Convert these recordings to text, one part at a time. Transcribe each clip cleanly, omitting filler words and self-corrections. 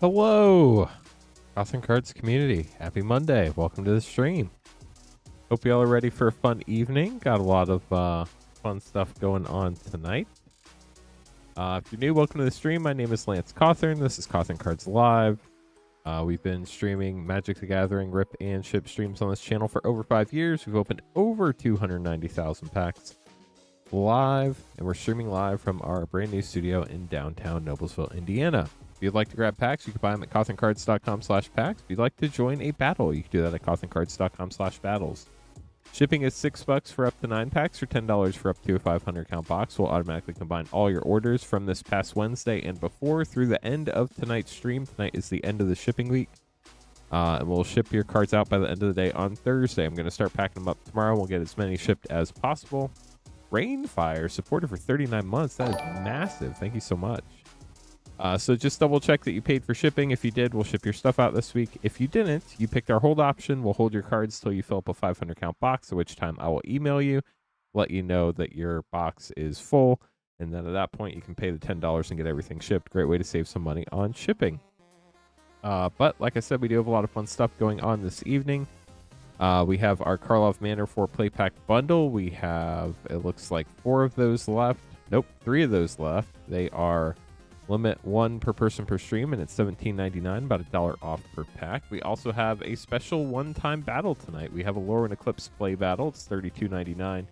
Hello, Cothern Cards community. Happy Monday. Welcome to the stream. Hope y'all are ready for a fun evening. Got a lot of fun stuff going on tonight. If you're new, welcome to the stream. My name is Lance Cothern. This is Cothern Cards Live. We've been streaming Magic the Gathering, Rip, and Ship streams on this channel for over 5 years. We've opened over 290,000 packs live, and we're streaming live from our brand new studio in downtown Noblesville, Indiana. If you'd like to grab packs, you can buy them at cotherncards.com/packs. If you'd like to join a battle, you can do that at cotherncards.com/battles. Shipping is $6 for up to 9 packs or $10 for up to a 500 count box. We'll automatically combine all your orders from this past Wednesday and before through the end of tonight's stream. Tonight is the end of the shipping week. And we'll ship your cards out by the end of the day on Thursday. I'm going to start packing them up tomorrow. We'll get as many shipped as possible. Rainfire supported for 39 months. That is massive. Thank you so much. So just double check that you paid for shipping. If you did, we'll ship your stuff out this week. If you didn't, you picked our hold option. We'll hold your cards till you fill up a 500 count box, at which time I will email you, let you know that your box is full. And then at that point, you can pay the $10 and get everything shipped. Great way to save some money on shipping. But like I said, we do have a lot of fun stuff going on this evening. We have our Karlov Manor 4 play pack bundle. We have, it looks like 4 of those left. Nope, 3 of those left. They are limit 1 per person per stream, and it's $17.99, about $1 off per pack. We also have a special one-time battle tonight. We have a Lurien Eclipse play battle. It's $32.99.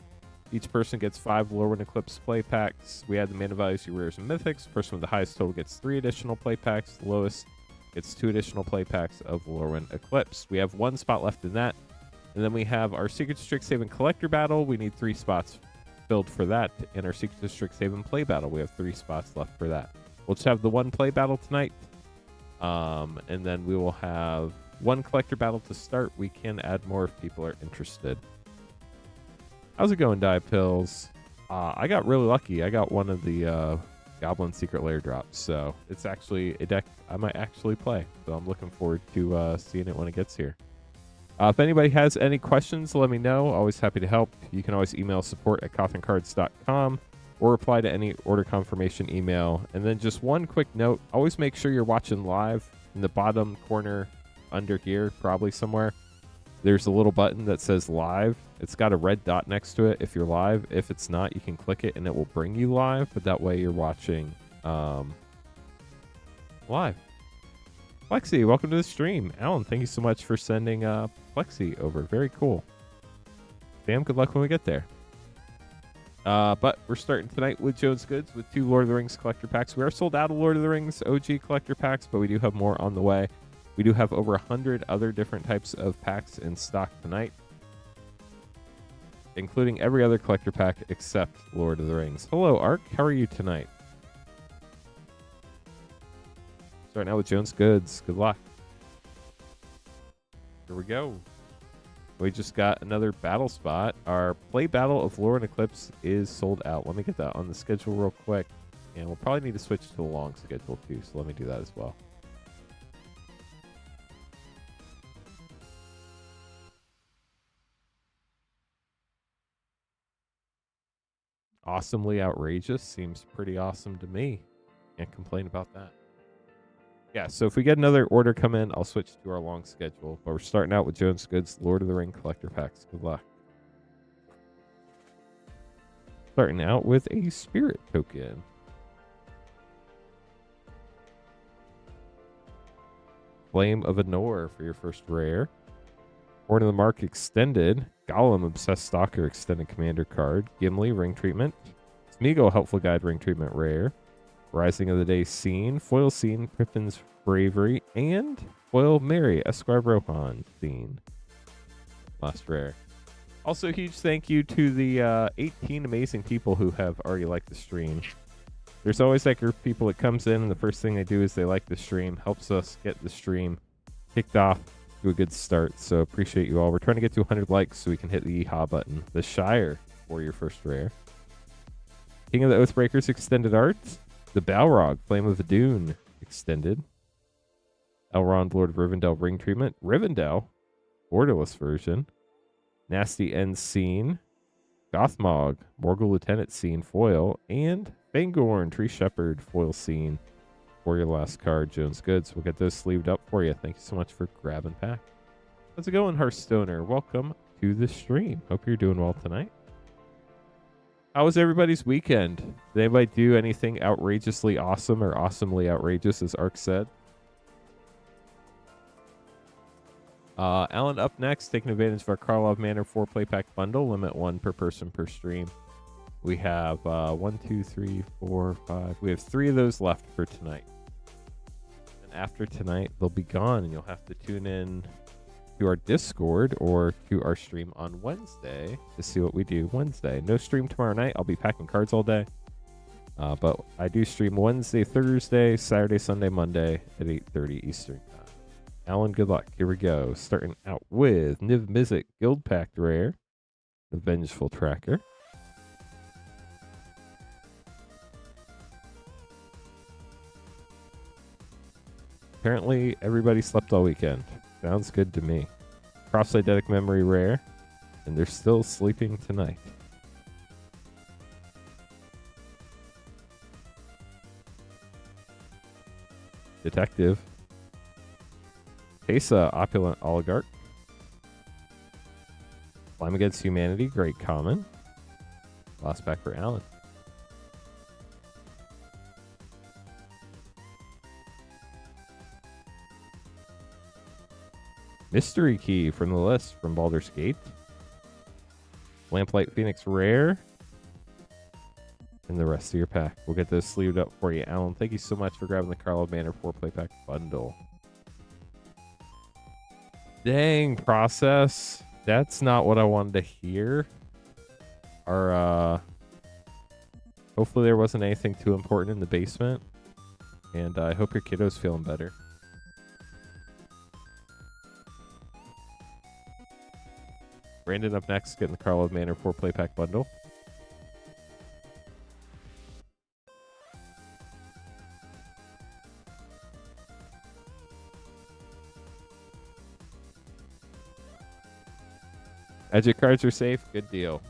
Each person gets 5 Lurien Eclipse play packs. We add the mana values to rares and mythics. The person with the highest total gets 3 additional play packs. The lowest gets 2 additional play packs of Lurien Eclipse. We have 1 spot left in that. And then we have our Secret Strixhaven collector battle. We need 3 spots filled for that. And our Secret Strixhaven play battle, we have 3 spots left for that. We'll just have the 1 play battle tonight. And then we will have 1 collector battle to start. We can add more if people are interested. How's it going, Die Pills? I got really lucky. I got one of the Goblin Secret Lair drops. So it's actually a deck I might actually play. So I'm looking forward to seeing it when it gets here. If anybody has any questions, let me know. Always happy to help. You can always email support@cotherncards.com or reply to any order confirmation email. And then just one quick note, always make sure you're watching live. In the bottom corner under here, probably somewhere, there's a little button that says live. It's got a red dot next to it if you're live. If it's not, you can click it and it will bring you live, but that way you're watching live. Plexi, welcome to the stream. Allan, thank you so much for sending Plexi over. Very cool. Damn, good luck when we get there. But we're starting tonight with Jones Goods with 2 Lord of the Rings collector packs. We are sold out of Lord of the Rings OG collector packs, but we do have more on the way. We do have over 100 other different types of packs in stock tonight, including every other collector pack except Lord of the Rings. Hello, Ark. How are you tonight? Starting out with Jones Goods. Good luck. Here we go. We just got another battle spot. Our play battle of Lurien Eclipse is sold out. Let me get that on the schedule real quick. And we'll probably need to switch to the long schedule too, so let me do that as well. Awesomely outrageous. Seems pretty awesome to me. Can't complain about that. Yeah, so if we get another order come in, I'll switch to our long schedule. But we're starting out with Jones Goods Lord of the Ring collector packs. Good luck. Starting out with a spirit token. Flame of Anor for your first rare. Horn of the Mark extended. Gollum Obsessed Stalker extended commander card. Gimli ring treatment. Smeagol Helpful Guide ring treatment rare. Rising of the Day Scene, Foil Scene, Griffin's Bravery, and Foil Mary, Esquire Rohan Scene. Last rare. Also, a huge thank you to the 18 amazing people who have already liked the stream. There's always that group of people that comes in, and the first thing they do is they like the stream. Helps us get the stream kicked off to a good start, so appreciate you all. We're trying to get to 100 likes so we can hit the yeehaw button. The Shire for your first rare. King of the Oathbreakers Extended Art. The Balrog, Flame of the Dune, extended. Elrond, Lord of Rivendell, ring treatment. Rivendell, borderless version. Nasty End Scene. Gothmog, Morgul Lieutenant Scene, foil. And Fangorn, Tree Shepherd, foil scene. for your last card, Jones Goods. We'll get those sleeved up for you. Thank you so much for grabbing pack. How's it going, Hearthstoner? Welcome to the stream. Hope you're doing well tonight. How was everybody's weekend? Did anybody do anything outrageously awesome or awesomely outrageous, as Ark said? Allan up next, taking advantage of our Karlov Manor 4-play pack bundle. Limit 1 per person per stream. We have 1, 2, 3, 4, 5. We have 3 of those left for tonight. And after tonight, they'll be gone, and you'll have to tune in to our Discord or to our stream on Wednesday to see what we do Wednesday. No stream tomorrow night. I'll be packing cards all day. But I do stream Wednesday, Thursday, Saturday, Sunday, Monday at 8:30 Eastern time. Allan, good luck. Here we go. Starting out with Niv Mizzet Guild Pact Rare, the Vengeful Tracker. Apparently, everybody slept all weekend. Sounds good to me. Cross-Eidetic Memory Rare, and they're still sleeping tonight. Detective. Teysa, Opulent Oligarch. Climb Against Humanity, Great Common. Last pack for Allan. Mystery Key from the list from Baldur's Gate. Lamplight Phoenix Rare. And the rest of your pack. We'll get those sleeved up for you, Allan. Thank you so much for grabbing the Karlov Manor 4-play pack bundle. Dang, process. That's not what I wanted to hear. Hopefully there wasn't anything too important in the basement. And I hope your kiddo's feeling better. Brandon up next, getting the Karlov Manor 4-play pack bundle. Magic cards are safe. Good deal.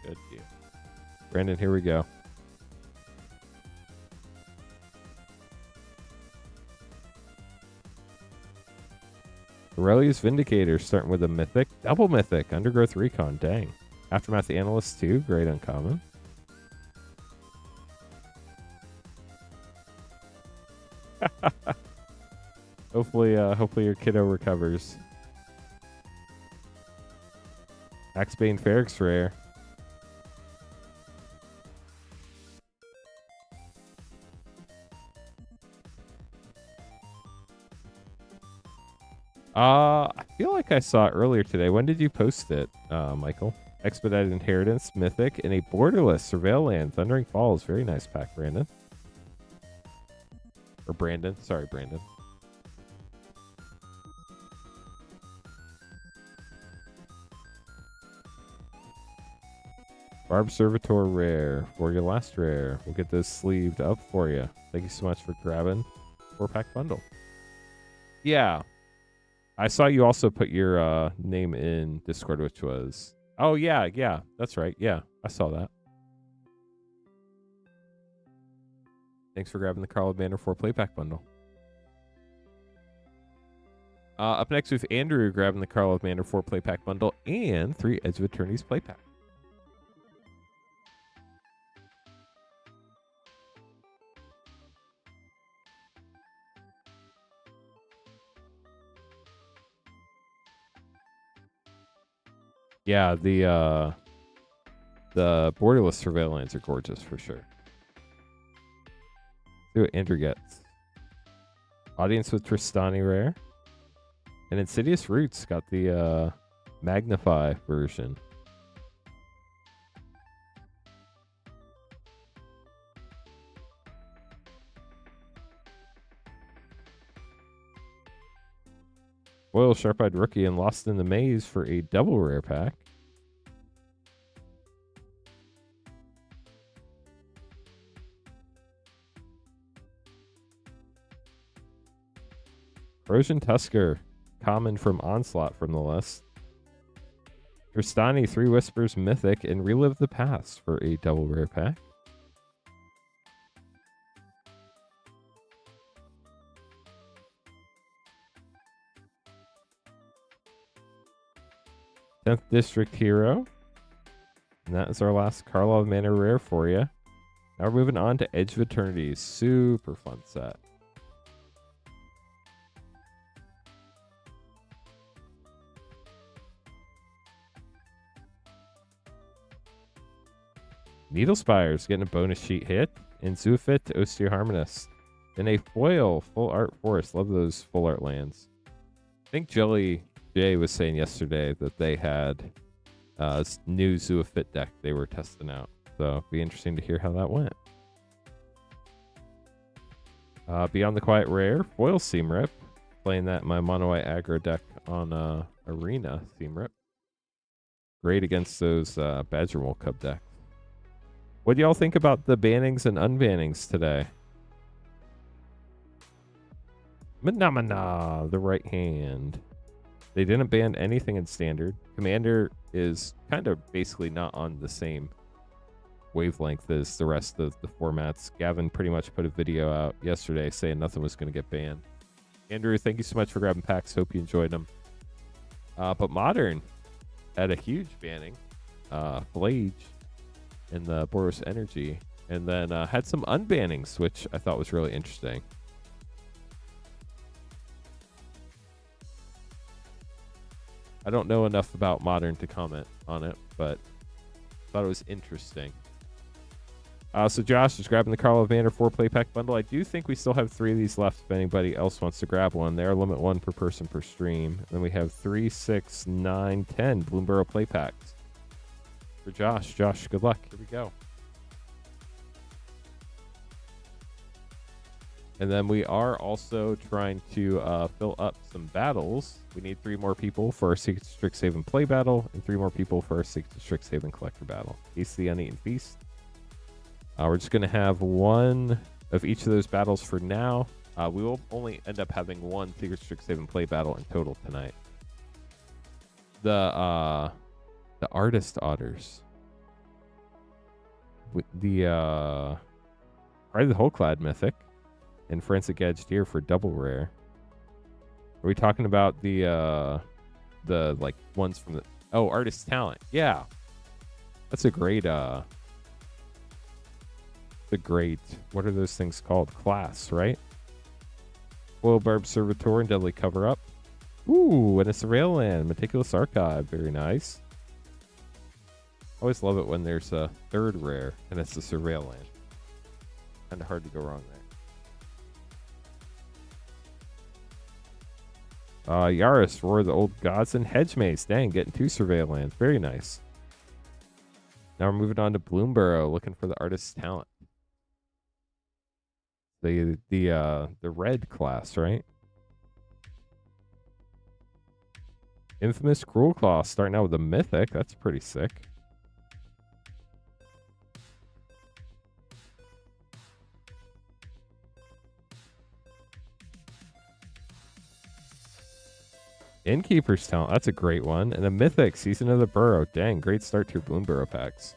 Good deal. Brandon, here we go. Aurelius Vindicator, starting with a mythic. Double mythic. Undergrowth Recon. Dang. Aftermath Analyst 2. Great uncommon. Hopefully your kiddo recovers. Axebane Ferrex Rare. I feel like I saw it earlier today. When did you post it, Michael? Expedited Inheritance, Mythic, and a Borderless Surveil Land, Thundering Falls. Very nice pack, Brandon. Or Brandon. Sorry, Brandon. Barb Servitor Rare for your last rare. We'll get this sleeved up for you. Thank you so much for grabbing 4-pack bundle. Yeah. I saw you also put your name in Discord, which was... Oh, yeah, that's right. Yeah, I saw that. Thanks for grabbing the Karlov Manor 4-play pack bundle. Up next, we have Andrew grabbing the Karlov Manor 4-play pack bundle and 3 Edge of Eternity's play pack. Yeah, the Borderless Surveillance are gorgeous for sure. See what Andrew gets. Audience with Tristani Rare. And Insidious Roots got the Magnify version. Foil Sharp-Eyed Rookie and Lost in the Maze for a double rare pack. Corrosion Tusker, common from Onslaught from the list. Tristani, 3 Whispers Mythic, and Relive the Past for a double rare pack. 10th District Hero. And that is our last Karlov Manor rare for you. Now we're moving on to Edge of Eternity. Super fun set. Needle Spires getting a bonus sheet hit. And Zoofit to Austere Harmonist. Then a foil full art forest. Love those full art lands. I think Jelly Jay was saying yesterday that they had a new Zoofit deck they were testing out. So it'll be interesting to hear how that went. Beyond the Quiet Rare, foil Seam Rip. Playing that in my mono white aggro deck on Arena Seam Rip. Great against those Badger Mole Cub decks. What do y'all think about the bannings and unbannings today? Manamana, the right hand. They didn't ban anything in Standard. Commander is kind of basically not on the same wavelength as the rest of the formats. Gavin pretty much put a video out yesterday saying nothing was going to get banned. Andrew, thank you so much for grabbing packs. Hope you enjoyed them. But Modern had a huge banning. Blage in the Boros Energy. And then had some unbannings, which I thought was really interesting. I don't know enough about Modern to comment on it, but thought it was interesting. So Josh is grabbing the Karlov Manor 4-play pack bundle. I do think we still have 3 of these left if anybody else wants to grab one. They are limit 1 per person per stream. And then we have 3, 6, 9, 10 Bloomborough play packs for Josh. Josh, good luck. Here we go. And then we are also trying to fill up some battles. We need 3 more people for our Secret Strixhaven play battle and 3 more people for our Secret Strixhaven collector battle. Feast the Uneaten Feast. We're just going to have 1 of each of those battles for now. We will only end up having 1 Secret Strixhaven play battle in total tonight. The Artist Otters. With the probably the Hulklad Mythic. And Forensic Edge Deer for double rare. Are we talking about the like ones from the Artist Talent? Yeah, that's a great what are those things called? Class, right? Foil Barb Servitor and Deadly Cover Up. Ooh, and a Surveil Land, Meticulous Archive, very nice. Always love it when there's a 3rd rare and it's the Surveil Land. Kind of hard to go wrong there. Yaris, Roar of the Old Gods, and Hedge Maze. Dang, getting 2 Surveil Lands. Very nice. Now we're moving on to Bloomborough, looking for the Artist's Talent. The red class, right? Infamous Cruel Claw, starting out with a Mythic. That's pretty sick. Innkeeper's Talent, that's a great one. And the Mythic, Season of the Burrow. Dang, great start to your Bloomborough packs.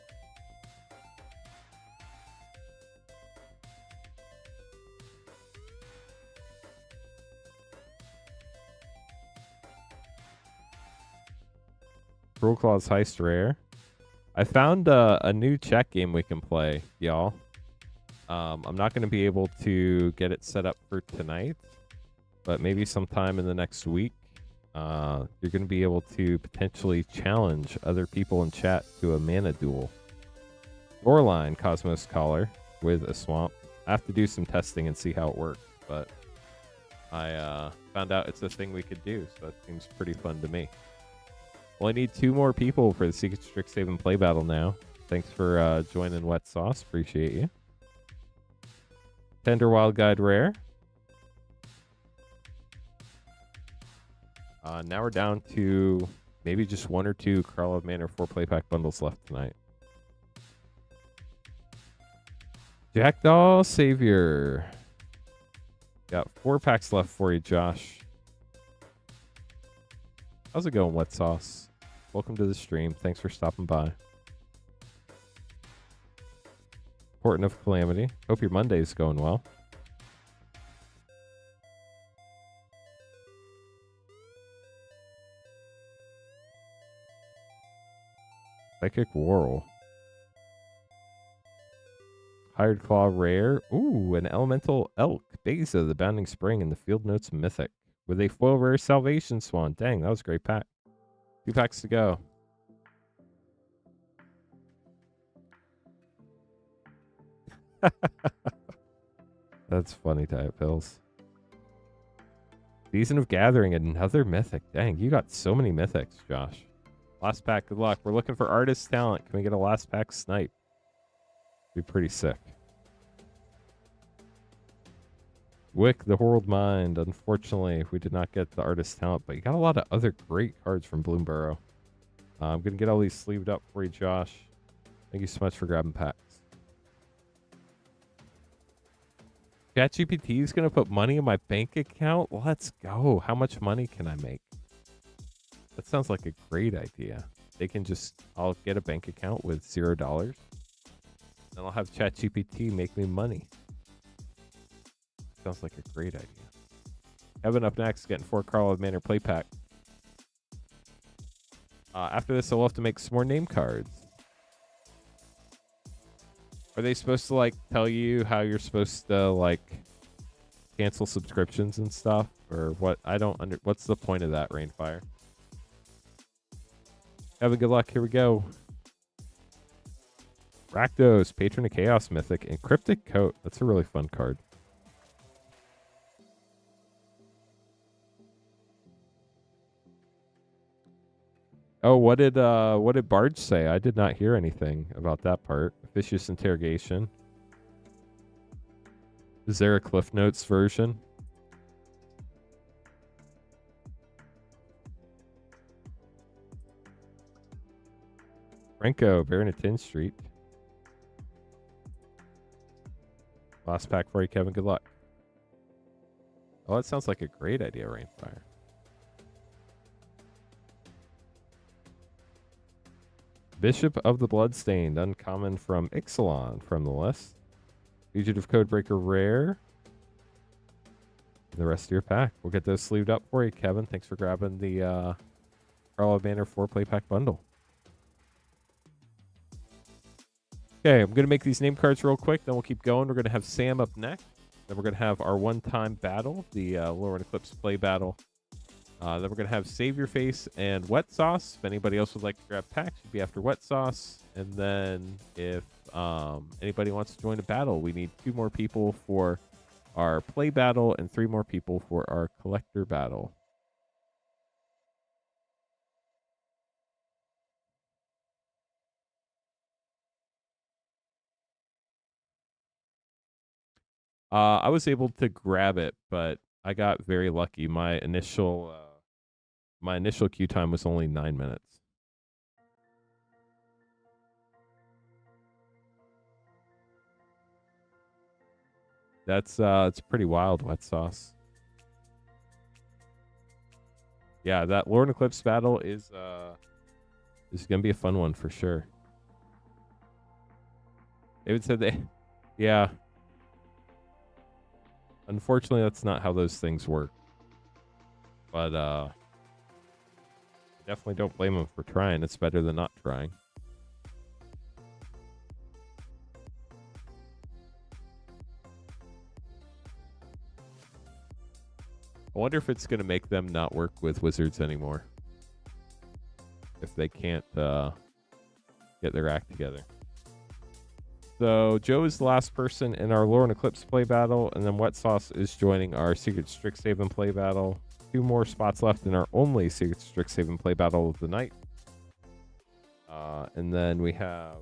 Cruel Claw's Heist Rare. I found a new check game we can play, y'all. I'm not going to be able to get it set up for tonight, but maybe sometime in the next week. You're going to be able to potentially challenge other people in chat to a mana duel. Shoreline Cosmos Collar with a Swamp. I have to do some testing and see how it works, but I found out it's a thing we could do, so it seems pretty fun to me. Well, I need 2 more people for the Secret Strixhaven play battle now. Thanks for joining Wet Sauce. Appreciate you. Tender Wild Guide Rare. Now we're down to maybe just 1 or 2 Karlov Manor 4-play pack bundles left tonight. Jackdaw Savior. Got 4 packs left for you, Josh. How's it going, Wet Sauce? Welcome to the stream. Thanks for stopping by. Portent of Calamity. Hope your Monday's going well. Psychic Whirl. Hired Claw rare. Ooh, an Elemental Elk. Beza, the Bounding Spring, and the Field Notes Mythic. With a foil rare Salvation Swan. Dang, that was a great pack. 2 packs to go. That's funny, Diet Pills. Season of Gathering, another Mythic. Dang, you got so many Mythics, Josh. Last pack, good luck. We're looking for Artist Talent. Can we get a last pack snipe? Be pretty sick. Wick, the World Mind. Unfortunately, we did not get the Artist Talent, but you got a lot of other great cards from Bloomborough. I'm going to get all these sleeved up for you, Josh. Thank you so much for grabbing packs. ChatGPT is going to put money in my bank account? Let's go. How much money can I make? That sounds like a great idea. They can just, I'll get a bank account with $0. Then I'll have ChatGPT make me money. Sounds like a great idea. Kevin up next, getting 4 Carl Manor play pack. After this, I'll have to make some more name cards. Are they supposed to, like, tell you how you're supposed to, like, cancel subscriptions and stuff? Or what? I don't under... What's the point of that, Rainfire? Kevin, good luck. Here we go. Rakdos, Patron of Chaos Mythic, and Cryptic Coat. That's a really fun card. Oh, what did Barge say? I did not hear anything about that part. Vicious Interrogation. Is there a Cliff Notes version? Franco, Baron of Tin Street. Last pack for you, Kevin. Good luck. Oh, that sounds like a great idea, Rainfire. Bishop of the Bloodstained, uncommon from Ixalan from the list. Fugitive Codebreaker rare. And the rest of your pack. We'll get those sleeved up for you, Kevin. Thanks for grabbing the Carl Banner 4 play pack bundle. Okay, I'm going to make these name cards real quick, then we'll keep going. We're going to have Sam up next. Then we're going to have our one-time battle, the Lurien Eclipse play battle. Then we're going to have Save Your Face and Wet Sauce. If anybody else would like to grab packs, you'd be after Wet Sauce. And then if anybody wants to join a battle, we need 2 more people for our play battle and 3 more people for our collector battle. I was able to grab it, but I got very lucky. My initial queue time was only 9 minutes. That's it's pretty wild, Wet Sauce. Yeah, that Lurien Eclipse battle is gonna be a fun one for sure. David said they, yeah. Unfortunately, that's not how those things work. But definitely don't blame them for trying. It's better than not trying. I wonder if it's going to make them not work with Wizards anymore. If they can't get their act together. So Joe is the last person in our Lurien Eclipse play battle, and then Wet Sauce is joining our Secret Strixhaven play battle. 2 more spots left in our only Secret Strixhaven play battle of the night. And then we have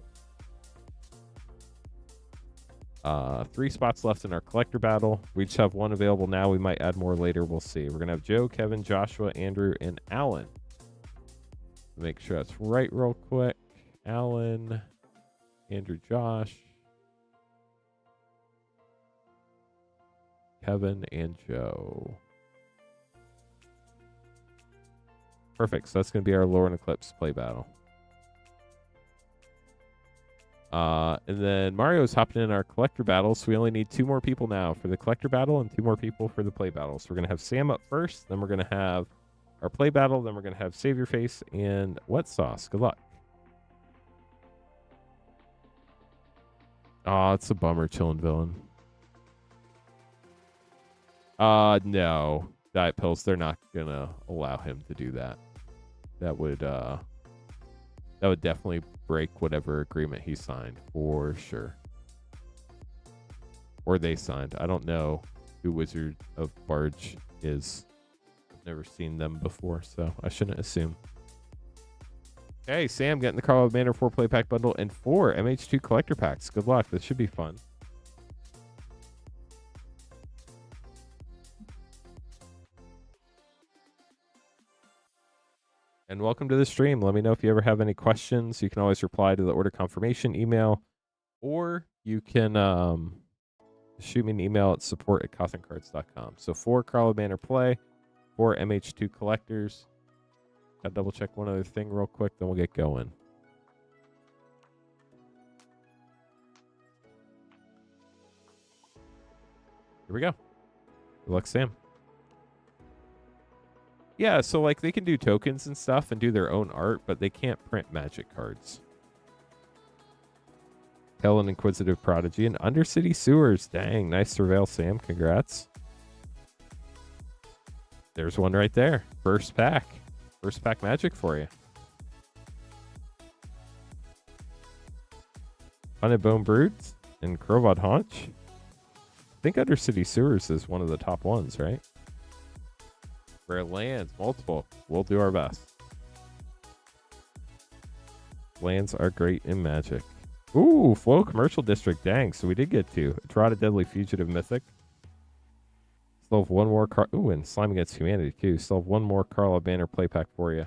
3 spots left in our collector battle. We just have 1 available now. We might add more later. We'll see. We're going to have Joe, Kevin, Joshua, Andrew, and Allan. Make sure that's right real quick. Allan, Andrew, Josh, Kevin, and Joe. Perfect. So that's going to be our Lurien Eclipse play battle. And then Mario's hopping in our collector battle, so we only need 2 more people now for the collector battle and 2 more people for the play battle. So we're going to have Sam up first, then we're going to have our play battle, then we're going to have Save Your Face and Wet Sauce. Good luck. Oh, it's a bummer, Chillin' Villain. No. Diet pills, they're not gonna allow him to do that. That would definitely break whatever agreement he signed for sure. Or they signed. I don't know who Wizard of Barge is. I've never seen them before, so I shouldn't assume. Hey, Sam, getting the Carl Manor 4 play pack bundle and 4 MH2 collector packs. Good luck. This should be fun. And welcome to the stream. Let me know if you ever have any questions. You can always reply to the order confirmation email, or you can shoot me an email at support@cotherncards.com. So 4 Carl Manor play, 4 MH2 collectors. Gotta double check one other thing real quick, then we'll get going. Here we go. Good luck, Sam. Yeah, so like they can do tokens and stuff and do their own art, but they can't print magic cards. Allan, Inquisitive Prodigy, and Undercity Sewers. Dang, nice surveil, Sam. Congrats. There's one right there. First pack. First pack magic for you. Hunted Bone Broods and Crovad Haunch. I think Undercity Sewers is one of the top ones, right? Rare lands, multiple. We'll do our best. Lands are great in Magic. Ooh, Flow Commercial District. Dang, so we did get two. Etrada Deadly Fugitive Mythic. Still have one more card. Ooh, and Slime Against Humanity, too. Still have one more Carla Banner play pack for you.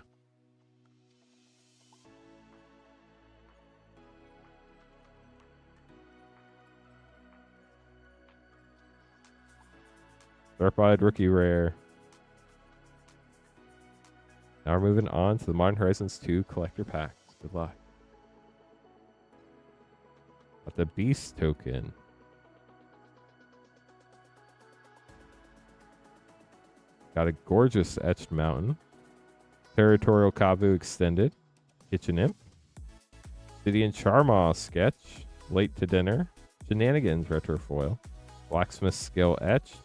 Sharp-Eyed Rookie Rare. Now we're moving on to the Modern Horizons 2 collector packs. Good luck. Got the Beast token. Got a gorgeous Etched Mountain. Territorial Kavu Extended. Kitchen Imp. City and Charmaw sketch. Late to Dinner. Shenanigans Retrofoil. Blacksmith Skill Etched.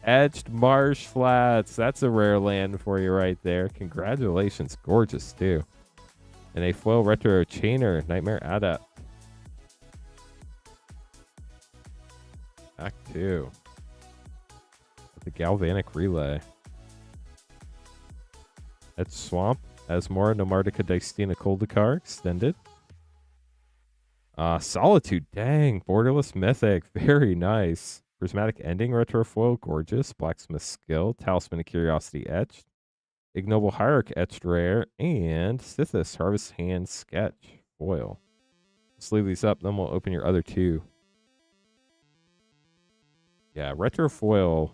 Etched Marsh Flats. That's a rare land for you right there. Congratulations. Gorgeous, too. And a foil retro chainer. Nightmare Adept. Pack 2. The Galvanic Relay. Etched Swamp. Asmora Nomardica Dystina Koldakar. Extended. Solitude. Dang. Borderless Mythic. Very nice. Prismatic Ending Retrofoil, gorgeous. Blacksmith Skill, Talisman of Curiosity Etched, Ignoble Hierarch Etched Rare, and Sithis Harvest Hand Sketch foil. Let's leave these up, then we'll open your other two. Yeah, Retrofoil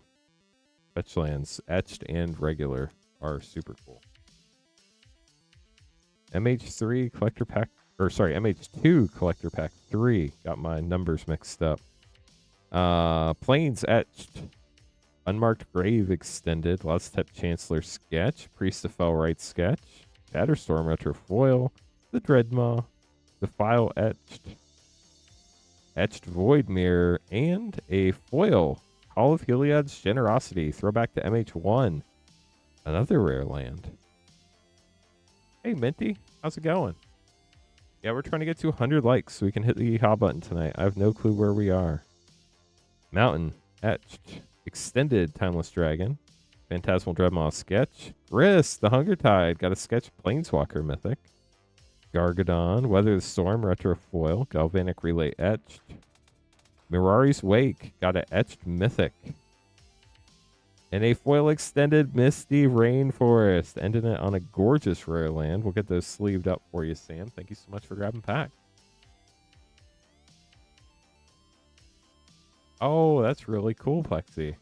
Fetchlands, Etched and regular, are super cool. MH3 Collector Pack, or sorry, MH2 Collector Pack 3. Got my numbers mixed up. Plains Etched, Unmarked Grave Extended, Last Step Chancellor Sketch, Priest of Fellright Sketch, Shatterstorm Retrofoil, the Dreadmaw, Defile Etched, Etched Void Mirror, and a foil, Hall of Heliod's Generosity, throwback to MH1, another rare land. Hey Minty, how's it going? Yeah, we're trying to get to 100 likes so we can hit the yeehaw button tonight. I have no clue where we are. Mountain, Etched, Extended Timeless Dragon, Phantasmal Dreadmaw Sketch, Grist, the Hunger Tide, got a sketch Planeswalker Mythic, Gargadon, Weather the Storm Retrofoil, Galvanic Relay Etched, Mirari's Wake, got an Etched Mythic, and a foil extended Misty Rainforest, ending it on a gorgeous rare land. We'll get those sleeved up for you, Sam. Thank you so much for grabbing pack. Oh, that's really cool, Plexi.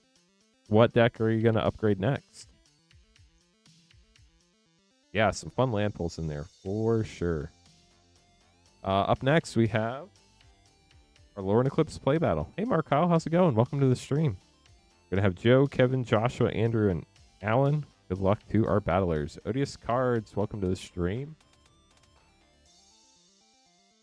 What deck are you going to upgrade next? Yeah, some fun land pulls in there for sure. Up next, we have our Lurien Eclipse play battle. Hey, Mark Kyle, how's it going? Welcome to the stream. We're going to have Joe, Kevin, Joshua, Andrew, and Allan. Good luck to our battlers. Odious Cards, welcome to the stream.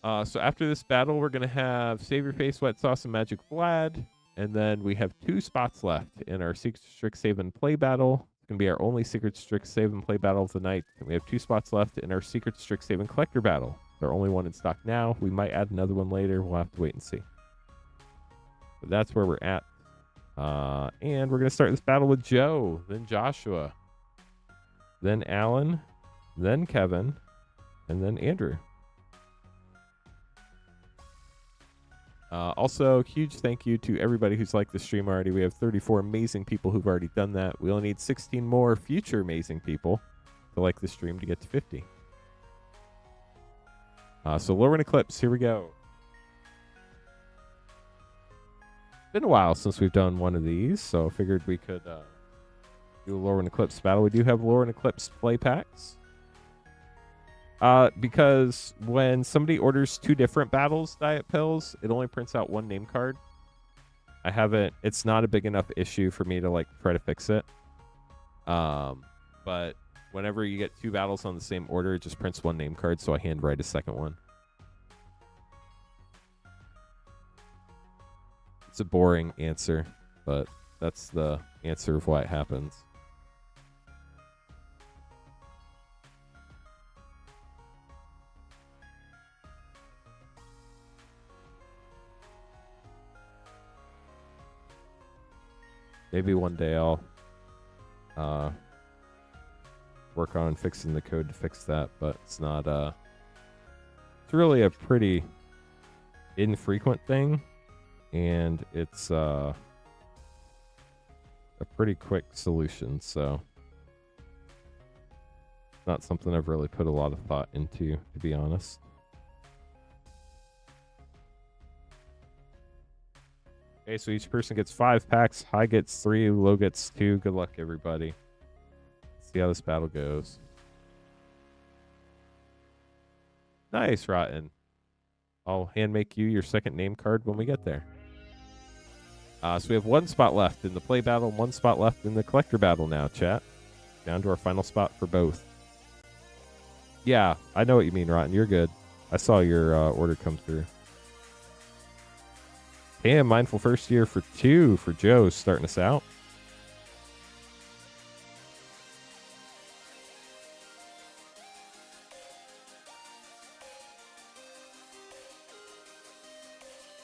So after this battle, we're gonna have Save Your Face, Wet Sauce, and Magic Vlad, and then we have 2 spots left in our Secret Strixhaven play battle. It's gonna be our only Secret Strixhaven play battle of the night, and we have 2 spots left in our Secret Strixhaven collector battle. They're only one in stock now. We might add another one later. We'll have to wait and see. But that's where we're at. And we're gonna start this battle with Joe, then Joshua, then Allan, then Kevin, and then Andrew. Also, huge thank you to everybody who's liked the stream already. We have 34 amazing people who've already done that. We only need 16 more future amazing people to like the stream to get to 50. So Lurien Eclipse, here we go. Been a while since we've done one of these, so I figured we could do a Lurien Eclipse battle. We do have Lurien Eclipse play packs. Because when somebody orders 2 different battles diet pills, it only prints out 1 name card. It's not a big enough issue for me to like try to fix it. But whenever you get 2 battles on the same order, it just prints 1 name card, so I handwrite a second one. It's a boring answer, but that's the answer of why it happens. Maybe one day I'll work on fixing the code to fix that, but it's not it's really a pretty infrequent thing, and it's a pretty quick solution, so not something I've really put a lot of thought into, to be honest. Okay, so each person gets 5 packs. High gets 3, low gets 2. Good luck, everybody. Let's see how this battle goes. Nice, Rotten. I'll hand make you your second name card when we get there. So we have 1 spot left in the play battle and 1 spot left in the collector battle now, chat. Down to our final spot for both. Yeah, I know what you mean, Rotten. You're good. I saw your order come through. Damn, Mindful First Year for 2 for Joe starting us out.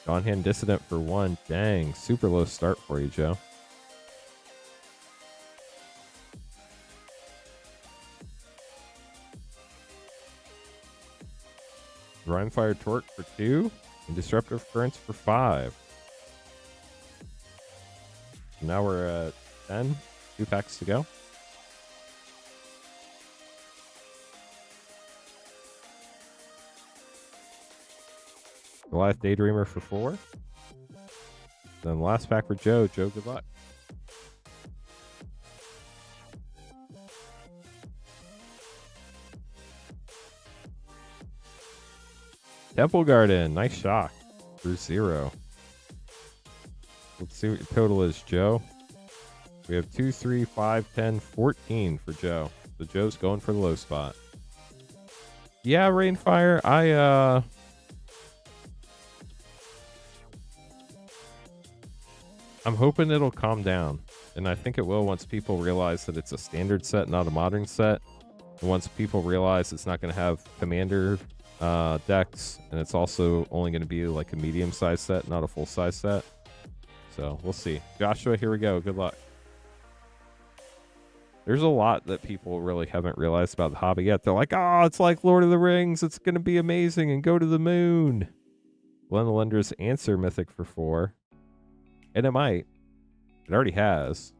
Dawnhand Dissident for 1. Dang, super low start for you, Joe. Rimefire Torque for 2. And Disruptive Currents for 5. Now we're at 10. 2 packs to go. Goliath Daydreamer for 4. Then last pack for Joe. Joe, good luck. Temple Garden. Nice shock for 0. Let's see what your total is, Joe. We have 2, 3, 5, 10, 14 for Joe. So Joe's going for the low spot. Yeah, Rainfire. I'm hoping it'll calm down. And I think it will once people realize that it's a standard set, not a modern set. And once people realize it's not going to have commander decks, and it's also only going to be like a medium-sized set, not a full-size set. So we'll see. Joshua, here we go. Good luck. There's a lot that people really haven't realized about the hobby yet. They're like, oh, it's like Lord of the Rings. It's going to be amazing and go to the moon. Glenn the Lender's Answer Mythic for 4. And it might. It already has.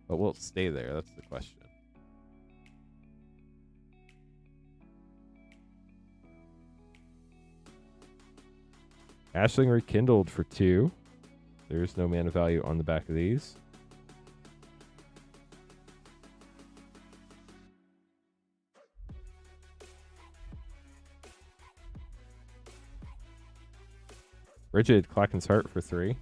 But will it stay there? That's the question. Ashling Rekindled for 2. There's no mana value on the back of these. Rigid Klacken's Heart for 3.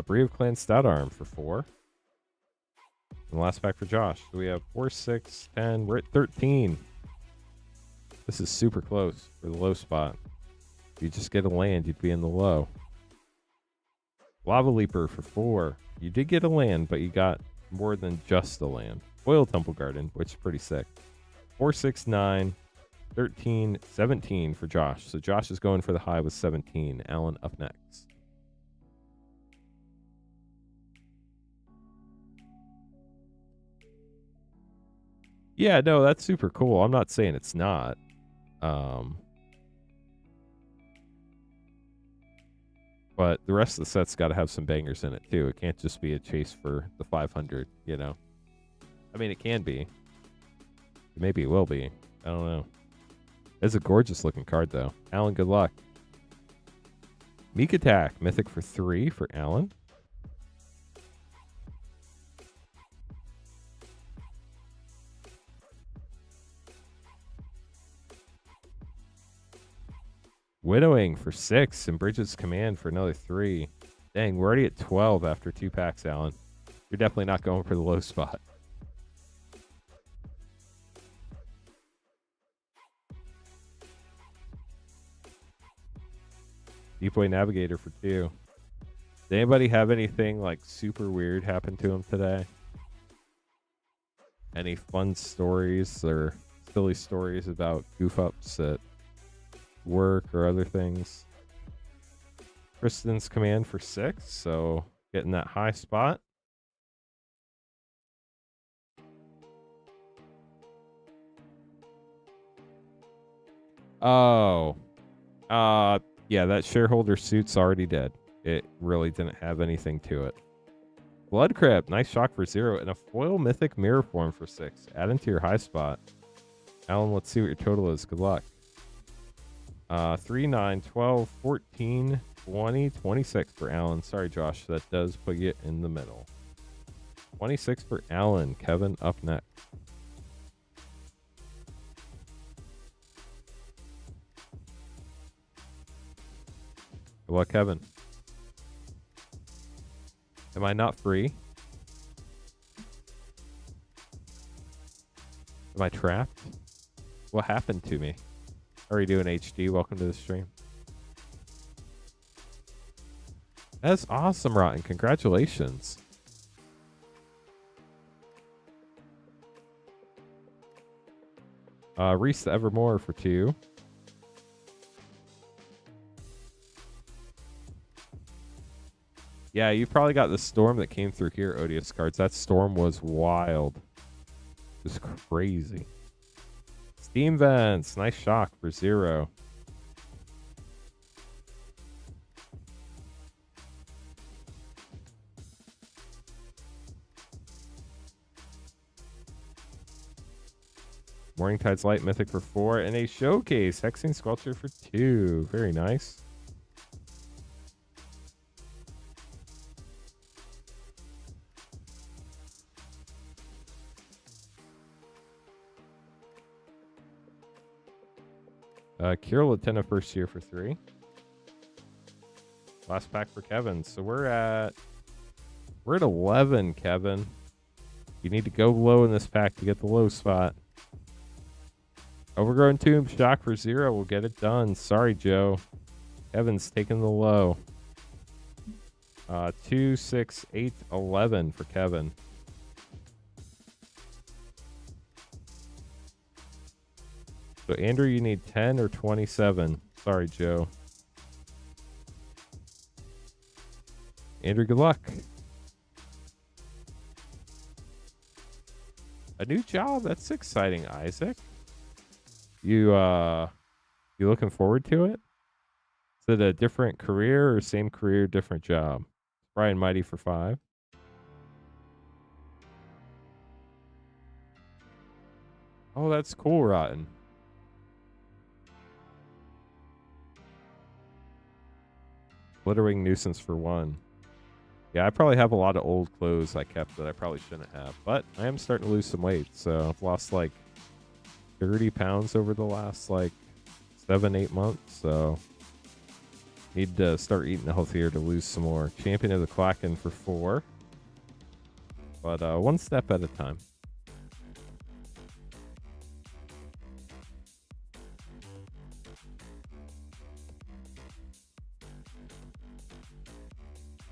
Bree of Clan Stout Arm for 4. And the last pack for Josh. So we have 4, 6, 10. We're at 13. This is super close for the low spot. If you just get a land, you'd be in the low. Lava Leaper for 4. You did get a land, but you got more than just a land. Oil Temple Garden, which is pretty sick. 4, 6, 9, 13, 17 for Josh. So Josh is going for the high with 17. Allan up next. Yeah, no, that's super cool. I'm not saying it's not. But the rest of the set's got to have some bangers in it, too. It can't just be a chase for the 500, you know? I mean, it can be. Maybe it will be. I don't know. It's a gorgeous-looking card, though. Allan, good luck. Meek Attack, Mythic for 3 for Allan. Winnowing for 6 and Bridget's Command for another 3. Dang, we're already at 12 after 2 packs, Allan. You're definitely not going for the low spot. Deepway Navigator for 2. Did anybody have anything like super weird happen to him today? Any fun stories or silly stories about goof ups at work or other things? Kristen's Command for 6, so getting that high spot. Oh. Yeah, that shareholder suit's already dead. It really didn't have anything to it. Blood Crab, nice shock for 0, and a foil mythic mirror form for 6. Add into your high spot. Allan, let's see what your total is. Good luck. 3, 9, 12, 14, 20, 26 for Allan. Sorry, Josh, that does put you in the middle. 26 for Allan. Kevin up next. Good luck, Kevin. Am I not free? Am I trapped? What happened to me? How are you doing, HD? Welcome to the stream. That's awesome, Rotten. Congratulations. Reese the Evermore for 2. Yeah, you probably got the storm that came through here, Odious Cards. That storm was wild. It was crazy. Steam Vents. Nice shock for 0. Morning Tide's Light Mythic for 4. And a Showcase. Hexing Sculpture for 2. Very nice. Kira Lieutenant first year for 3. Last pack for Kevin. So we're at 11, Kevin. You need to go low in this pack to get the low spot. Overgrown Tomb, shock for 0. We'll get it done. Sorry, Joe. Kevin's taking the low. 2, 6, 8, 11 for Kevin. So, Andrew, you need 10 or 27. Sorry, Joe. Andrew, good luck. A new job? That's exciting, Isaac. You looking forward to it? Is it a different career or same career, different job? Brian Mighty for 5. Oh, that's cool, Rotten. Glittering Nuisance for 1. Yeah, I probably have a lot of old clothes I kept that I probably shouldn't have. But I am starting to lose some weight. So I've lost like 30 pounds over the last like 7-8 months. So Need to start eating healthier to lose some more. Champion of the Kraken for 4. But one step at a time.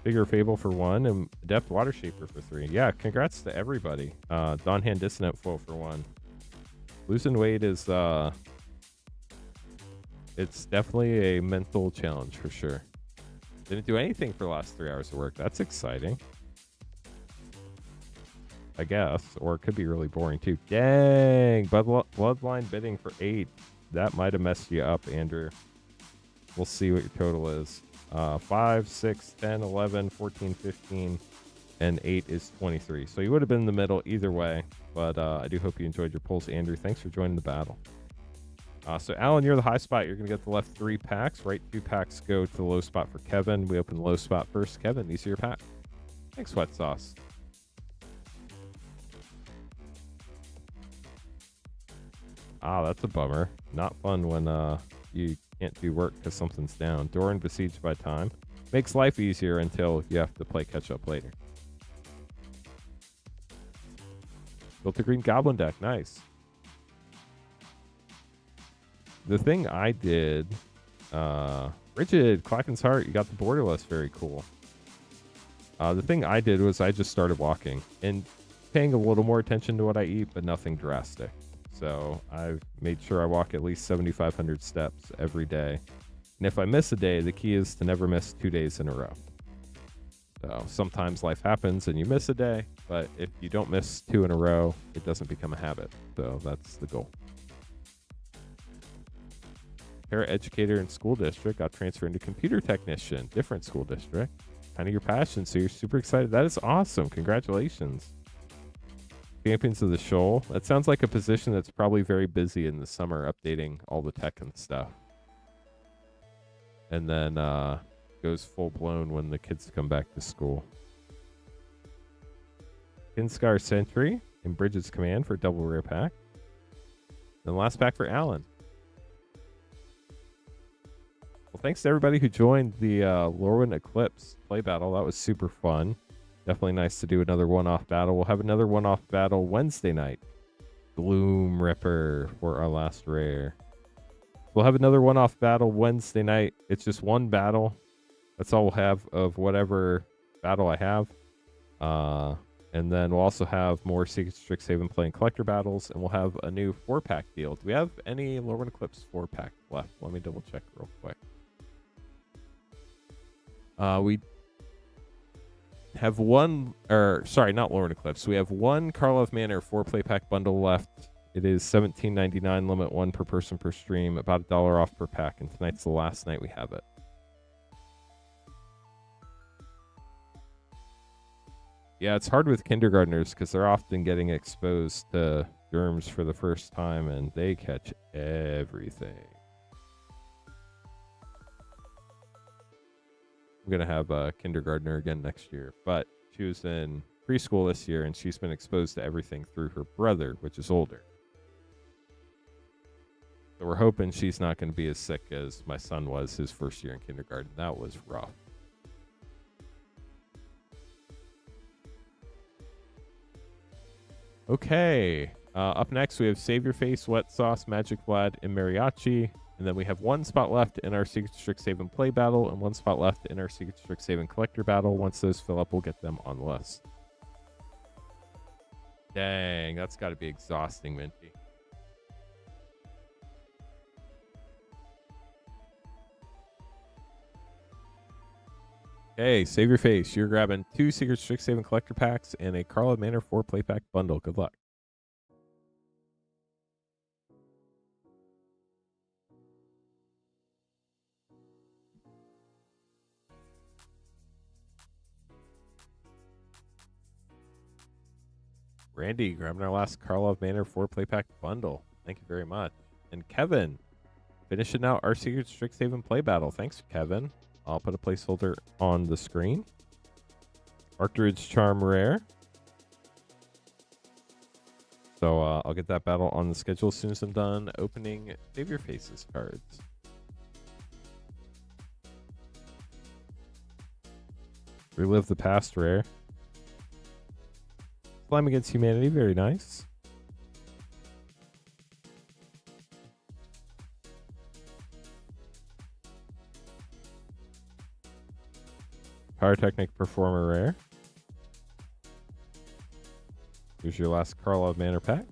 Bigger Fable for 1 and Adept Water Shaper for 3. Yeah, congrats to everybody. Dawnhand Dissonant Foil for 1. Losing weight is it's definitely a mental challenge for sure. Didn't do anything for the last 3 hours of work. That's exciting, I guess. Or it could be really boring too. Dang, Bloodline bidding for 8. That might have messed you up, Andrew. We'll see what your total is. 5, 6, 10, 11, 14, 15, and 8 is 23. So you would have been in the middle either way, but I do hope you enjoyed your pulls, Andrew. Thanks for joining the battle. So Allan, you're the high spot. You're going to get the left 3 packs. Right 2 packs go to the low spot for Kevin. We open the low spot first. Kevin, these are your packs. Thanks, Sweat Sauce. That's a bummer. Not fun when you can't do work because something's down. Doran besieged by time. Makes life easier until you have to play catch up later. Built a green goblin deck. Nice. The thing I did, Rigid, Kraken's Heart, you got the borderless. Very cool. The thing I did was I just started walking and paying a little more attention to what I eat, but nothing drastic. So I've made sure I walk at least 7,500 steps every day. And if I miss a day, the key is to never miss 2 days in a row. So sometimes life happens and you miss a day, but if you don't miss 2 in a row, it doesn't become a habit. So that's the goal. Paraeducator in school district got transferred into computer technician, different school district. Kind of your passion, so you're super excited. That is awesome. Congratulations. Champions of the Shoal. That sounds like a position that's probably very busy in the summer, updating all the tech and stuff. And then goes full blown when the kids come back to school. Kinscar Sentry in Bridges Command for a double rare pack. And last pack for Allan. Well, thanks to everybody who joined the Lurien Eclipse play battle. That was super fun. Definitely nice to do another one-off battle. We'll have another one-off battle Wednesday night. Gloom Ripper for our last rare. We'll have another one-off battle Wednesday night. It's just one battle. That's all we'll have of whatever battle I have. And then we'll also have more Secret Strixhaven playing collector battles. And we'll have a new 4-pack deal. Do we have any Lurien Eclipse 4-pack left? Let me double check real quick. We have one, or sorry, not Lurien Eclipse. We have one Karlov Manor 4-play pack bundle left. It is $17.99, limit 1 per person per stream, about $1 off per pack, and tonight's the last night we have it. Yeah, it's hard with kindergartners because they're often getting exposed to germs for the first time, and they catch everything. I'm going to have a kindergartner again next year, but she was in preschool this year, and she's been exposed to everything through her brother, which is older. So we're hoping she's not going to be as sick as my son was his first year in kindergarten. That was rough. Okay. Up next, we have Save Your Face, Wet Sauce, Magic Vlad, and Mariachi. And then we have one spot left in our Secret Strixhaven play battle and one spot left in our Secret Strixhaven collector battle. Once those fill up, we'll get them on the list. Dang, that's got to be exhausting, Minty. Okay, Save Your Face. You're grabbing 2 Secret Strixhaven collector packs and a Karlov Manor 4-play pack bundle. Good luck. Randy, grabbing our last Karlov Manor 4-play pack bundle. Thank you very much. And Kevin, finishing out our Secret Strixhaven play battle. Thanks, Kevin. I'll put a placeholder on the screen. Arcturage Charm Rare. So I'll get that battle on the schedule as soon as I'm done opening Save Your Faces cards. Relive the past rare. Slime Against Humanity, very nice. Pyrotechnic Performer rare. Here's your last Karlov Manor pack.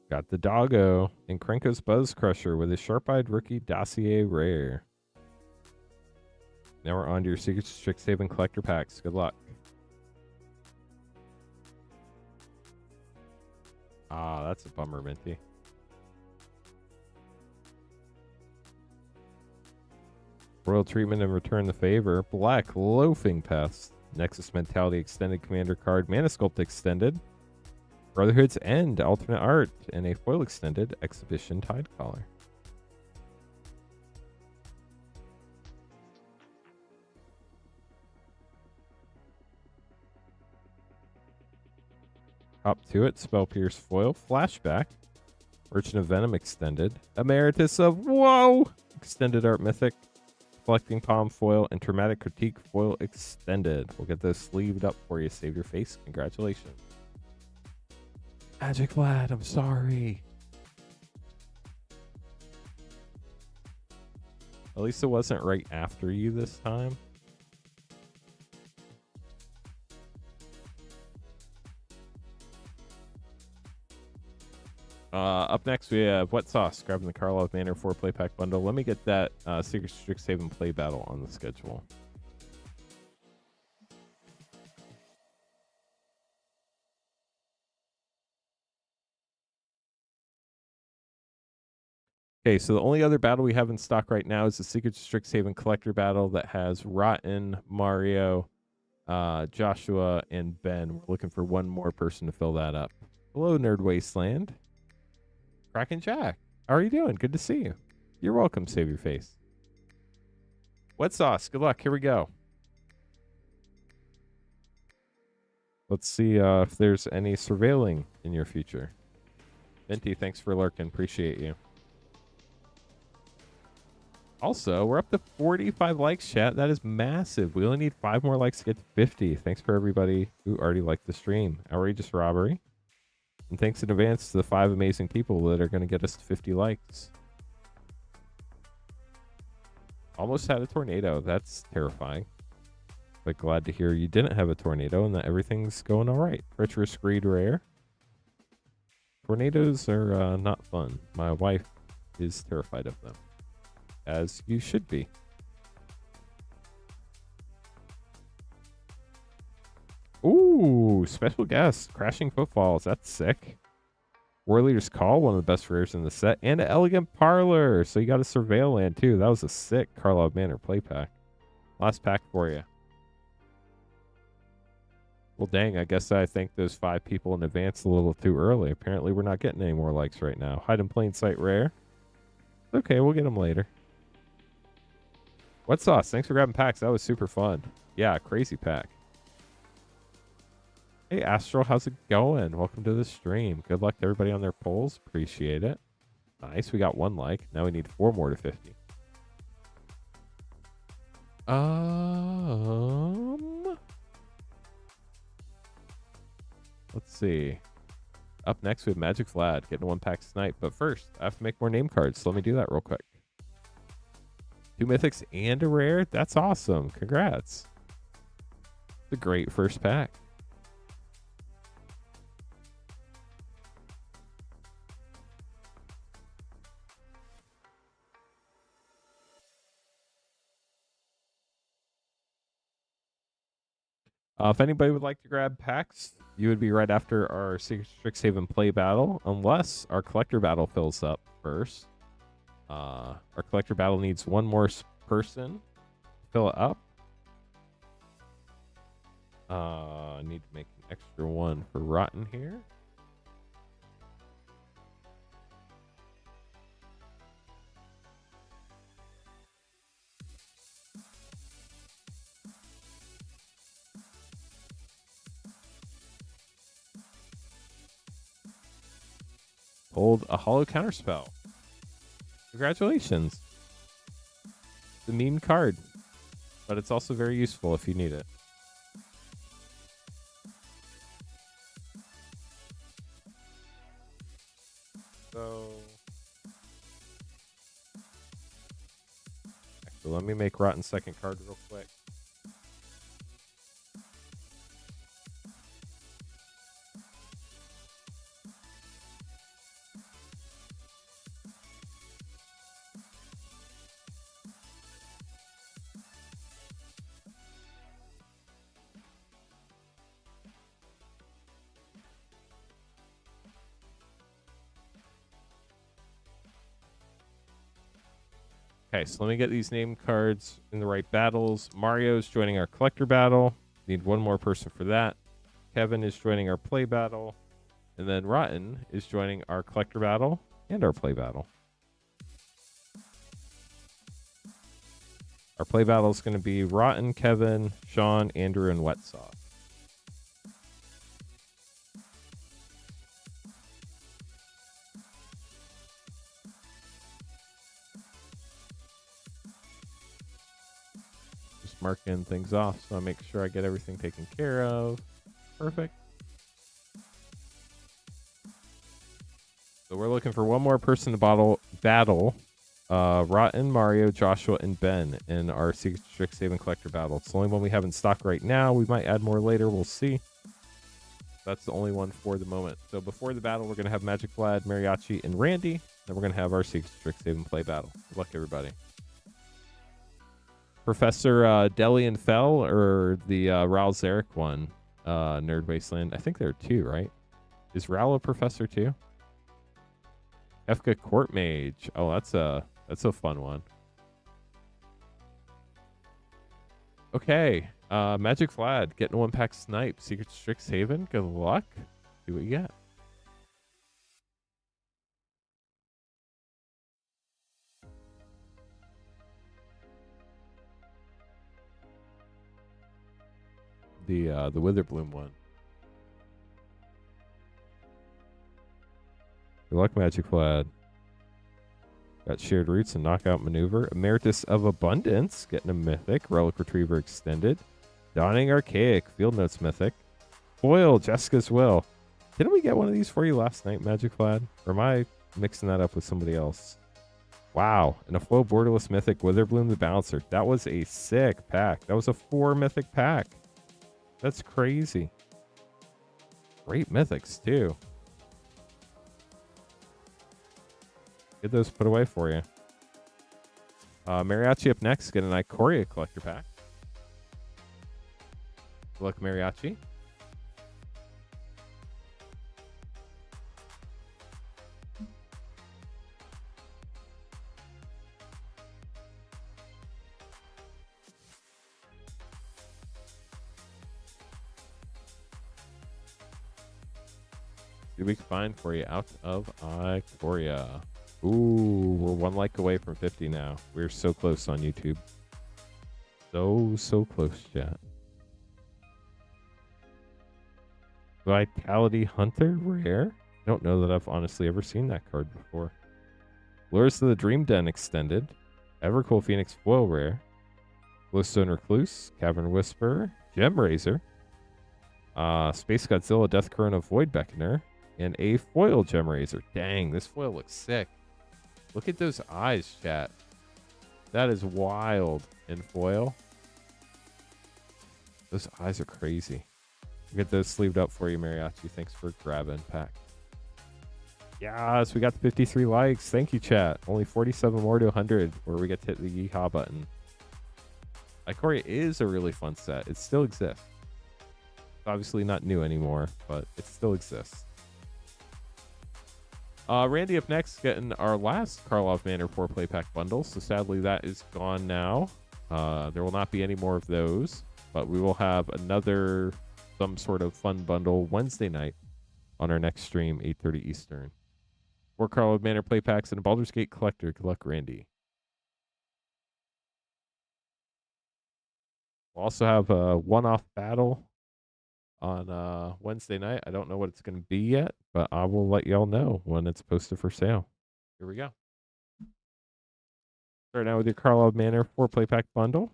Got the Doggo and Krenko's Buzz Crusher with a Sharp-Eyed Rookie Dossier rare. Now we're on to your Secret Strixhaven collector packs. Good luck. Ah, that's a bummer, Minty. Royal Treatment and Return the Favor. Black Loafing Pest. Nexus Mentality Extended Commander card. Mana Sculpt Extended. Brotherhood's End. Alternate Art. And a foil extended Exhibition Tide Collar. Hop to it. Spell Pierce foil. Flashback. Merchant of Venom extended. Emeritus of Whoa! Extended Art Mythic. Collecting Palm foil and Traumatic Critique foil extended. We'll get those sleeved up for you. Save your face. Congratulations. Magic Vlad, I'm sorry. At least it wasn't right after you this time. Up next, we have Wet Sauce, grabbing the Karlov Manor 4-play pack bundle. Let me get that Secret Strixhaven play battle on the schedule. Okay, so the only other battle we have in stock right now is the Secret Strixhaven collector battle that has Rotten, Mario, Joshua, and Ben. We're looking for one more person to fill that up. Hello, Nerd Wasteland. Kraken Jack, how are you doing? Good to see you. You're welcome, Save Your Face. Wet Sauce, good luck. Here we go. Let's see if there's any surveilling in your future. Minty, thanks for lurking. Appreciate you. Also, we're up to 45 likes, chat. That is massive. We only need 5 more likes to get to 50. Thanks for everybody who already liked the stream. Outrageous Robbery. And thanks in advance to the 5 amazing people that are going to get us to 50 likes. Almost had a tornado. That's terrifying. But glad to hear you didn't have a tornado and that everything's going all right. Treacherous Greed rare. Tornadoes are not fun. My wife is terrified of them. As you should be. Ooh, special guest. Crashing Footfalls. That's sick. War Leader's Call, one of the best rares in the set. And an Elegant Parlor. So you got a Surveil land too. That was a sick Karlov Manor play pack. Last pack for you. Well, dang, I guess I thanked those 5 people in advance a little too early. Apparently, we're not getting any more likes right now. Hide in Plain Sight rare. Okay, we'll get them later. Wet Sauce, thanks for grabbing packs. That was super fun. Yeah, crazy pack. Hey, Astral, how's it going? Welcome to the stream. Good luck to everybody on their polls. Appreciate it. Nice, we got 1 like. Now we need 4 more to 50. Let's see. Up next, we have Magic Vlad getting 1 pack tonight. But first, I have to make more name cards. So let me do that real quick. 2 mythics and a rare? That's awesome. Congrats. It's a great first pack. If anybody would like to grab packs, you would be right after our Secret Strixhaven play battle, unless our collector battle fills up first. Our collector battle needs 1 more person to fill it up. I need to make an extra one for Rotten here. Hold a hollow counterspell. Congratulations. The meme card. But it's also very useful if you need it. So actually, let me make Rotten second card real quick. Okay, so let me get these name cards in the right battles. Mario's joining our collector battle. Need one more person for that. Kevin is joining our play battle. And then Rotten is joining our collector battle and our play battle. Our play battle is going to be Rotten, Kevin, Sean, Andrew, and Wet Sauce. Just marking things off so I make sure I get everything taken care of. Perfect. So we're looking for one more person to battle Rotten, Mario, Joshua, and Ben in our Secret Strixhaven collector battle. It's the only one we have in stock right now. We might add more later. We'll see. That's the only one for the moment. So before the battle, we're going to have Magic Vlad, Mariachi, and Randy. Then we're going to have our Secret Strixhaven play battle. Good luck, everybody. Professor Deli and Fell or the Raul Zarek one, Nerd Wasteland. I think there are two, right? Is Raul a professor too? Efka Court Mage. Oh, that's a fun one. Okay. Magic Vlad getting one pack snipe. Secret Strixhaven. Good luck. See what you get. The Witherbloom one. Good luck, Magic Vlad. Got Shared Roots and Knockout Maneuver. Emeritus of Abundance, getting a Mythic. Relic Retriever Extended. Dawning Archaic, Field Notes Mythic. Foil, Jessica's Will. Didn't we get one of these for you last night, Magic Vlad? Or am I mixing that up with somebody else? Wow. And a Flow Borderless Mythic, Witherbloom the Bouncer. That was a sick pack. That was a 4 Mythic pack. That's crazy. Great Mythics, too. Get those put away for you. Mariachi up next. Get an Ikoria collector pack. Good luck, Mariachi. See what we can find for you out of Ikoria. Ooh, we're one like away from 50 now. We're so close on YouTube. So close, chat. Vitality Hunter, rare. I don't know that I've honestly ever seen that card before. Lures to the Dream Den extended. Evercool Phoenix foil rare. Glowstone Recluse, Cavern Whisperer, Gem Razor, Space Godzilla Death Corona Void Beckoner, and a foil Gem Razor. Dang, this foil looks sick. Look at those eyes, chat. That is wild in foil. Those eyes are crazy. We'll get those sleeved up for you, Mariachi. Thanks for grabbing pack. Yes, we got the 53 likes. Thank you, chat. Only 47 more to 100 where we get to hit the yeehaw button. Ikoria is a really fun set. It still exists. It's obviously not new anymore, but it still exists. Randy up next, getting our last Karlov Manor 4-play pack bundle. So sadly, that is gone now. There will not be any more of those, but we will have another some sort of fun bundle Wednesday night on our next stream, 8:30 Eastern. 4 Karlov Manor play packs and a Baldur's Gate collector. Good luck, Randy. We'll also have a one-off battle on Wednesday night. I don't know what it's going to be yet, but I will let y'all know when it's posted for sale. Here we go. Starting out with your Karlov Manor 4-play pack bundle.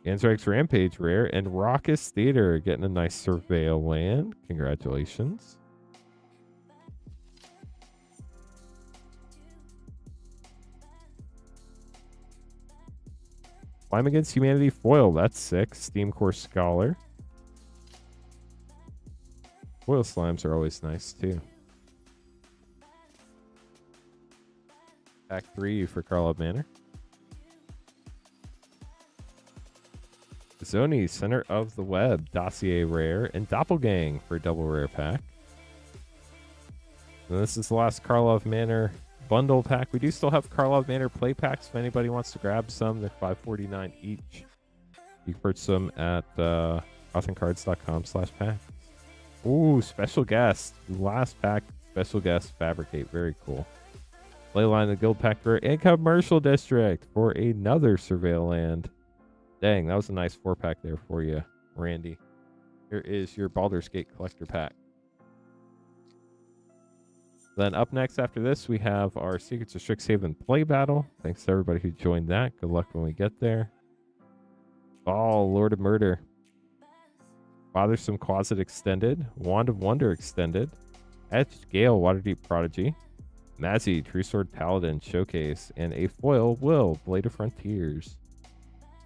Anthrax Rampage rare and Raucous Theater getting a nice Surveil land. Congratulations. Climb Against Humanity foil. That's 6. Steam Core Scholar. Foil slimes are always nice too. Pack 3 for Karlov Manor. Zoni, Center of the Web, Dossier Rare, and Doppelgang for a double rare pack. And this is the last Karlov Manor bundle pack. We do still have Karlov Manor play packs if anybody wants to grab some. They're $5.49 each. You can purchase them at cotherncards.com/pack. Ooh, special guest. Last pack, special guest, Fabricate. Very cool. Playline, the Guild Pack Rare, and Commercial District for another Surveil land. Dang, that was a nice 4-pack there for you, Randy. Here is your Baldur's Gate Collector Pack. Then up next after this, we have our Secrets of Strixhaven Play Battle. Thanks to everybody who joined that. Good luck when we get there. Oh, Lord of Murder. Bothersome Closet Extended. Wand of Wonder Extended. Etched Gale Waterdeep Prodigy. Mazzy True Sword Paladin Showcase. And a foil Will Blade of Frontiers.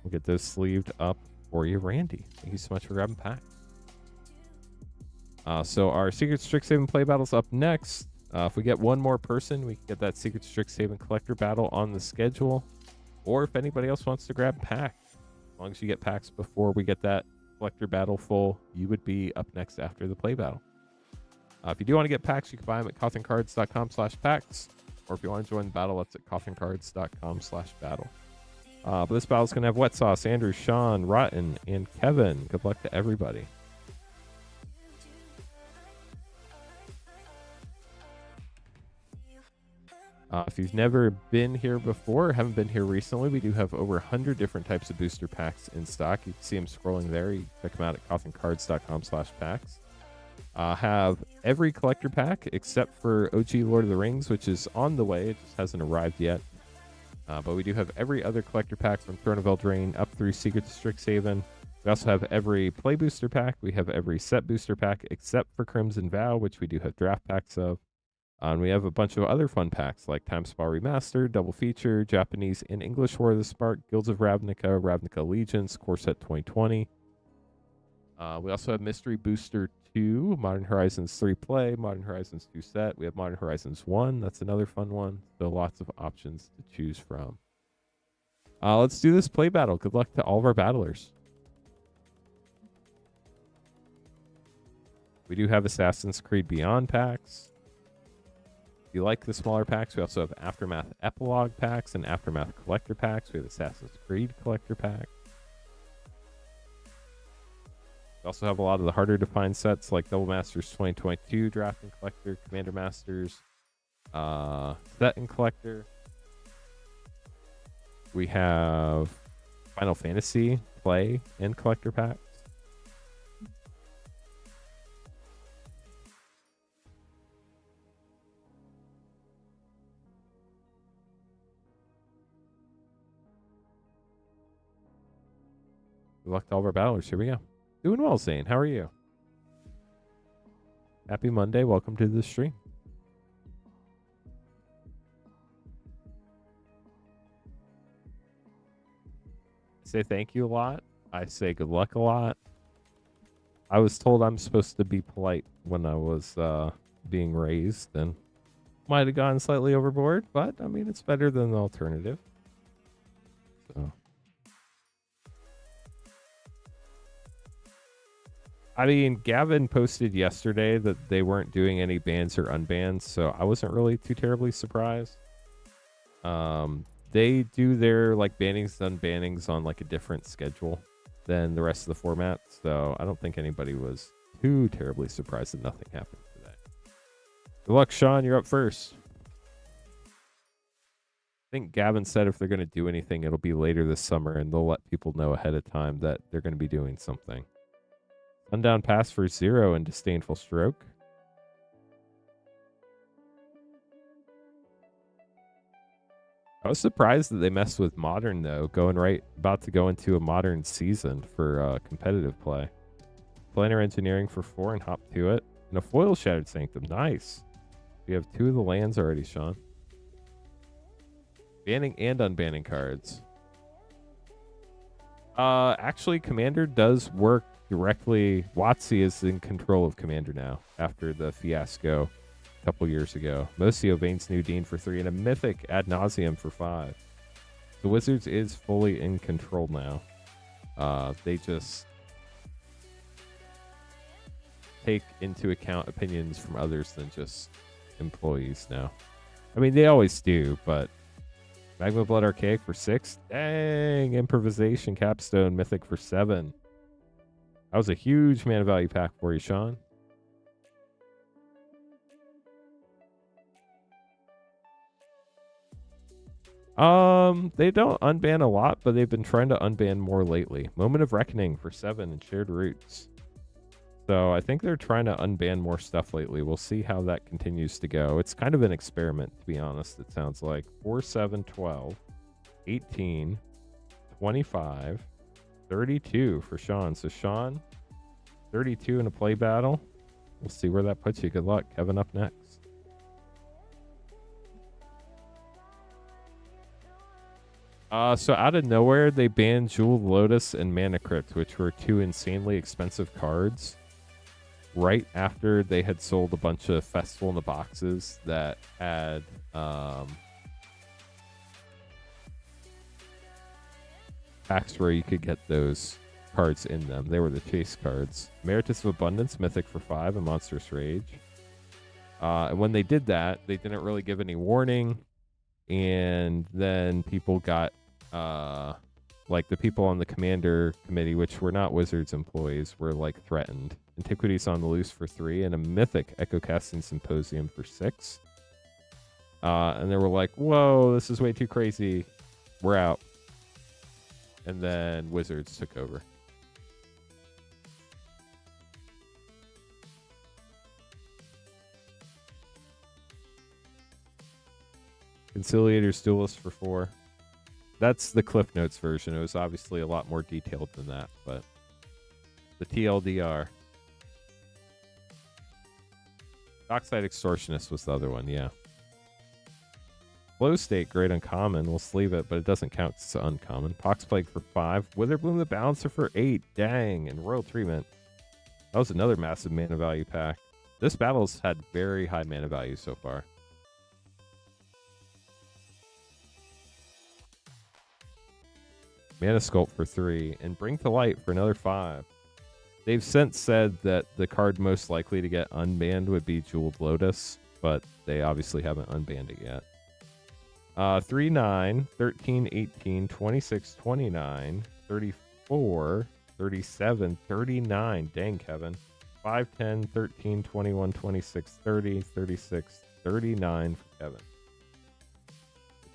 We'll get those sleeved up for you, Randy. Thank you so much for grabbing packs. So our Secret Strixhaven play battle's up next. If we get one more person, we can get that Secret Strixhaven collector battle on the schedule. Or if anybody else wants to grab packs, as long as you get packs before we get that collector battle full, you would be up next after the play battle. If you do want to get packs, you can buy them at cotherncards.com/packs. Or if you want to join the battle, that's at cotherncards.com/battle. But this battle's going to have Wet Sauce, Andrew, Sean, Rotten, and Kevin. Good luck to everybody. If you've never been here before or haven't been here recently, we do have over 100 different types of booster packs in stock. You can see them scrolling there. You can check them out at cotherncards.com/packs. Have every collector pack except for OG Lord of the Rings, which is on the way. It just hasn't arrived yet. But we do have every other collector pack from Throne of Eldraine up through Secrets of Strixhaven. We also have every play booster pack. We have every set booster pack except for Crimson Vow, which we do have draft packs of. And we have a bunch of other fun packs like Time Spa Remastered, Double Feature, Japanese and English War of the Spark, Guilds of Ravnica, Ravnica Allegiance, Core Set 2020. We also have Mystery Booster 2, Modern Horizons 3 Play, Modern Horizons 2 Set. We have Modern Horizons 1. That's another fun one. So lots of options to choose from. Let's do this play battle. Good luck to all of our battlers. We do have Assassin's Creed Beyond packs. If you like the smaller packs, we also have Aftermath Epilogue packs and Aftermath Collector packs. We have Assassin's Creed Collector pack. We also have a lot of the harder to find sets like Double Masters 2022 Draft and Collector, Commander Masters Set and Collector. We have Final Fantasy Play and Collector packs. Good luck to all of our battlers. Here we go. Doing well, Zane. How are you? Happy Monday. Welcome to the stream. I say thank you a lot. I say good luck a lot. I was told I'm supposed to be polite when I was being raised, and might have gone slightly overboard, but I mean, it's better than the alternative. So. I mean, Gavin posted yesterday that they weren't doing any bans or unbans, so I wasn't really too terribly surprised. They do their like bannings and unbannings on like a different schedule than the rest of the format, so I don't think anybody was too terribly surprised that nothing happened today. Good luck, Sean. You're up first. I think Gavin said if they're going to do anything, it'll be later this summer, and they'll let people know ahead of time that they're going to be doing something. Sundown Pass for 0 and Disdainful Stroke. I was surprised that they messed with modern though, about to go into a modern season for competitive play. Planar engineering for 4 and hop to it. And a foil Shattered Sanctum. Nice. We have 2 of the lands already, Sean. Banning and unbanning cards. Actually, Commander does work directly. WotC is in control of Commander now after the fiasco a couple years ago. Mocio Bane's New Dean for 3 and a Mythic Ad Nauseam for 5. The Wizards is fully in control now. They just take into account opinions from others than just employees now. I mean, they always do, but Magma Blood Archaic for 6. Dang, Improvisation Capstone Mythic for 7. That was a huge mana value pack for you, Sean. They don't unban a lot, but they've been trying to unban more lately. Moment of Reckoning for 7 and Shared Roots. So I think they're trying to unban more stuff lately. We'll see how that continues to go. It's kind of an experiment, to be honest, it sounds like. 4, 7, 12, 18, 25, 32 for Sean. So Sean, 32 in a play battle. We'll see where that puts you. Good luck. Kevin up next. So out of nowhere, they banned Jeweled Lotus and Mana Crypt, which were 2 insanely expensive cards, right after they had sold a bunch of Festival in the Boxes that had packs where you could get those cards in them. They were the chase cards. Meritus of Abundance, Mythic for 5, and Monstrous Rage. And when they did that, they didn't really give any warning, and then people got like the people on the commander committee, which were not Wizards employees, were like threatened. Antiquities on the Loose for 3 and a Mythic Echo Casting Symposium for 6. And they were like, whoa, this is way too crazy. We're out. And then Wizards took over. Conciliator's Duelist for 4. That's the Cliff Notes version. It was obviously a lot more detailed than that, but the TLDR. Dockside Extortionist was the other one, yeah. Flow State, great uncommon. We'll sleeve it, but it doesn't count as uncommon. Poxplague for 5. Witherbloom the Balancer for 8. Dang, and Royal Treatment. That was another massive mana value pack. This battle's had very high mana value so far. Mana Sculpt for 3, and Bring to Light for another 5. They've since said that the card most likely to get unbanned would be Jeweled Lotus, but they obviously haven't unbanned it yet. 3, 9, 13, 18, 26, 29, 34, 37, 39. Dang, Kevin. 5, 10, 13, 21, 26, 30, 36, 39 for Kevin.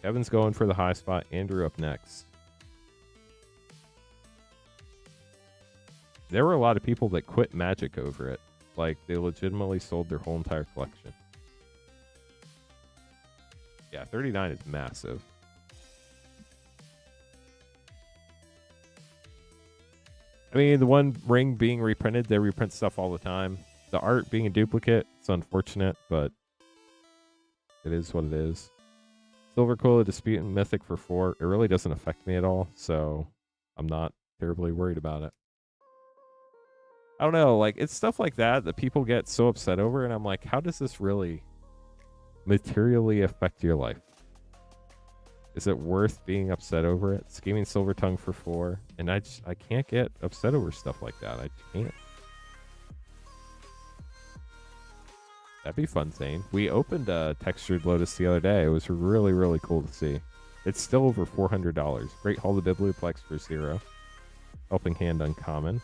Kevin's going for the high spot. Andrew up next. There were a lot of people that quit Magic over it. Like, they legitimately sold their whole entire collection. Yeah, 39 is massive. I mean, the one ring being reprinted, they reprint stuff all the time. The art being a duplicate, it's unfortunate, but it is what it is. Silver Coil of Dispute and Mythic for 4. It really doesn't affect me at all, so I'm not terribly worried about it. I don't know, like, it's stuff like that that people get so upset over, and I'm like, how does this really materially affect your life? Is it worth being upset over it? Scheming Silver Tongue for 4, and I can't get upset over stuff like that. I can't. That'd be fun, Zane. We opened a Textured Lotus the other day. It was really, really cool to see. It's still over $400. Great Hall of Biblioplex for 0. Helping Hand uncommon.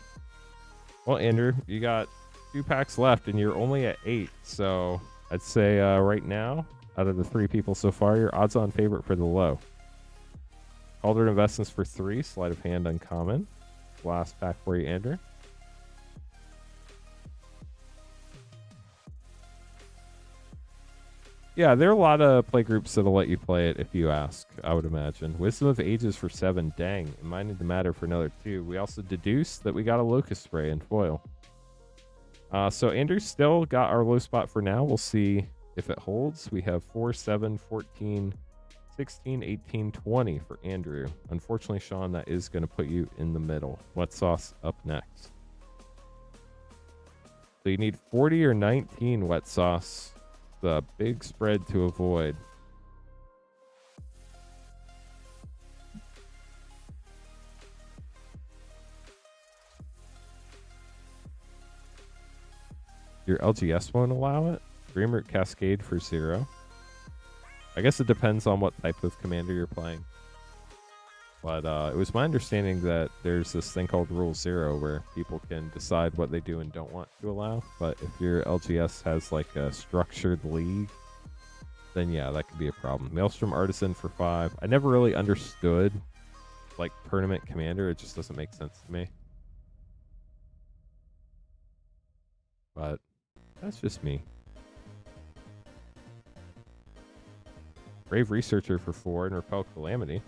Well, Andrew, you got 2 packs left, and you're only at 8. So I'd say right now, out of the 3 people so far, your odds-on favorite for the low. Calder Investments for 3. Sleight of Hand uncommon. Last pack for you, Andrew. Yeah, there are a lot of play groups that'll let you play it if you ask, I would imagine. Wisdom of Ages for 7. Dang. It might need to matter for another 2. We also deduced that we got a Locust Spray in foil. So Andrew still got our low spot for now. We'll see if it holds. We have 4, 7, 14, 16, 18, 20 for Andrew. Unfortunately, Sean, that is going to put you in the middle. Wet Sauce up next. So you need 40 or 19 Wet Sauce. The big spread to avoid. Your LGS won't allow it. Dreamroot Cascade for 0. I guess it depends on what type of commander you're playing. But it was my understanding that there's this thing called Rule 0 where people can decide what they do and don't want to allow. But if your LGS has like a structured league, then yeah, that could be a problem. Maelstrom Artisan for 5. I never really understood like tournament commander. It just doesn't make sense to me. But that's just me. Brave Researcher for 4 and Repel Calamity.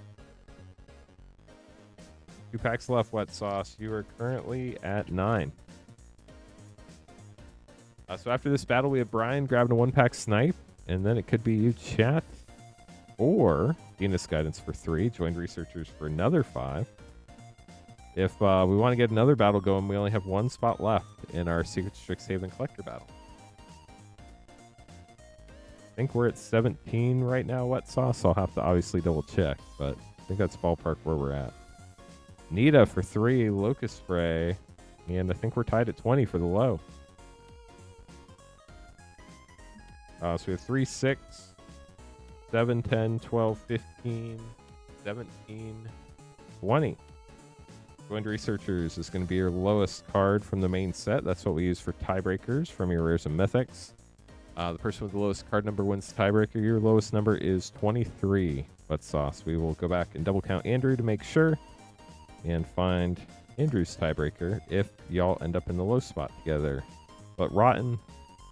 2 packs left, Wet Sauce. You are currently at 9. So after this battle, we have Brian grabbing a 1-pack Snipe. And then it could be you, chat. Or Venus Guidance for 3. Joined Researchers for another 5. If we want to get another battle going, we only have 1 spot left in our Secret Strixhaven Collector battle. I think we're at 17 right now, Wet Sauce. I'll have to obviously double check, but I think that's ballpark where we're at. Nita for 3, Locust Spray, and I think we're tied at 20 for the low. So we have 3, 6, 7, 10, 12, 15, 17, 20. Joined Researchers is going to be your lowest card from the main set. That's what we use for tiebreakers from your rares and mythics. The person with the lowest card number wins the tiebreaker. Your lowest number is 23. Wet Sauce. We will go back and double count Andrew to make sure and find Andrew's tiebreaker if y'all end up in the low spot together. But Rotten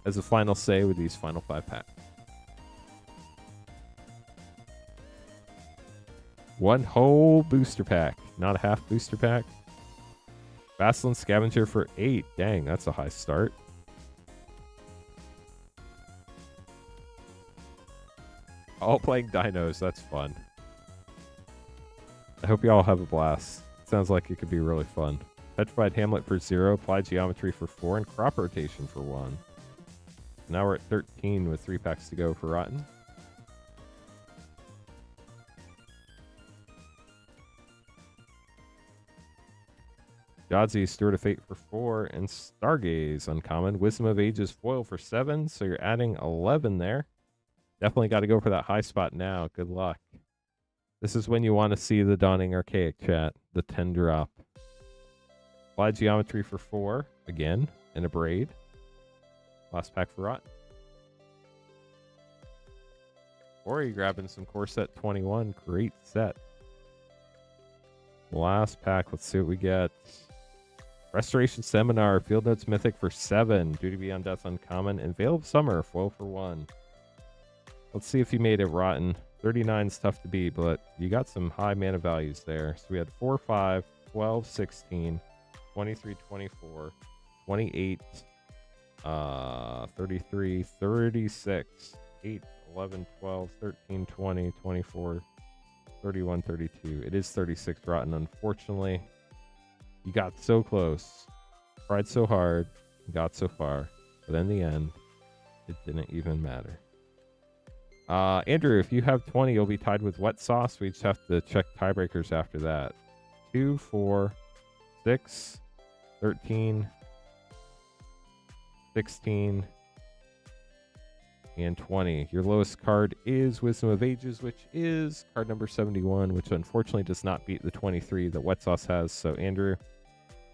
has a final say with these final 5 packs. 1 whole booster pack, not a half booster pack. Vassalin Scavenger for 8. Dang, that's a high start. All playing dinos, that's fun. I hope you all have a blast. Sounds like it could be really fun. Petrified Hamlet for 0, Applied Geometry for 4, and Crop Rotation for 1. Now we're at 13 with 3 packs to go for Rotten. Godsey, Steward of Fate for 4, and Stargaze uncommon. Wisdom of Ages foil for 7, so you're adding 11 there. Definitely got to go for that high spot now. Good luck. This is when you want to see the Dawning Archaic, chat. The 10 drop. Applied Geometry for 4, again, and a Braid. Last pack for Rotten. Or are you grabbing some Core Set 21? Great set. Last pack. Let's see what we get. Restoration Seminar. Field Notes Mythic for 7. Duty Beyond Death uncommon. And Veil of Summer. Foil for 1. Let's see if you made it, Rotten. 39 is tough to beat, but you got some high mana values there. So we had 4, 5, 12, 16, 23, 24, 28, 33, 36, 8, 11, 12, 13, 20, 24, 31, 32. It is 36, Rotten. Unfortunately, you got so close. Tried so hard. Got so far. But in the end, it didn't even matter. Andrew, if you have 20, you'll be tied with Wet Sauce. We just have to check tiebreakers after that. 2, 4, 6, 13, 16, and 20. Your lowest card is Wisdom of Ages, which is card number 71, which unfortunately does not beat the 23 that Wet Sauce has. So, Andrew,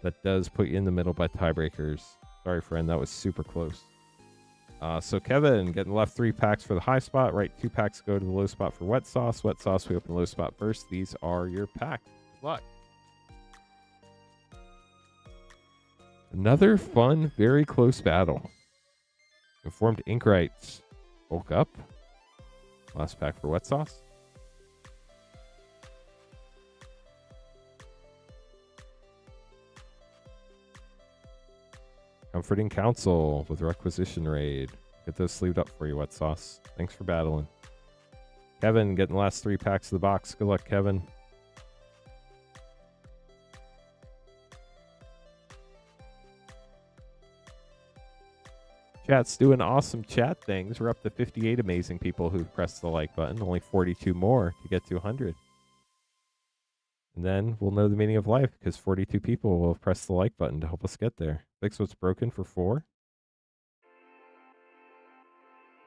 that does put you in the middle by tiebreakers. Sorry, friend, that was super close. So Kevin getting left 3 packs for the high spot, right? 2 packs go to the low spot for Wet Sauce. Wet Sauce, we open the low spot first. These are your packs. Good luck. Another fun, very close battle. Informed Inkrights woke up Last pack for Wet Sauce. Comforting Council with Requisition Raid. Get those sleeved up for you, Wet Sauce. Thanks for battling. Kevin getting the last 3 packs of the box. Good luck, Kevin. Chat's doing awesome chat things. We're up to 58 amazing people who've pressed the like button. Only 42 more to get to 100. And then we'll know the meaning of life because 42 people will have pressed the like button to help us get there. Fix what's broken for 4.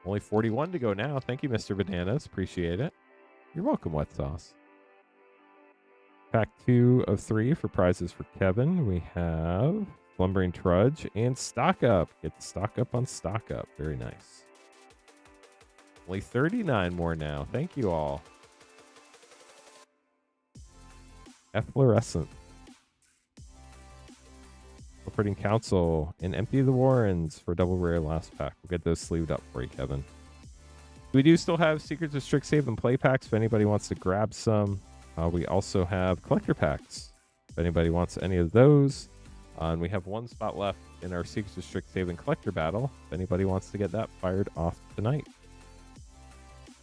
Only 41 to go now. Thank you, Mr. Bananas. Appreciate it. You're welcome, Wet Sauce. Pack 2 of 3 for prizes for Kevin. We have Slumbering Trudge and Stock Up. Get the Stock Up on Stock Up. Very nice. Only 39 more now. Thank you all. Efflorescent. Comforting Council and Empty the Warrens for double rare last pack. We'll get those sleeved up for you, Kevin. We do still have Secrets of Strixhaven play packs if anybody wants to grab some. We also have collector packs if anybody wants any of those. And we have 1 spot left in our Secrets of Strixhaven collector battle if anybody wants to get that fired off tonight.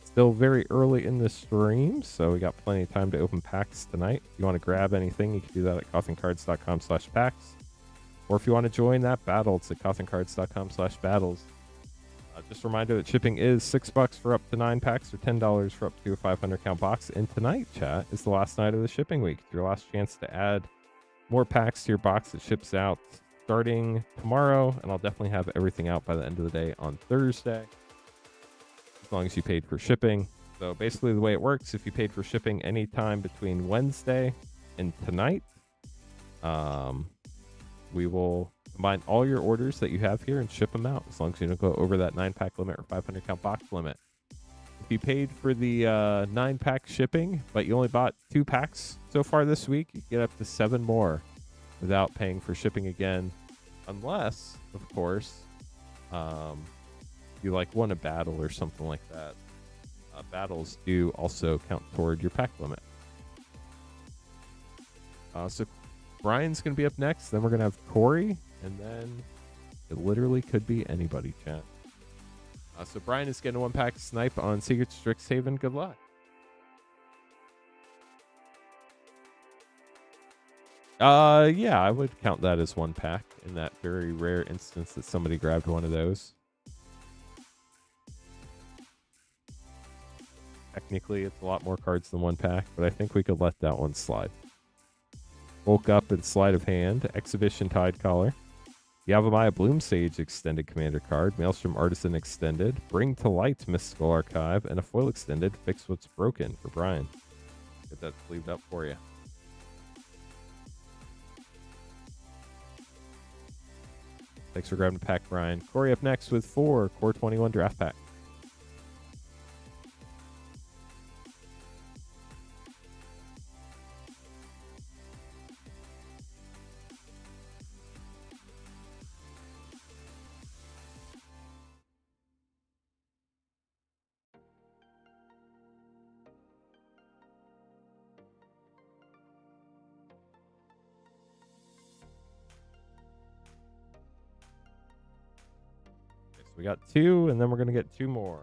Still very early in the stream, so we got plenty of time to open packs tonight. If you want to grab anything, you can do that at cothencards.com/packs. Or if you want to join that battle, it's at cothencards.com/battles. Just a reminder that shipping is $6 for up to 9 packs or $10 for up to a 500 count box. And tonight, chat, is the last night of the shipping week. It's your last chance to add more packs to your box that ships out starting tomorrow. And I'll definitely have everything out by the end of the day on Thursday, as long as you paid for shipping. So basically the way it works, if you paid for shipping anytime between Wednesday and tonight, we will combine all your orders that you have here and ship them out, as long as you don't go over that 9-pack limit or 500 count box limit. If you paid for the 9-pack shipping, but you only bought 2 packs so far this week, you get up to 7 more without paying for shipping again, unless, of course, you like won a battle or something like that. Battles do also count toward your pack limit. So Brian's going to be up next. Then we're going to have Corey. And then it literally could be anybody, chat. So Brian is getting a 1-pack snipe on Secrets of Strixhaven. Good luck. Yeah, I would count that as 1 pack in that very rare instance that somebody grabbed one of those. Technically, it's a lot more cards than 1 pack, but I think we could let that one slide. Bulk Up and Sleight of Hand, Exhibition Tide Collar, Yavimaya Bloomsage Extended Commander card, Maelstrom Artisan Extended, Bring to Light Mystical Archive, and a foil extended Fix What's Broken for Brian. Get that sleeved up for you. Thanks for grabbing the pack, Brian. Corey up next with 4 Core 21 Draft Pack. We got 2, and then we're going to get 2 more.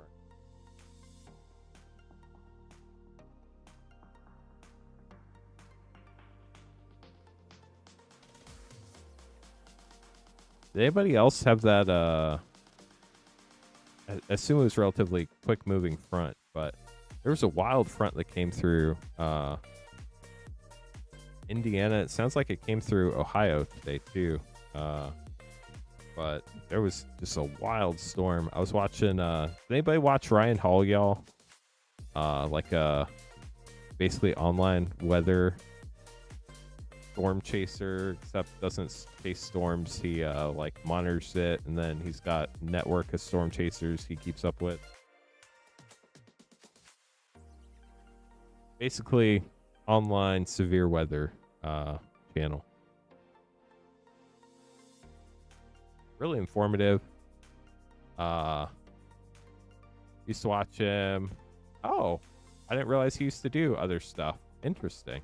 Did anybody else have that, I assume it was relatively quick moving front, but there was a wild front that came through Indiana. It sounds like it came through Ohio today too. But there was just a wild storm. I was watching, did anybody watch Ryan Hall, y'all? Basically online weather storm chaser, except doesn't chase storms. He monitors it, and then he's got network of storm chasers he keeps up with. Basically, online severe weather channel. Really informative. Used to watch him. Oh, I didn't realize he used to do other stuff. Interesting.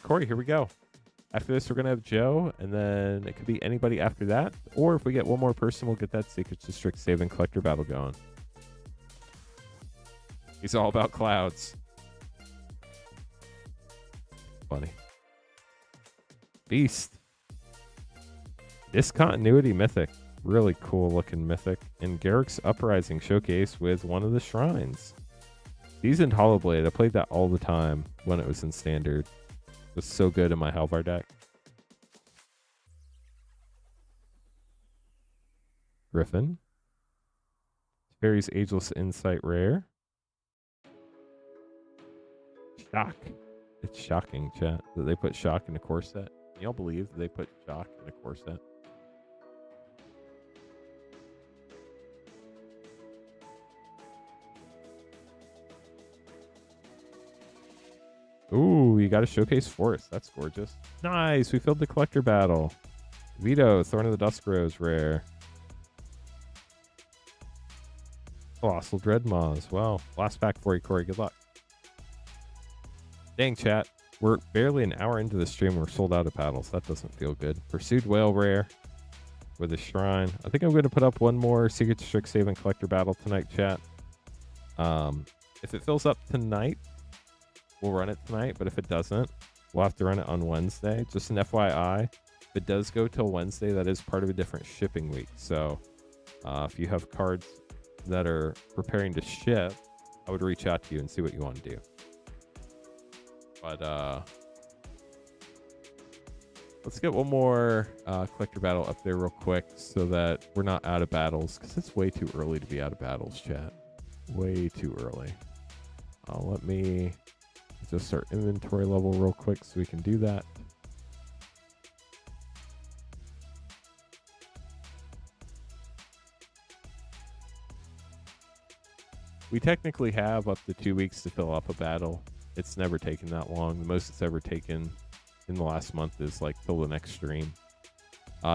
Corey, here we go. After this, we're going to have Joe, and then it could be anybody after that. Or if we get one more person, we'll get that Secrets to Strixhaven collector battle going. He's all about clouds. Funny. Beast. Discontinuity Mythic. Really cool looking Mythic. And Garrick's Uprising Showcase with one of the shrines. Seasoned Hollowblade. I played that all the time when it was in Standard. It was so good in my Halvar deck. Griffin. Fairy's Ageless Insight Rare. Shock. It's shocking, chat, that they put Shock in a core set. Y'all believe they put Shock in a core set? Ooh, you got a Showcase Forest. That's gorgeous. Nice. We filled the collector battle. Vito, Thorn of the Dusk Rose rare. Colossal Dreadmaws. Well, last pack for you, Corey. Good luck. Dang, chat. We're barely an hour into the stream. We're sold out of paddles. That doesn't feel good. Pursued Whale rare with a shrine. I think I'm going to put up one more Secret to Strixhaven collector battle tonight, chat. If it fills up tonight, we'll run it tonight. But if it doesn't, we'll have to run it on Wednesday. Just an FYI. If it does go till Wednesday, that is part of a different shipping week. So if you have cards that are preparing to ship, I would reach out to you and see what you want to do. But let's get one more collector battle up there real quick so that we're not out of battles, because it's way too early to be out of battles, chat. Way too early. Let me just start inventory level real quick so we can do that. We technically have up to 2 weeks to fill up a battle. It's never taken that long. The most it's ever taken in the last month is like till the next stream.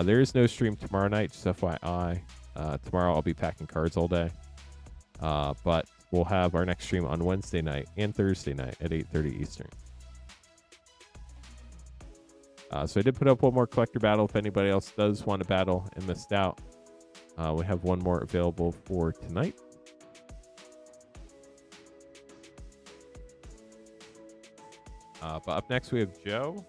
There is no stream tomorrow night, just FYI. Tomorrow I'll be packing cards all day. But we'll have our next stream on Wednesday night and Thursday night at 8:30 Eastern. So I did put up one more collector battle if anybody else does want to battle and missed out. We have one more available for tonight. But up next we have Joe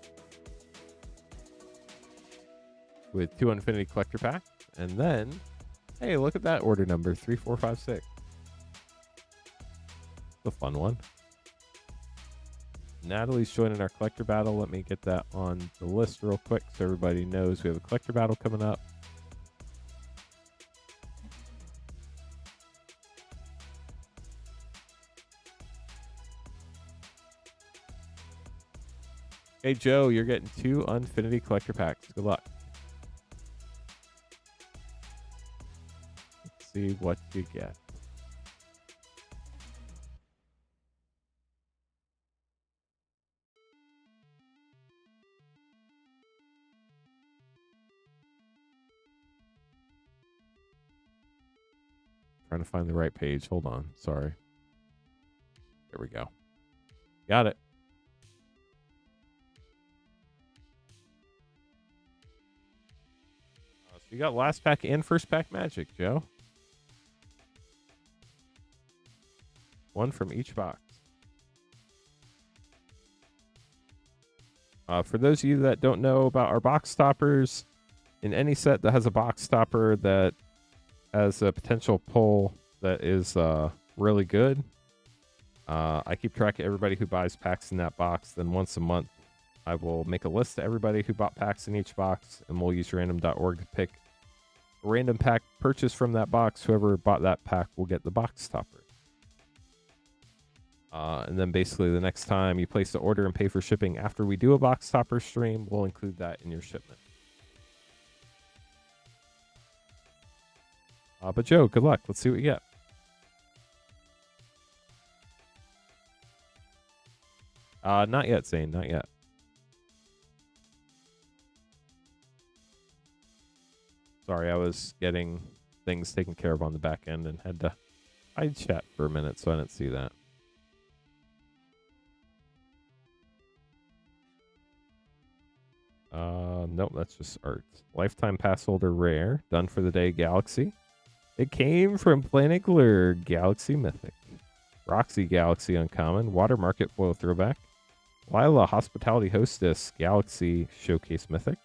with 2 Unfinity collector packs. And then, hey, look at that order number, 3456. The fun one. Natalie's joining our collector battle. Let me get that on the list real quick so everybody knows we have a collector battle coming up. Hey, Joe, you're getting 2 Unfinity collector packs. Good luck. Let's see what you get. Trying to find the right page. Hold on. Sorry. There we go. Got it. You got last pack and first pack magic, Joe. One from each box. For those of you that don't know about our box stoppers, in any set that has a box stopper that has a potential pull that is really good, I keep track of everybody who buys packs in that box. Then once a month, I will make a list of everybody who bought packs in each box, and we'll use random.org to pick a random pack purchase from that box. Whoever bought that pack will get the box stopper. And then basically the next time you place the order and pay for shipping after we do a box stopper stream, we'll include that in your shipment. But Joe, good luck. Let's see what you get. Not yet, Zane. Not yet. Sorry, I was getting things taken care of on the back end and had to hide chat for a minute, so I didn't see that. Nope, that's just art. Lifetime pass holder rare. Done for the day, Galaxy. It came from Planet Glur, Galaxy Mythic. Roxy Galaxy Uncommon. Water Market Foil Throwback. Lila Hospitality Hostess Galaxy Showcase Mythic.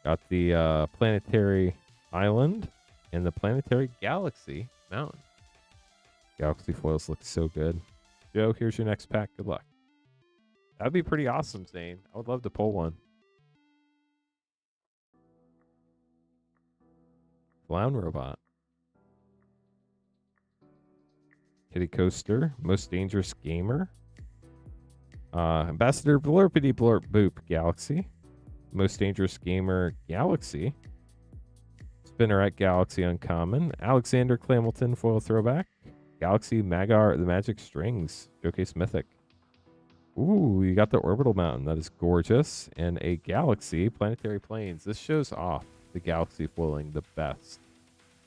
Got the Planetary Island and the Planetary Galaxy Mountain. Galaxy foils look so good. Joe, here's your next pack. Good luck. That'd be pretty awesome, Zane. I would love to pull one. Clown Robot. Kitty Coaster. Most Dangerous Gamer. Ambassador Blurpity Blurp Boop Galaxy. Most Dangerous Gamer Galaxy. Spinneret Galaxy Uncommon. Alexander Clamilton Foil Throwback. Galaxy Magar the Magic Strings Showcase Mythic. Ooh, you got the Orbital Mountain. That is gorgeous. And a Galaxy Planetary Plains. This shows off the Galaxy foiling the best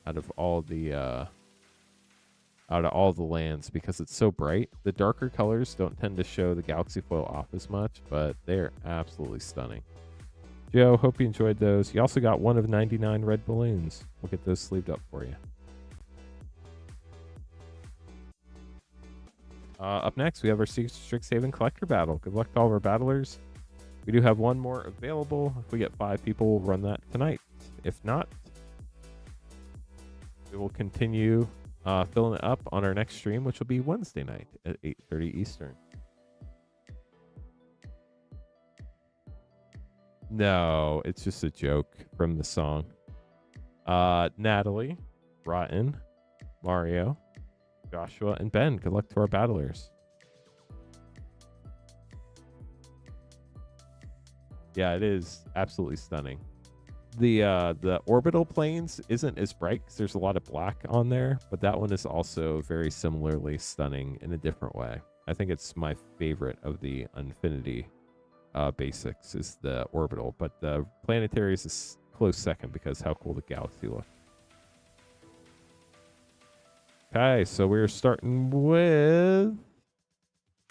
out of all the lands because it's so bright. The darker colors don't tend to show the Galaxy foil off as much, but they're absolutely stunning. Joe, hope you enjoyed those. You also got one of 99 red balloons. We'll get those sleeved up for you. Up next, we have our Strixhaven Collector Battle. Good luck to all of our battlers. We do have one more available. If we get 5 people, we'll run that tonight. If not, we will continue filling it up on our next stream, which will be Wednesday night at 8:30 Eastern. No, it's just a joke from the song. Natalie, Rotten, Mario, Joshua, and Ben. Good luck to our battlers. Yeah, it is absolutely stunning. The orbital planes isn't as bright because there's a lot of black on there, but that one is also very similarly stunning in a different way. I think it's my favorite of the Unfinity basics is the orbital, but the planetary is a close second because how cool the galaxy looks. Okay, so we're starting with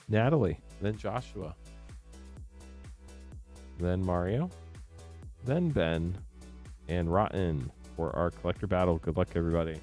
Natalie, then Joshua, then Mario, then Ben, and Rotten for our collector battle. Good luck, everybody.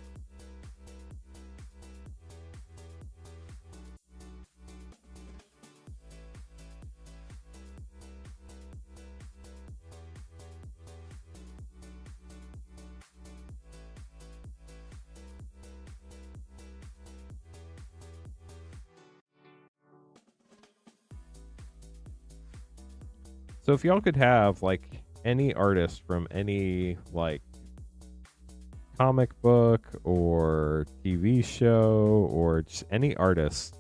So if y'all could have like any artist from any like comic book or TV show or just any artist,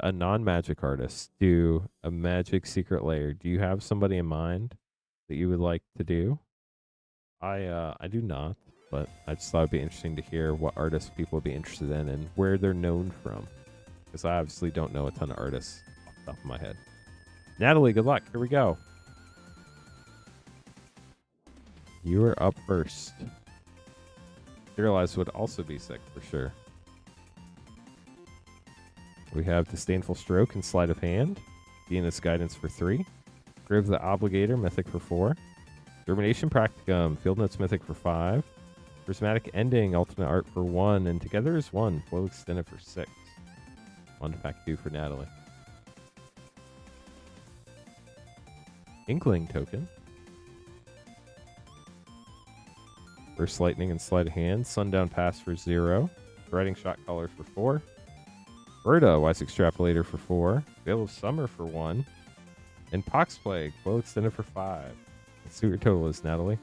a non-magic artist, do a Magic Secret Lair, do you have somebody in mind that you would like to do? I do not, but I just thought it'd be interesting to hear what artists people would be interested in and where they're known from, because I obviously don't know a ton of artists off the top of my head. Natalie, good luck. Here we go. You are up first. Serialized would also be sick for sure. We have Disdainful Stroke and Sleight of Hand. Venus Guidance for 3. Griv the Obligator, Mythic for 4. Germination Practicum, Field Notes Mythic for 5. Prismatic Ending, Alternate Art for 1. And Together is 1. Foil Extended for 6. On to pack 2 for Natalie. Inkling Token. Burst Lightning and Sleight of Hand. Sundown Pass for 0. Riding Shot Caller for 4. Berta, Wise Extrapolator for 4. Veil of Summer for 1. And Pox Plague, Foil Extended for 5. Let's see what your total is, Natalie.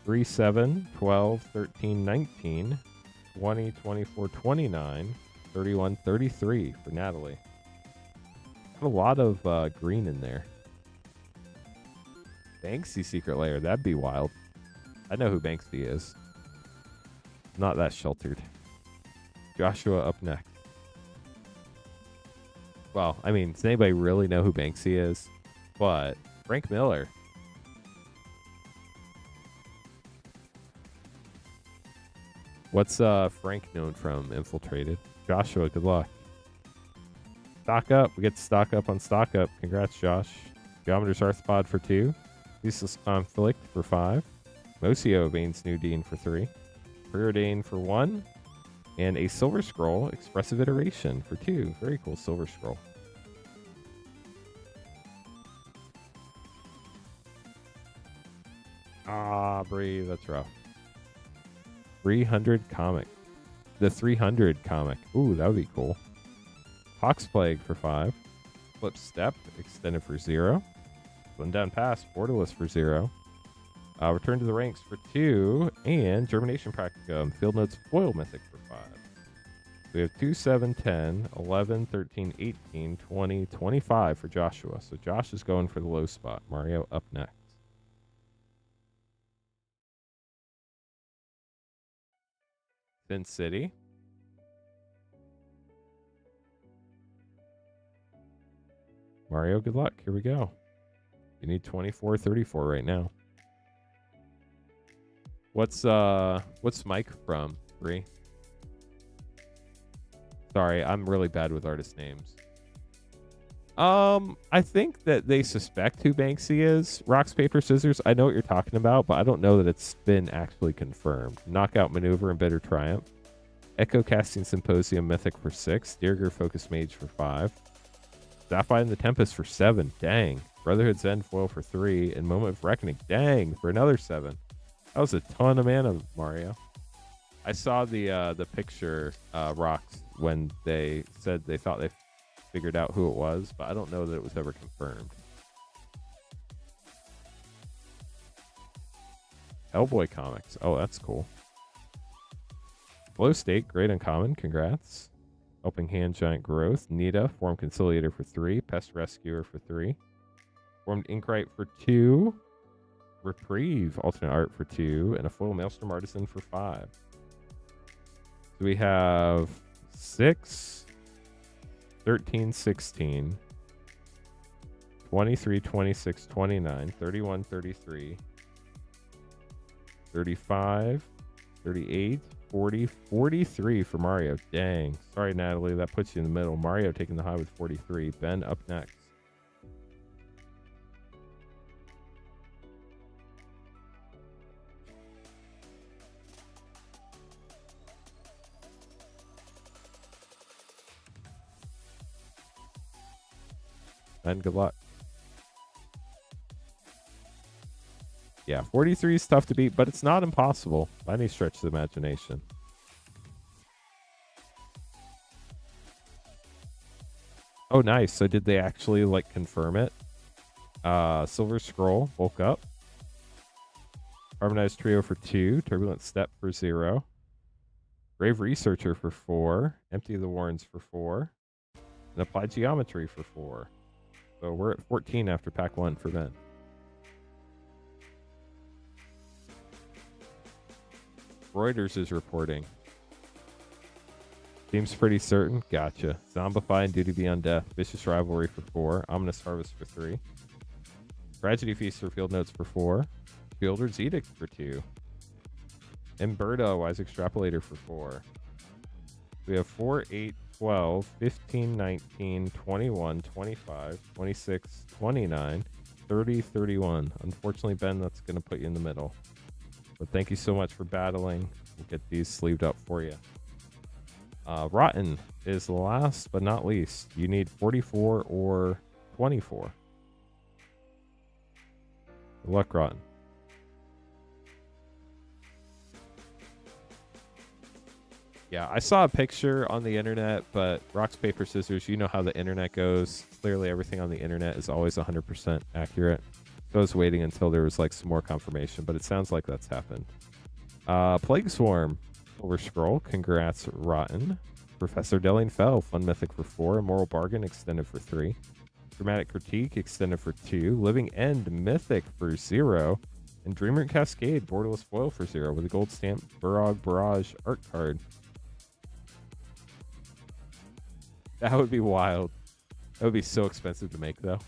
3, 7, 12, 13, 19, 20, 24, 29, 31, 33 for Natalie. Got a lot of green in there. Banksy Secret Lair, that'd be wild. I know who Banksy is. Not that sheltered. Joshua up next. Well, I mean, does anybody really know who Banksy is? But Frank Miller. What's Frank known from Infiltrated? Joshua, good luck. Stock up. We get to stock up on stock up. Congrats, Josh. Geometer's Arthropod for 2. Useless Conflict for 5. Mocio Bane's New Dean for 3. Preordain for 1. And a Silver Scroll Expressive Iteration for 2. Very cool Silver Scroll. Ah, breathe. That's rough. 300 comic. The 300 comic. Ooh, that would be cool. Pox Plague for 5. Flip Step extended for 0. One Down Pass Borderless for 0. Return to the Ranks for 2. And Germination Practicum Field Notes Foil Mythic for 5. We have 2, 7, 10, 11, 13, 18, 20, 25 for Joshua. So Josh is going for the low spot. Mario up next. Sin City. Mario, good luck. Here we go. You need 24, 34 right now. What's Mike from? Bree? Sorry, I'm really bad with artist names. I think that they suspect who Banksy is. Rocks, paper, scissors. I know what you're talking about, but I don't know that it's been actually confirmed. Knockout Maneuver and Bitter Triumph. Echo Casting Symposium Mythic for 6. Dierger Focus Mage for 5. Sapphire and the Tempest for 7. Dang. Brotherhood Zen Foil for 3. And Moment of Reckoning. Dang. For another 7. That was a ton of mana, Mario. I saw the picture, Rocks, when they said they thought they figured out who it was, but I don't know that it was ever confirmed. Hellboy Comics. Oh, that's cool. Flow State, great uncommon. Congrats. Helping Hand, Giant Growth. Nita, Form Conciliator for 3. Pest Rescuer for 3. Formed Inkrite for 2. Reprieve, alternate art for 2. And a Foil Maelstrom Artisan for 5. So we have 6, 13, 16, 23, 26, 29, 31, 33, 35, 38, 40, 43 for Mario. Dang. Sorry, Natalie. That puts you in the middle. Mario taking the high with 43. Ben up next. Ben, good luck. Yeah, 43 is tough to beat, but it's not impossible by any stretch of the imagination. Oh, nice. So did they actually like confirm it? Silver Scroll, bulk up. Harmonized Trio for 2. Turbulent Step for 0. Grave Researcher for 4. Empty the Warrens for 4. And Applied Geometry for 4. So we're at 14 after pack 1 for Ben. Reuters is reporting. Seems pretty certain. Gotcha. Zombify and Duty Beyond Death. Vicious Rivalry for 4. Ominous Harvest for 3. Tragedy Feast for Field Notes for 4. Fielder's Edict for 2. Emberta, Wise Extrapolator for 4. We have 4, 8, 12, 15, 19, 21, 25, 26, 29, 30, 31. Unfortunately, Ben, that's going to put you in the middle. But thank you so much for battling. We'll get these sleeved up for you. Rotten is last but not least. You need 44 or 24. Good luck, Rotten. Yeah, I saw a picture on the internet, but rocks, paper, scissors, you know how the internet goes. Clearly, everything on the internet is always 100% accurate. So I was waiting until there was like some more confirmation, but it sounds like that's happened. Plague Swarm, Silver Scroll, congrats, Rotten. Professor Delane Fell, Fun Mythic for 4. Moral Bargain, extended for 3. Dramatic Critique, extended for 2. Living End, Mythic for 0. And Dreamer Cascade, Borderless Foil for 0 with a gold stamp Burog Barrage art card. That would be wild. That would be so expensive to make, though.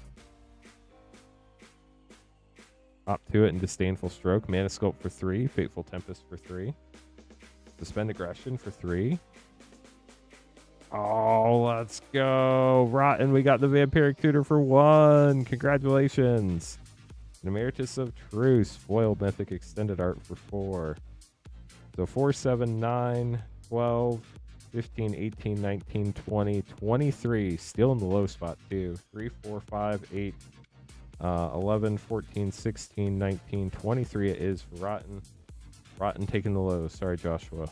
Up to it and Disdainful Stroke. Mana Sculpt for 3. Fateful Tempest for 3. Suspend aggression for 3. Oh, let's go. Rotten, we got the Vampiric Tutor for 1. Congratulations. An Emeritus of Truce, foil mythic extended art for 4. So 4, 7, 9, 12, 15, 18, 19, 20, 23. Still in the low spot, too. 3, 4, 5, 8, 11, 14, 16, 19, 23. It is for Rotten. Rotten taking the low. Sorry, Joshua.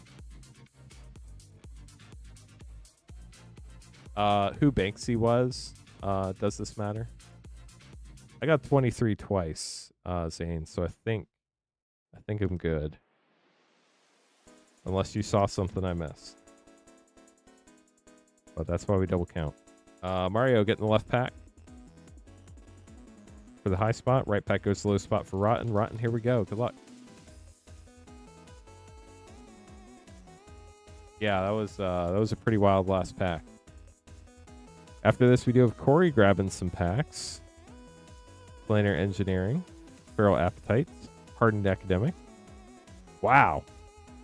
Who Banksy was? Does this matter? I got 23 twice, Zane, so I think I'm good. Unless you saw something I missed. But that's why we double count. Mario getting the left pack for the high spot. Right pack goes to the low spot for Rotten. Rotten, here we go. Good luck. Yeah, that was a pretty wild last pack. After this, we do have Corey grabbing some packs. Planar Engineering, Feral Appetites, Hardened Academic. Wow.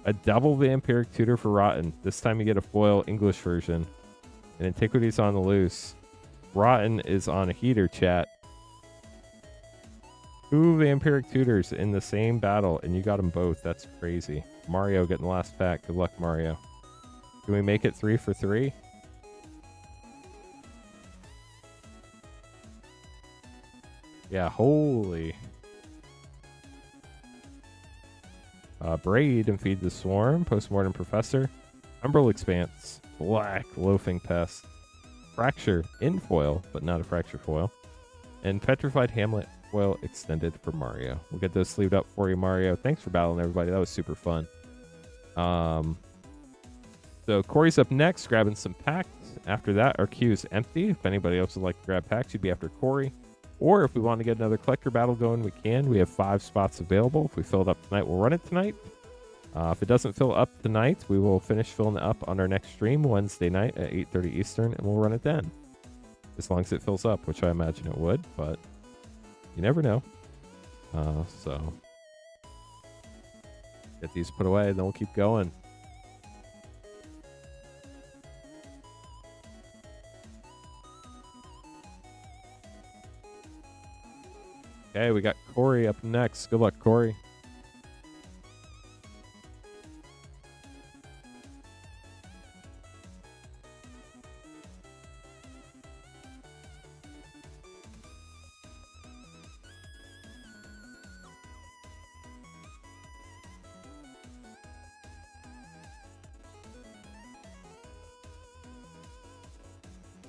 A double Vampiric Tutor for Rotten. This time you get a foil English version. And Antiquities on the loose. Rotten is on a heater, chat. 2 Vampiric Tutors in the same battle, and you got them both. That's crazy. Mario getting the last pack. Good luck, Mario. Can we make it 3 for 3? Yeah, holy. Braid and Feed the Swarm, Postmortem Professor, Umbral Expanse, Black Loafing Pest, Fracture in foil, but not a Fracture foil, and Petrified Hamlet foil extended for Mario. We'll get those sleeved up for you, Mario. Thanks for battling, everybody. That was super fun. So Corey's up next, grabbing some packs. After that, our queue is empty. If anybody else would like to grab packs, you'd be after Corey. Or if we want to get another collector battle going, we can. We have 5 spots available. If we fill it up tonight, we'll run it tonight. If it doesn't fill up tonight, we will finish filling it up on our next stream Wednesday night at 8:30 Eastern, and we'll run it then. As long as it fills up, which I imagine it would, but you never know. So get these put away, and then we'll keep going. Okay, we got Corey up next. Good luck, Corey.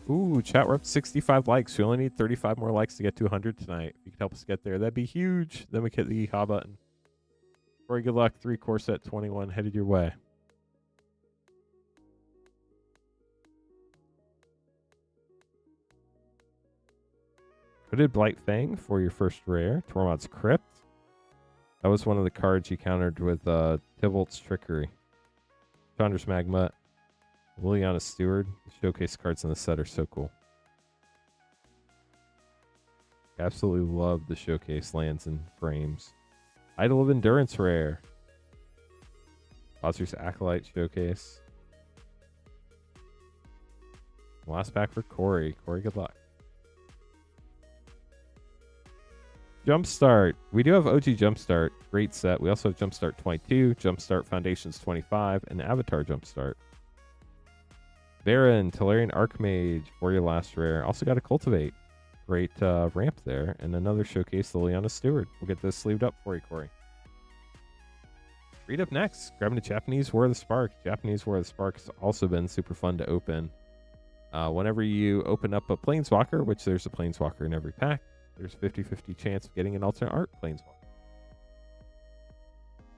Ooh, chat, we're up to 65 likes. We only need 35 more likes to get to 100 tonight. If you could help us get there, that'd be huge. Then we hit the ha button. Corey, good luck. 3 core set 21 headed your way. Hooded Blight Fang for your first rare. Tormod's Crypt. That was one of the cards you countered with Tyvolt's Trickery. Chandra's Magma. Liliana Steward. The showcase cards in the set are so cool. Absolutely love the showcase lands and frames. Idol of Endurance rare. Bowser's Acolyte showcase. Last pack for Corey. Corey, good luck. Jumpstart. We do have OG Jumpstart. Great set. We also have Jumpstart 22, Jumpstart Foundations 25, and Avatar Jumpstart. Baron, Tolarian Archmage for your last rare. Also got a Cultivate. Great ramp there. And another showcase, Liliana Steward. We'll get this sleeved up for you, Corey. Read up next. Grabbing the Japanese War of the Spark. Japanese War of the Spark has also been super fun to open. Whenever you open up a Planeswalker, which there's a Planeswalker in every pack, there's a 50-50 chance of getting an alternate art Planeswalker.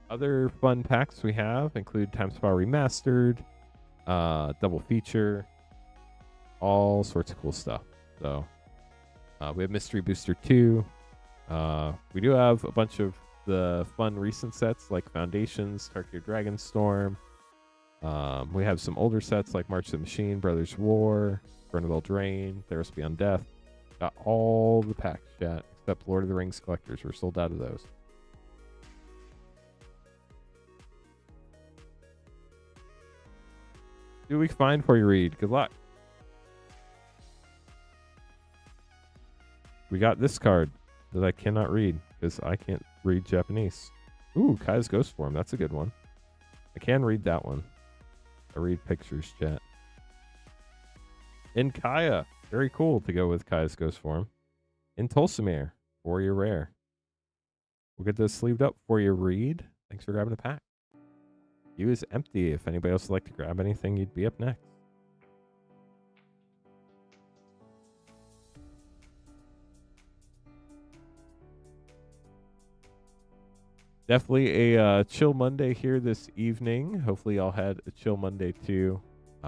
Other fun packs we have include Time Spa Remastered, double feature, all sorts of cool stuff. So we have Mystery Booster 2. We do have a bunch of the fun recent sets like Foundations, Tarkir Dragonstorm. We have some older sets like March of the Machine, Brothers War, Bernadette Drain, Theros Beyond Death. Got all the packs, chat, except Lord of the Rings collectors. We're sold out of those. See what we can find for you, Reed. Good luck. We got this card that I cannot read because I can't read Japanese. Ooh, Kai's Ghost Form. That's a good one. I can read that one. I read pictures, chat. In Kaya. Very cool to go with Kai's Ghost Form. In Tulsamere. For your rare. We'll get those sleeved up for you, Reed. Thanks for grabbing a pack. You is empty. If anybody else would like to grab anything, you'd be up next. Definitely a chill Monday here this evening. Hopefully y'all had a chill Monday too.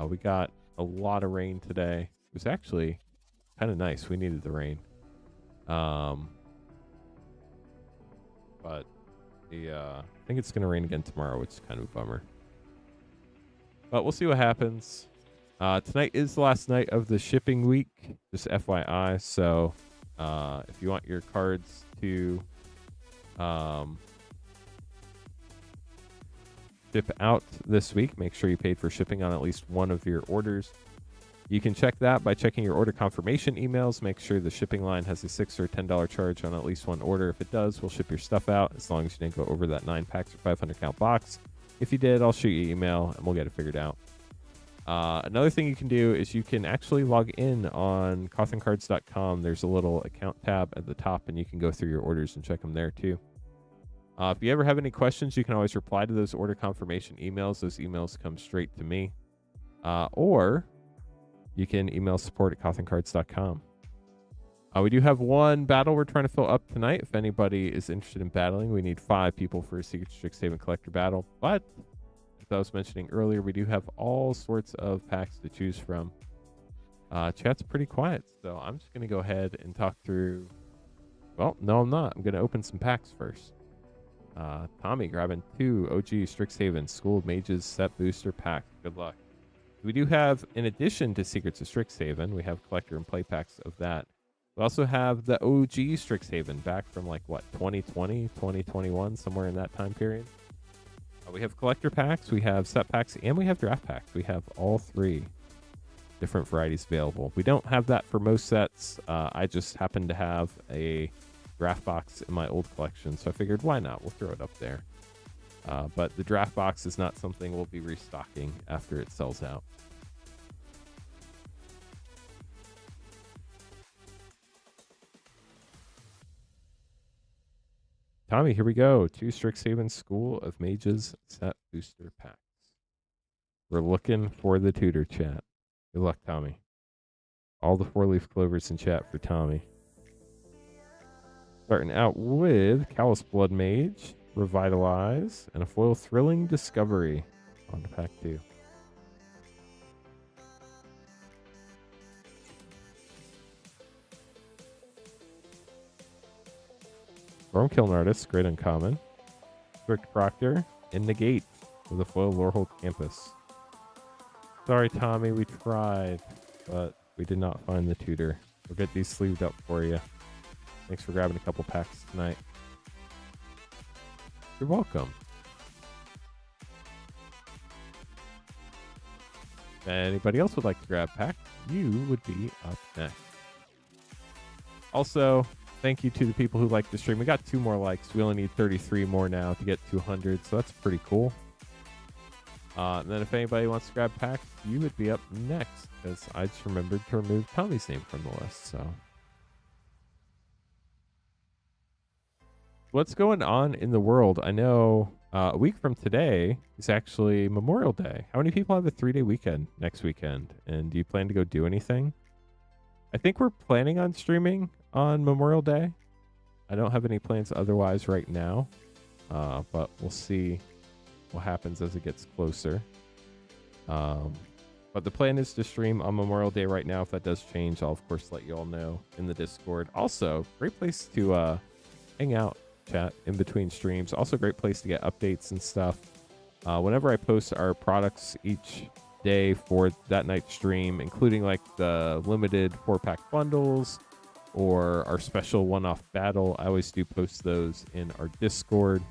We got a lot of rain today. It was actually kind of nice. We needed the rain. But I think it's going to rain again tomorrow, which is kind of a bummer. But we'll see what happens. Tonight is the last night of the shipping week, just FYI. So if you want your cards to ship out this week, make sure you paid for shipping on at least one of your orders. You can check that by checking your order confirmation emails. Make sure the shipping line has a $6 or $10 charge on at least one order. If it does, we'll ship your stuff out as long as you didn't go over that 9 packs or 500 count box. If you did, I'll shoot you an email and we'll get it figured out. Another thing you can do is you can actually log in on cotherncards.com. There's a little account tab at the top and you can go through your orders and check them there too. If you ever have any questions, you can always reply to those order confirmation emails. Those emails come straight to me. Or you can email support@cotherncards.com. We do have one battle we're trying to fill up tonight. If anybody is interested in battling, we need 5 people for a Secret Strixhaven Collector battle. But, as I was mentioning earlier, we do have all sorts of packs to choose from. Chat's pretty quiet, so I'm just going to go ahead and talk through... Well, no, I'm not. I'm going to open some packs first. Tommy grabbing 2 OG Strixhaven School of Mages set booster pack. Good luck. We do have, in addition to Secrets of Strixhaven, we have collector and play packs of that. We also have the OG Strixhaven back from like what, 2020, 2021, somewhere in that time period. We have collector packs, we have set packs, and we have draft packs. We have all 3 different varieties available. We don't have that for most sets. I just happen to have a draft box in my old collection, so I figured why not? We'll throw it up there. But the draft box is not something we'll be restocking after it sells out. Tommy, here we go. 2 Strixhaven School of Mages set booster packs. We're looking for the tutor, chat. Good luck, Tommy. All the 4-leaf clovers in chat for Tommy. Starting out with Callous Blood Mage, Revitalize, and a foil Thrilling Discovery on to pack 2. Stormkiln Artist, great uncommon. Strict Proctor, and Negate with a foil Lorehold Campus. Sorry, Tommy, we tried, but we did not find the tutor. We'll get these sleeved up for you. Thanks for grabbing a couple packs tonight. You're welcome. If anybody else would like to grab pack, you would be up next. Also, thank you to the people who liked the stream. We got 2 more likes. We only need 33 more now to get 200, so that's pretty cool. And then if anybody wants to grab packs, you would be up next, because I just remembered to remove Tommy's name from the list. So, what's going on in the world? I know a week from today is actually Memorial Day. How many people have a 3-day weekend next weekend? And do you plan to go do anything? I think we're planning on streaming on Memorial Day. I don't have any plans otherwise right now, but we'll see what happens as it gets closer. But the plan is to stream on Memorial Day right now. If that does change, I'll of course let you all know in the Discord. Also, great place to hang out, chat in between streams. Also, great place to get updates and stuff. Whenever I post our products each day for that night's stream, including like the limited 4-pack bundles or our special one-off battle, I always do post those in our Discord.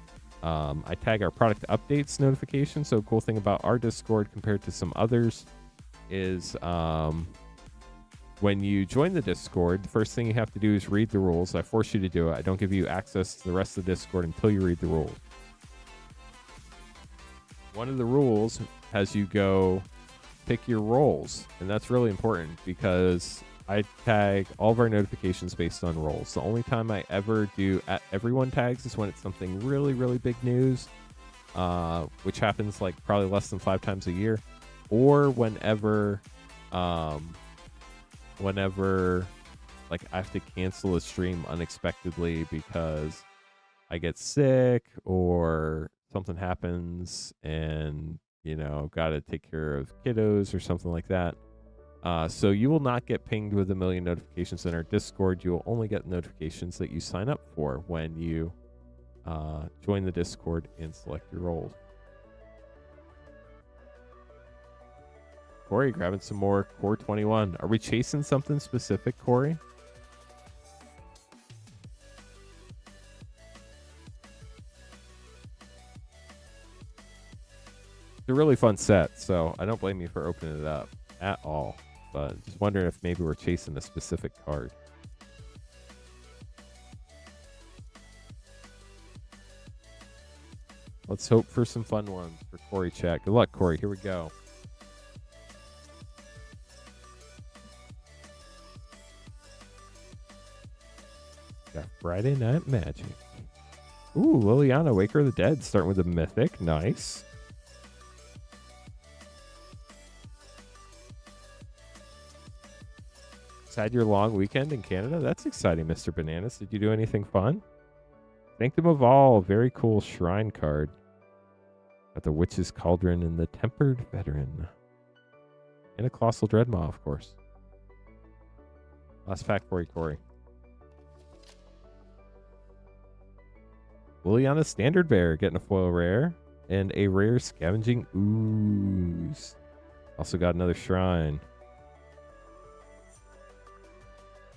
I tag our product updates notification. So cool thing about our Discord compared to some others is when you join the Discord, the first thing you have to do is read the rules. I force you to do it. I don't give you access to the rest of the Discord until you read the rules. One of the rules has you go pick your roles, and that's really important because I tag all of our notifications based on roles. The only time I ever do at everyone tags is when it's something really, really big news, which happens like probably less than 5 times a year, or whenever like I have to cancel a stream unexpectedly because I get sick or something happens and, you know, got to take care of kiddos or something like that. So you will not get pinged with a million notifications in our Discord. You will only get notifications that you sign up for when you join the Discord and select your roles. Corey, grabbing some more Core 21. Are we chasing something specific, Corey? It's a really fun set, so I don't blame you for opening it up at all. But just wondering if maybe we're chasing a specific card. Let's hope for some fun ones for Corey chat. Good luck, Corey. Here we go. Got Friday Night Magic. Ooh, Liliana, Waker of the Dead, starting with a Mythic. Nice. Had your long weekend in Canada? That's exciting, Mr. Bananas. Did you do anything fun? Sanctum of All, very cool shrine card. Got the Witch's Cauldron and the Tempered Veteran. And a Colossal Dreadmaw, of course. Last pack for you, Corey. Liliana Standard Bearer getting a foil rare. And a rare Scavenging Ooze. Also got another shrine.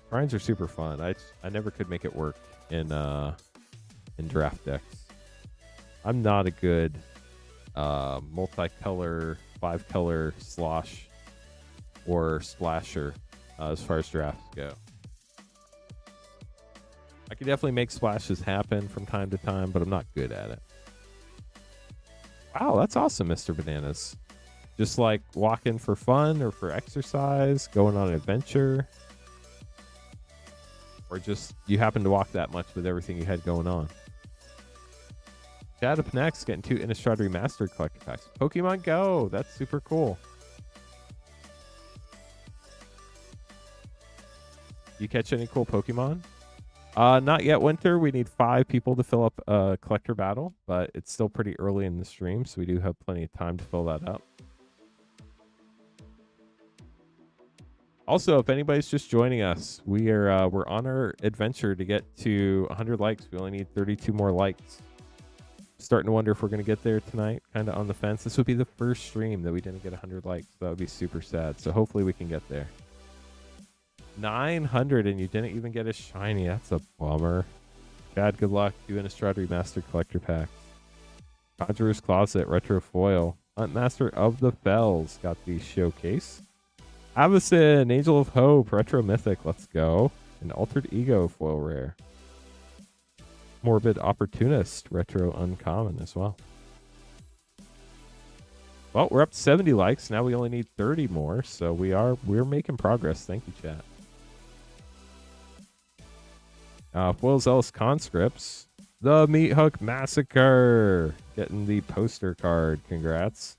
Shrines are super fun. I never could make it work in draft decks. I'm not a good multicolor, 5-color slosh or splasher as far as drafts go. I can definitely make splashes happen from time to time, but I'm not good at it. Wow, that's awesome, Mr. Bananas. Just like walking for fun or for exercise, going on an adventure. Or just you happen to walk that much with everything you had going on. Chad up next, getting 2 Innistrad Remastered collector packs. Pokemon Go, that's super cool. You catch any cool Pokemon? Not yet, Winter. We need 5 people to fill up a collector battle, but it's still pretty early in the stream, so we do have plenty of time to fill that up. Also, if anybody's just joining us, we're on our adventure to get to 100 likes. We only need 32 more likes. Starting to wonder if we're going to get there tonight. Kind of on the fence. This would be the first stream that we didn't get 100 likes. That would be super sad. So hopefully we can get there. 900 and you didn't even get a shiny. That's a bummer. Chad, good luck. 2 Innistrad Remastered collector packs. Conjurer's Closet Retro Foil. Huntmaster of the Fells got the showcase. Avacyn, Angel of Hope, Retro Mythic, let's go. An Altered Ego foil rare. Morbid Opportunist, Retro Uncommon as well. Well, we're up to 70 likes. Now we only need 30 more, so we're making progress. Thank you, chat. Foil Zealous Conscripts. The Meat Hook Massacre. Getting the poster card. Congrats.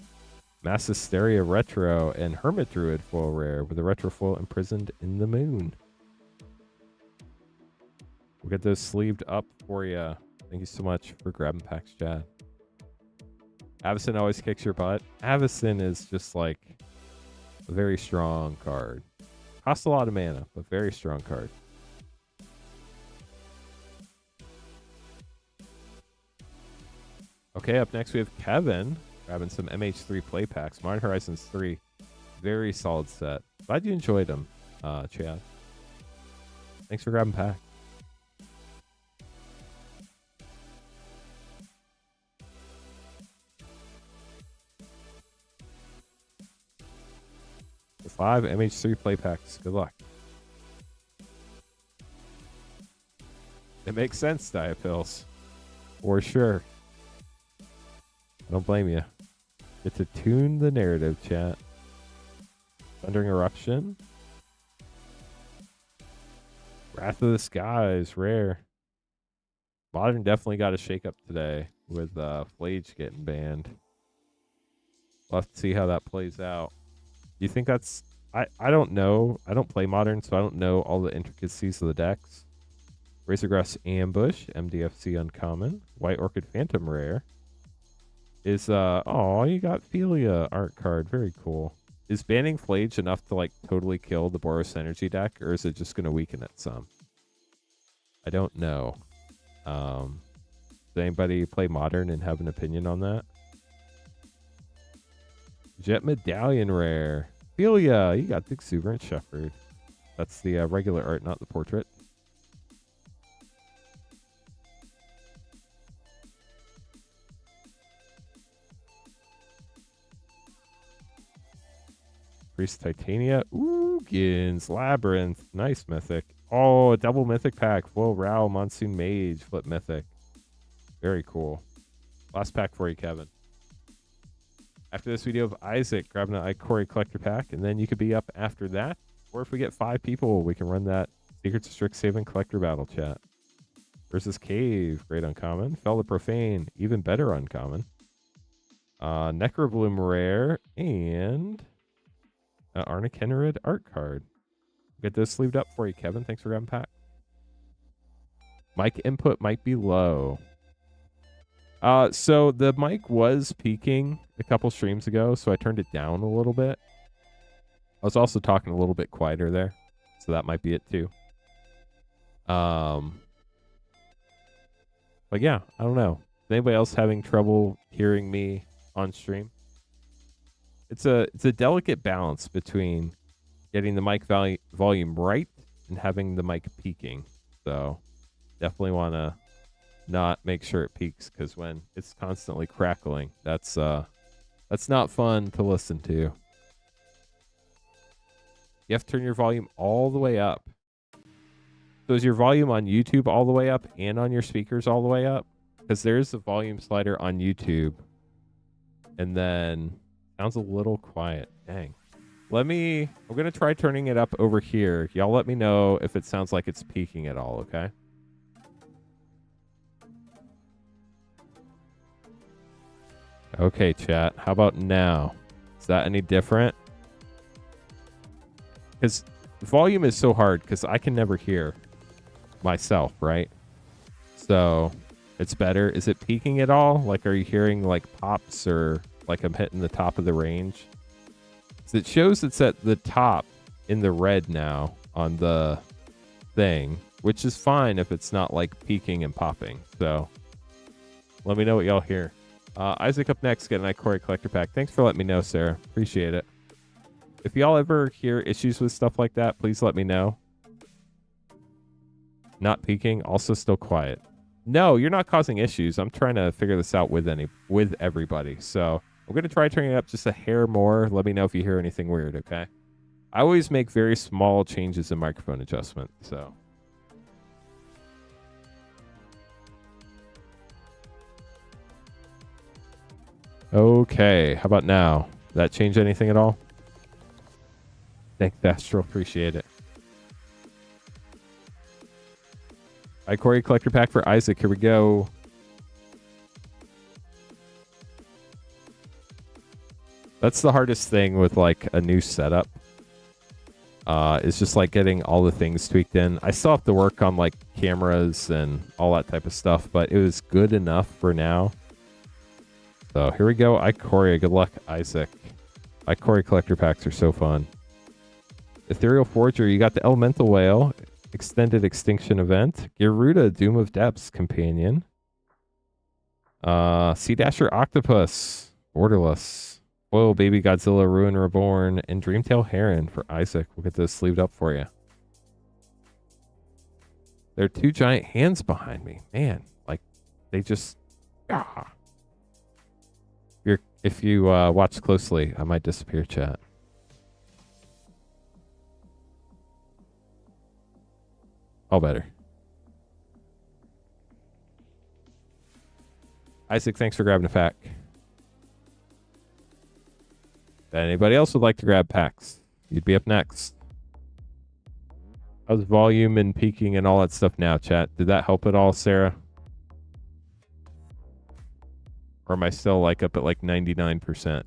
Mass Hysteria Retro and Hermit Druid foil rare with a retro foil Imprisoned in the Moon. We'll get those sleeved up for you. Thank you so much for grabbing packs, Chad. Avacyn always kicks your butt. Avacyn is just like a very strong card. Costs a lot of mana, but very strong card. Okay, up next we have Kevin. Grabbing some MH3 play packs. Modern Horizons 3. Very solid set. Glad you enjoyed them, Chad. Thanks for grabbing pack. 5 MH3 play packs. Good luck. It makes sense, Diapils. For sure. I don't blame you. Get to tune the narrative, chat. Thundering Eruption. Wrath of the Skies, rare. Modern definitely got a shake up today with Flage getting banned. We'll have to see how that plays out. Do you think that's... I don't know. I don't play Modern, so I don't know all the intricacies of the decks. Razorgrass Ambush, MDFC uncommon. White Orchid Phantom rare. Is, oh, you got Philia art card. Very cool. Is banning Flage enough to, like, totally kill the Boros Energy deck, or is it just going to weaken it some? I don't know. Does anybody play Modern and have an opinion on that? Jet Medallion rare. Philia, you got the Exuberant Shepherd. That's the regular art, not the portrait. Priest Titania. Ooh, Gins. Labyrinth. Nice mythic. Oh, a double mythic pack. Whoa, Rao, Monsoon Mage. Flip mythic. Very cool. Last pack for you, Kevin. After this video of Isaac, grab an Ikoria collector pack, and then you could be up after that. Or if we get 5 people, we can run that Secrets of Strixhaven collector battle chat. Versus Cave. Great uncommon. Fell the Profane. Even better uncommon. Necrobloom rare. And... Arna Kennerid art card. Get those sleeved up for you, Kevin. Thanks for grabbing pack. Mic input might be low. So the mic was peaking a couple streams ago, so I turned it down a little bit. I was also talking a little bit quieter there, so that might be it too. But yeah, I don't know. Is anybody else having trouble hearing me on stream? It's a delicate balance between getting the mic volume right and having the mic peaking. So definitely want to not make sure it peaks, because when it's constantly crackling, that's not fun to listen to. You have to turn your volume all the way up. So is your volume on YouTube all the way up and on your speakers all the way up? Because there's the volume slider on YouTube. And then... sounds a little quiet. Dang. I'm going to try turning it up over here. Y'all let me know if it sounds like it's peaking at all, okay? Okay, chat. How about now? Is that any different? Because volume is so hard because I can never hear myself, right? So it's better. Is it peaking at all? Like, are you hearing like pops or... like I'm hitting the top of the range? So it shows it's at the top in the red now on the thing, which is fine if it's not like peaking and popping. So let me know what y'all hear. Isaac up next, get an Ikoria collector pack. Thanks for letting me know, Sarah. Appreciate it. If y'all ever hear issues with stuff like that, please let me know. Not peaking, also still quiet. No, you're not causing issues. I'm trying to figure this out with everybody. So I'm going to try turning it up just a hair more. Let me know if you hear anything weird, okay? I always make very small changes in microphone adjustment, so. Okay, how about now? Did that change anything at all? Thanks, Astro. Appreciate it. Ikoria collector pack for Isaac. Here we go. That's the hardest thing with like a new setup. It's just like getting all the things tweaked in. I still have to work on like cameras and all that type of stuff, but it was good enough for now. So here we go. Ikoria. Good luck, Isaac. Ikoria collector packs are so fun. Ethereal Forger. You got the Elemental Whale. Extended Extinction Event. Garuda, Doom of Depths companion. Sea Dasher Octopus. Borderless. Whoa, Baby Godzilla, Ruin Reborn, and Dreamtail Heron for Isaac. We'll get those sleeved up for you. There are 2 giant hands behind me. Man, like, they just... Ah. If you watch closely, I might disappear, chat. All better. Isaac, thanks for grabbing a pack. If anybody else would like to grab packs, you'd be up next. How's volume and peaking and all that stuff now, chat? Did that help at all, Sarah? Or am I still like up at like 99%?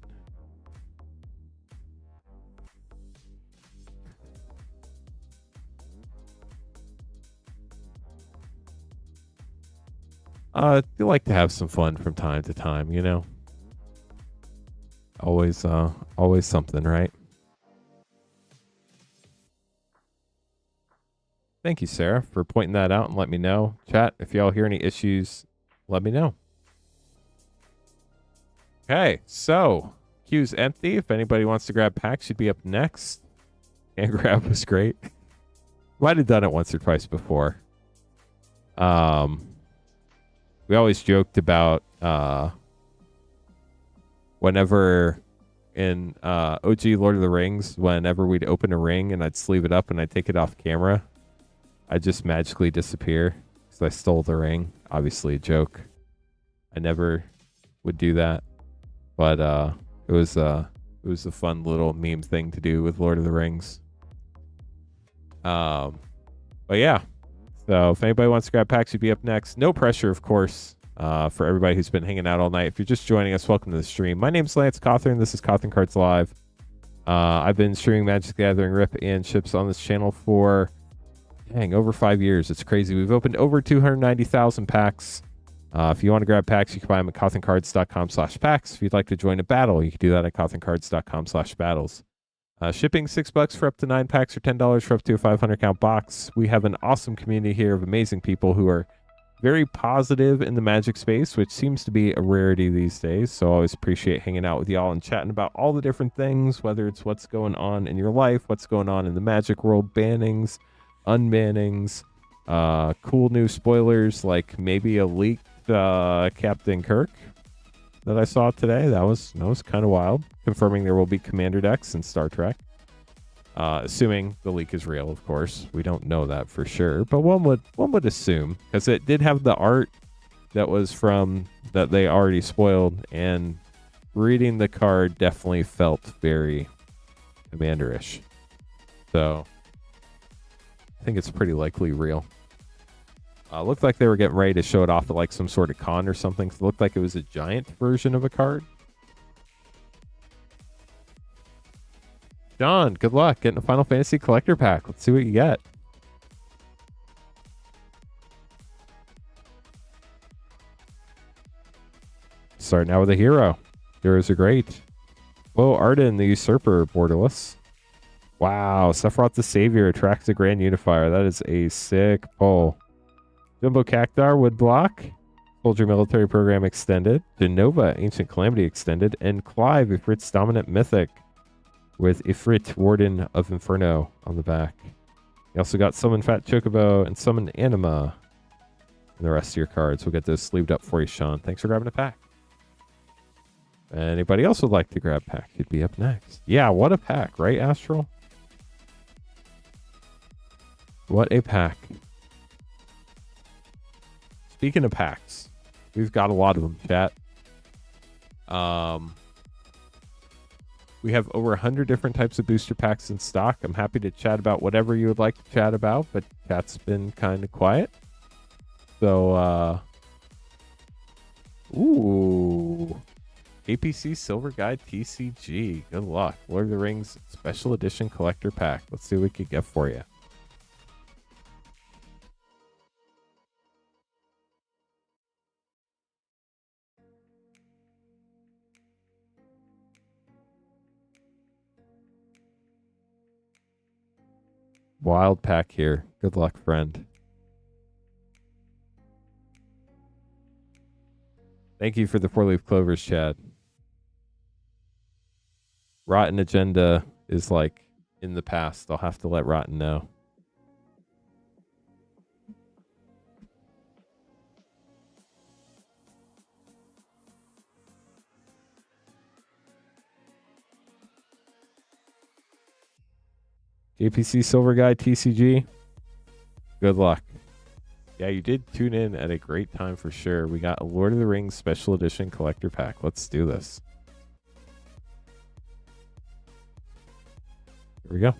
I like to have some fun from time to time, you know? Always something, right? Thank you, Sarah, for pointing that out and let me know. Chat, if y'all hear any issues, let me know. Okay, so queue's empty. If anybody wants to grab packs, should be up next. And grab was great. Might have done it once or twice before. We always joked about whenever in OG Lord of the Rings, whenever we'd open a ring and I'd sleeve it up and I'd take it off camera, I'd just magically disappear because I stole the ring. Obviously a joke. I never would do that, but it was a fun little meme thing to do with Lord of the Rings. But yeah. So if anybody wants to grab packs, you'd be up next. No pressure, of course, for everybody who's been hanging out all night. If you're just joining us, welcome to the stream. My name's Lance Cothern. This is Cothern Cards Live. I've been streaming Magic the Gathering, Rip, and Ships on this channel for, dang, over 5 years. It's crazy. We've opened over 290,000 packs. If you want to grab packs, you can buy them at cothencards.com/packs. If you'd like to join a battle, you can do that at cothencards.com/battles. Shipping $6 for up to 9 packs or $10 for up to a 500 count box. We have an awesome community here of amazing people who are very positive in the Magic space, which seems to be a rarity these days. So I always appreciate hanging out with y'all and chatting about all the different things, whether it's what's going on in your life, what's going on in the Magic world, bannings, unbannings, cool new spoilers, like maybe a leaked Captain Kirk that I saw today. That was kind of wild. Confirming there will be Commander decks in Star Trek. Assuming the leak is real, of course. We don't know that for sure, but one would assume, because it did have the art that was from that they already spoiled, and reading the card definitely felt very Commander-ish. So I think it's pretty likely real. Looked like they were getting ready to show it off at like some sort of con or something. So it looked like it was a giant version of a card. John, good luck getting a Final Fantasy collector pack. Let's see what you get. Starting out with a hero. Heroes are great. Whoa, Arden, the Usurper, borderless. Wow, Sephiroth the Savior attracts a Grand Unifier. That is a sick pull. Jumbo Cactar, Woodblock. Soldier Military Program Extended. Genova, Ancient Calamity Extended. And Clive, Ifrit's Dominant Mythic, with Ifrit, Warden of Inferno on the back. You also got Summon Fat Chocobo and Summon Anima. And the rest of your cards. We'll get those sleeved up for you, Sean. Thanks for grabbing a pack. Anybody else would like to grab a pack? You'd be up next. Yeah, what a pack, right, Astral? What a pack. Speaking of packs, we've got a lot of them, chat. We have over 100 different types of booster packs in stock. I'm happy to chat about whatever you would like to chat about, but chat's been kind of quiet. So, ooh. APC Silver Guide TCG. Good luck. Lord of the Rings Special Edition Collector Pack. Let's see what we can get for you. Wild pack here. Good luck, friend. Thank you for the 4-leaf clovers, Chad. Rotten Agenda is like in the past. I'll have to let Rotten know. JPC Silver Guy TCG. Good luck. Yeah, you did tune in at a great time for sure. We got a Lord of the Rings Special Edition Collector Pack. Let's do this. Here we go. If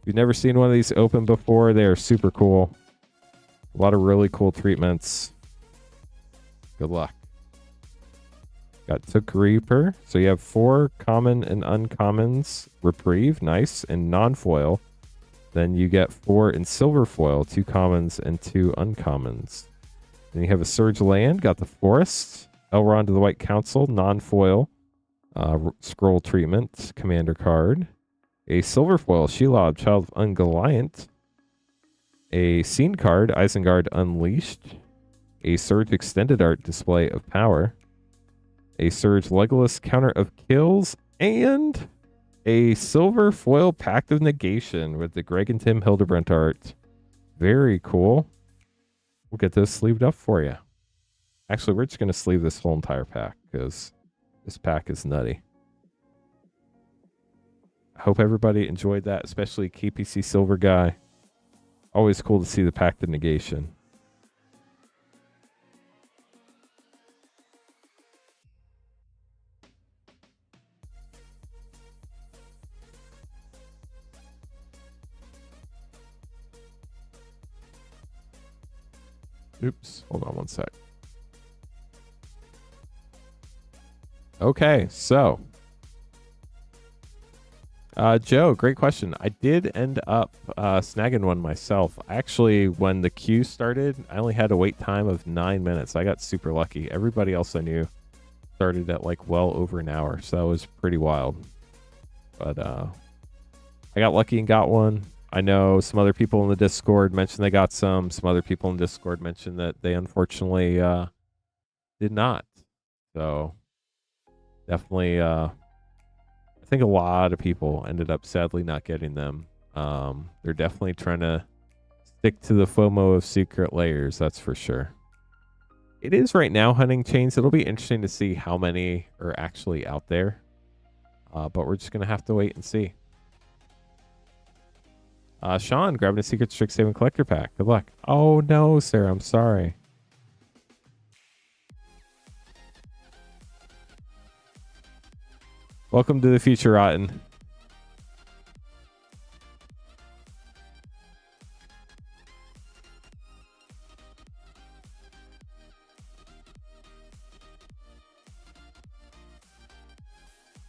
you've never seen one of these open before, they are super cool. A lot of really cool treatments. Good luck. Got Took Reaper. So you have 4 common and uncommons. Reprieve, nice, and non-foil. Then you get 4 in silver foil, 2 commons and 2 uncommons. Then you have a Surge Land, got the Forest, Elrond to the White Council, non-foil, scroll treatment, commander card. A silver foil, Shelob, Child of Ungoliant. A scene card, Isengard Unleashed. A Surge Extended Art, Display of Power. A Surge Legolas, Counter of Kills, and a silver foil Pact of Negation with the Greg and Tim Hildebrandt art. Very cool. We'll get those sleeved up for you. Actually, we're just going to sleeve this whole entire pack because this pack is nutty. I hope everybody enjoyed that, especially KPC Silver Guy. Always cool to see the Pact of Negation. Oops, hold on one sec. Okay, so Joe, great question. I did end up snagging one myself. Actually, when the queue started, I only had a wait time of 9 minutes. I got super lucky. Everybody else I knew started at like well over an hour, so that was pretty wild. But I got lucky and got one. I know some other people in the Discord mentioned they got some. Some other people in Discord mentioned that they unfortunately did not. So definitely, I think a lot of people ended up sadly not getting them. They're definitely trying to stick to the FOMO of secret layers, that's for sure. It is right now hunting chains. It'll be interesting to see how many are actually out there. But we're just going to have to wait and see. Sean, grabbing a secret Strixhaven collector pack. Good luck. Oh no, Sarah, I'm sorry. Welcome to the future, Rotten.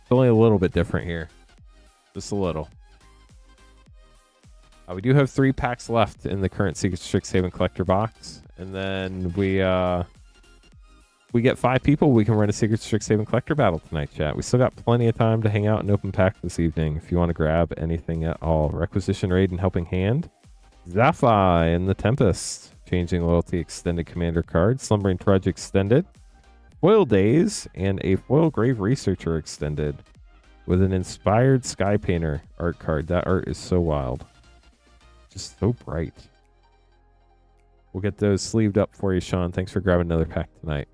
It's only a little bit different here. Just a little. We do have 3 packs left in the current Secret Strixhaven collector box. And then we get 5 people, we can run a Secret Strixhaven collector battle tonight, chat. We still got plenty of time to hang out and open pack this evening if you want to grab anything at all. Requisition Raid and Helping Hand. Zaphi and the Tempest. Changing Loyalty Extended Commander card. Slumbering Trudge Extended. Foil Days and a Foil Grave Researcher Extended. With an Inspired Sky Painter art card. That art is so wild. Just so bright. We'll get those sleeved up for you, Sean. Thanks for grabbing another pack tonight.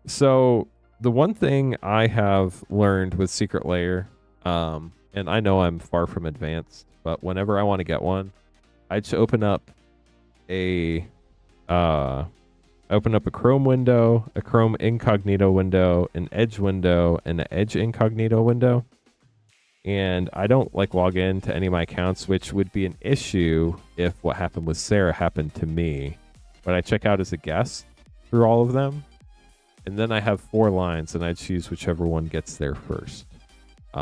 So the one thing I have learned with Secret Lair, and I know I'm far from advanced, but whenever I want to get one, I just open up a Chrome window, a Chrome incognito window, an Edge window, and an Edge incognito window. And I don't like log in to any of my accounts, which would be an issue if what happened with Sarah happened to me. But I check out as a guest through all of them. And then I have 4 lines, and I choose whichever one gets there first.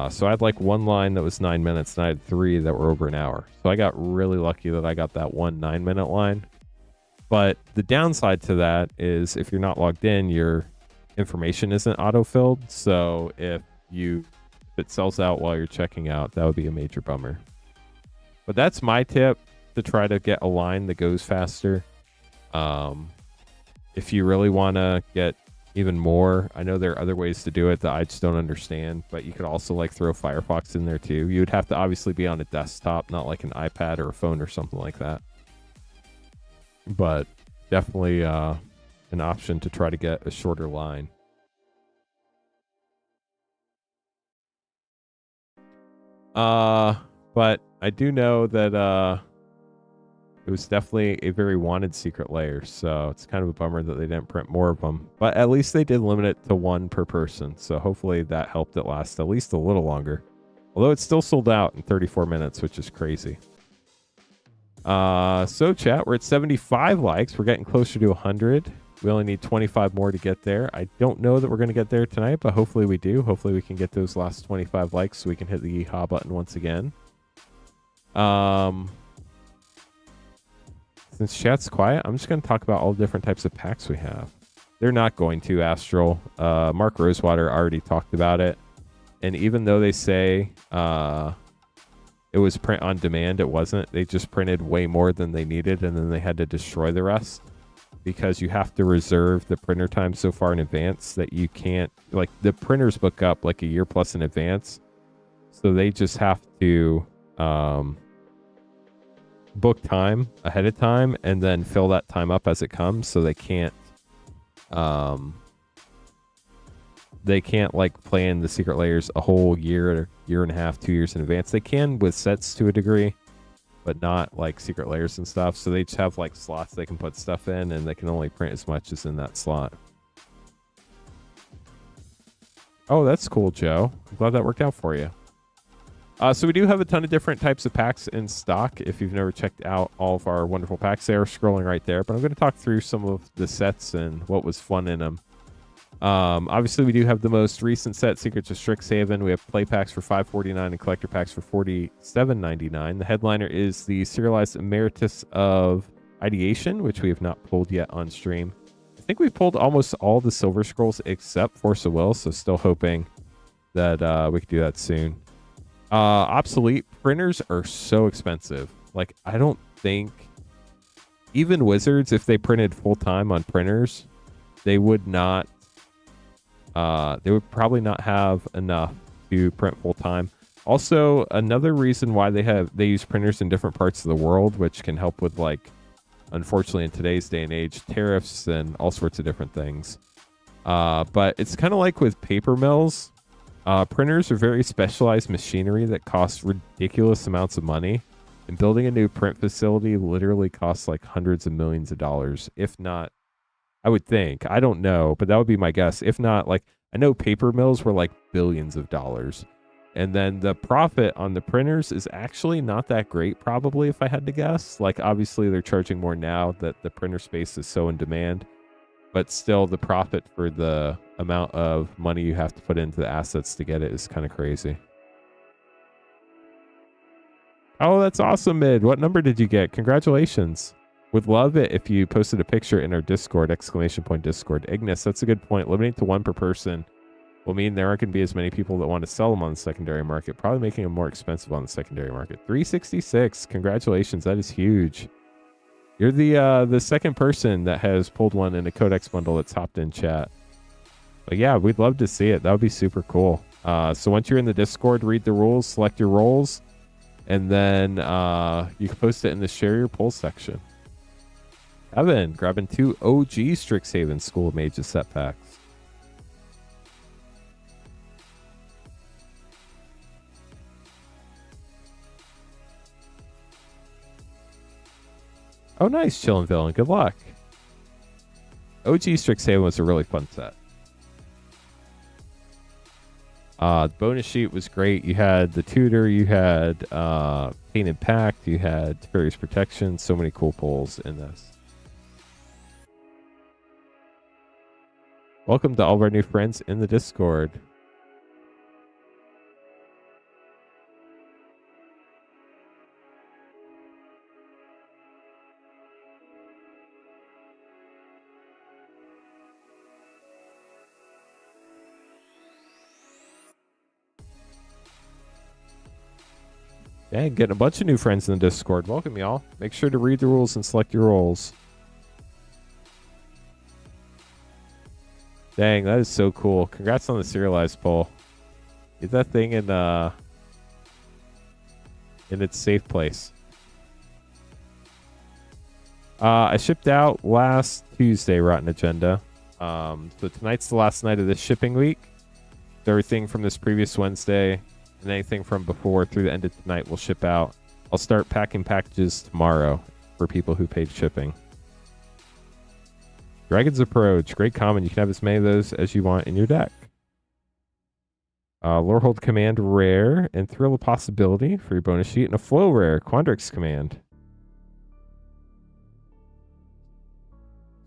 So I had like 1 line that was 9 minutes, and I had 3 that were over an hour. So I got really lucky that I got that 1 9-minute line. But the downside to that is if you're not logged in, your information isn't auto-filled. So if it sells out while you're checking out, that would be a major bummer. But that's my tip, to try to get a line that goes faster. If you really want to get even more, I know there are other ways to do it that I just don't understand, but you could also like throw Firefox in there too. You would have to obviously be on a desktop, not like an iPad or a phone or something like that. But definitely an option to try to get a shorter line. But I do know that it was definitely a very wanted secret layer, so it's kind of a bummer that they didn't print more of them. But at least they did limit it to 1 per person, so hopefully that helped it last at least a little longer. Although it's still sold out in 34 minutes, which is crazy. So chat, we're at 75 likes. We're getting closer to 100. We only need 25 more to get there. I don't know that we're going to get there tonight, but hopefully we do. Hopefully we can get those last 25 likes so we can hit the yeehaw button once again. Since chat's quiet, I'm just going to talk about all the different types of packs we have. They're not going to, Astral. Mark Rosewater already talked about it. And even though they say it was print on demand, it wasn't. They just printed way more than they needed, and then they had to destroy the rest because you have to reserve the printer time so far in advance that you can't, like, the printers book up like a year plus in advance. So they just have to book time ahead of time and then fill that time up as it comes. So they can't like plan the secret layers a whole year, year and a half, 2 years in advance. They can with sets to a degree, but not like secret layers and stuff. So they just have like slots they can put stuff in, and they can only print as much as in that slot. Oh, that's cool, Joe. I'm glad that worked out for you. So we do have a ton of different types of packs in stock. If you've never checked out all of our wonderful packs, they are scrolling right there. But I'm going to talk through some of the sets and what was fun in them. Obviously, we do have the most recent set, Secrets of Strixhaven. We have play packs for $5.49 and collector packs for $47.99. The headliner is the Serialized Emeritus of Ideation, which we have not pulled yet on stream. I think we've pulled almost all the Silver Scrolls except Force of Will, so still hoping that we could do that soon. Obsolete printers are so expensive. Like, I don't think even Wizards, if they printed full-time on printers, they would not they would probably not have enough to print full-time. Also, another reason why they use printers in different parts of the world, which can help with, like, unfortunately in today's day and age, tariffs and all sorts of different things. But it's kind of like with paper mills. Printers are very specialized machinery that costs ridiculous amounts of money, and building a new print facility literally costs like hundreds of millions of dollars, if not, I would think, I don't know, but that would be my guess. If not, like, I know paper mills were like billions of dollars, and then the profit on the printers is actually not that great, probably, if I had to guess. Like, obviously they're charging more now that the printer space is so in demand, but still the profit for the amount of money you have to put into the assets to get it is kind of crazy. Oh, that's awesome, Mid. What number did you get? Congratulations. Would love it if you posted a picture in our Discord, ! Discord. Ignis, that's a good point. Limiting to 1 per person will mean there aren't going to be as many people that want to sell them on the secondary market, probably making them more expensive on the secondary market. 366. Congratulations. That is huge. You're the second person that has pulled one in a Codex bundle that's hopped in chat. But yeah, we'd love to see it. That would be super cool. So once you're in the Discord, read the rules, select your roles, and then you can post it in the share your polls section. Evan, grabbing 2 OG Strixhaven School of Mages set packs. Oh, nice, Chillin' Villain. Good luck. OG Strixhaven was a really fun set. The bonus sheet was great. You had the Tutor, you had Painted Pact, you had Furious Protection. So many cool pulls in this. Welcome to all of our new friends in the Discord. Dang, getting a bunch of new friends in the Discord. Welcome, y'all. Make sure to read the rules and select your roles. Dang, that is so cool. Congrats on the serialized poll. Get that thing in its safe place. I shipped out last Tuesday, Rotten Agenda. So tonight's the last night of this shipping week. So everything from this previous Wednesday and anything from before through the end of tonight will ship out. I'll start packing packages tomorrow for people who paid shipping. Dragon's Approach, great common. You can have as many of those as you want in your deck. Lorehold Command rare and Thrill of Possibility for your bonus sheet, and a Flow rare, Quandrix Command.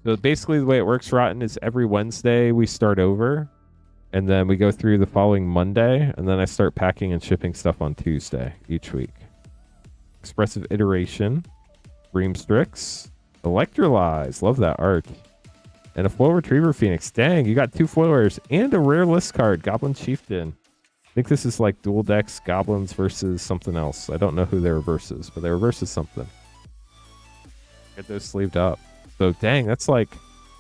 So basically the way it works, Rotten, is every Wednesday we start over, and then we go through the following Monday, and then I start packing and shipping stuff on Tuesday each week. Expressive Iteration, Dreamstrix, Electrolyze, love that art, and a Flow Retriever Phoenix. Dang, you got 2 flowers and a rare list card, Goblin Chieftain. I think this is like dual decks, goblins versus something else. I don't know who they were versus, but they were versus something. Get those sleeved up. So dang, that's like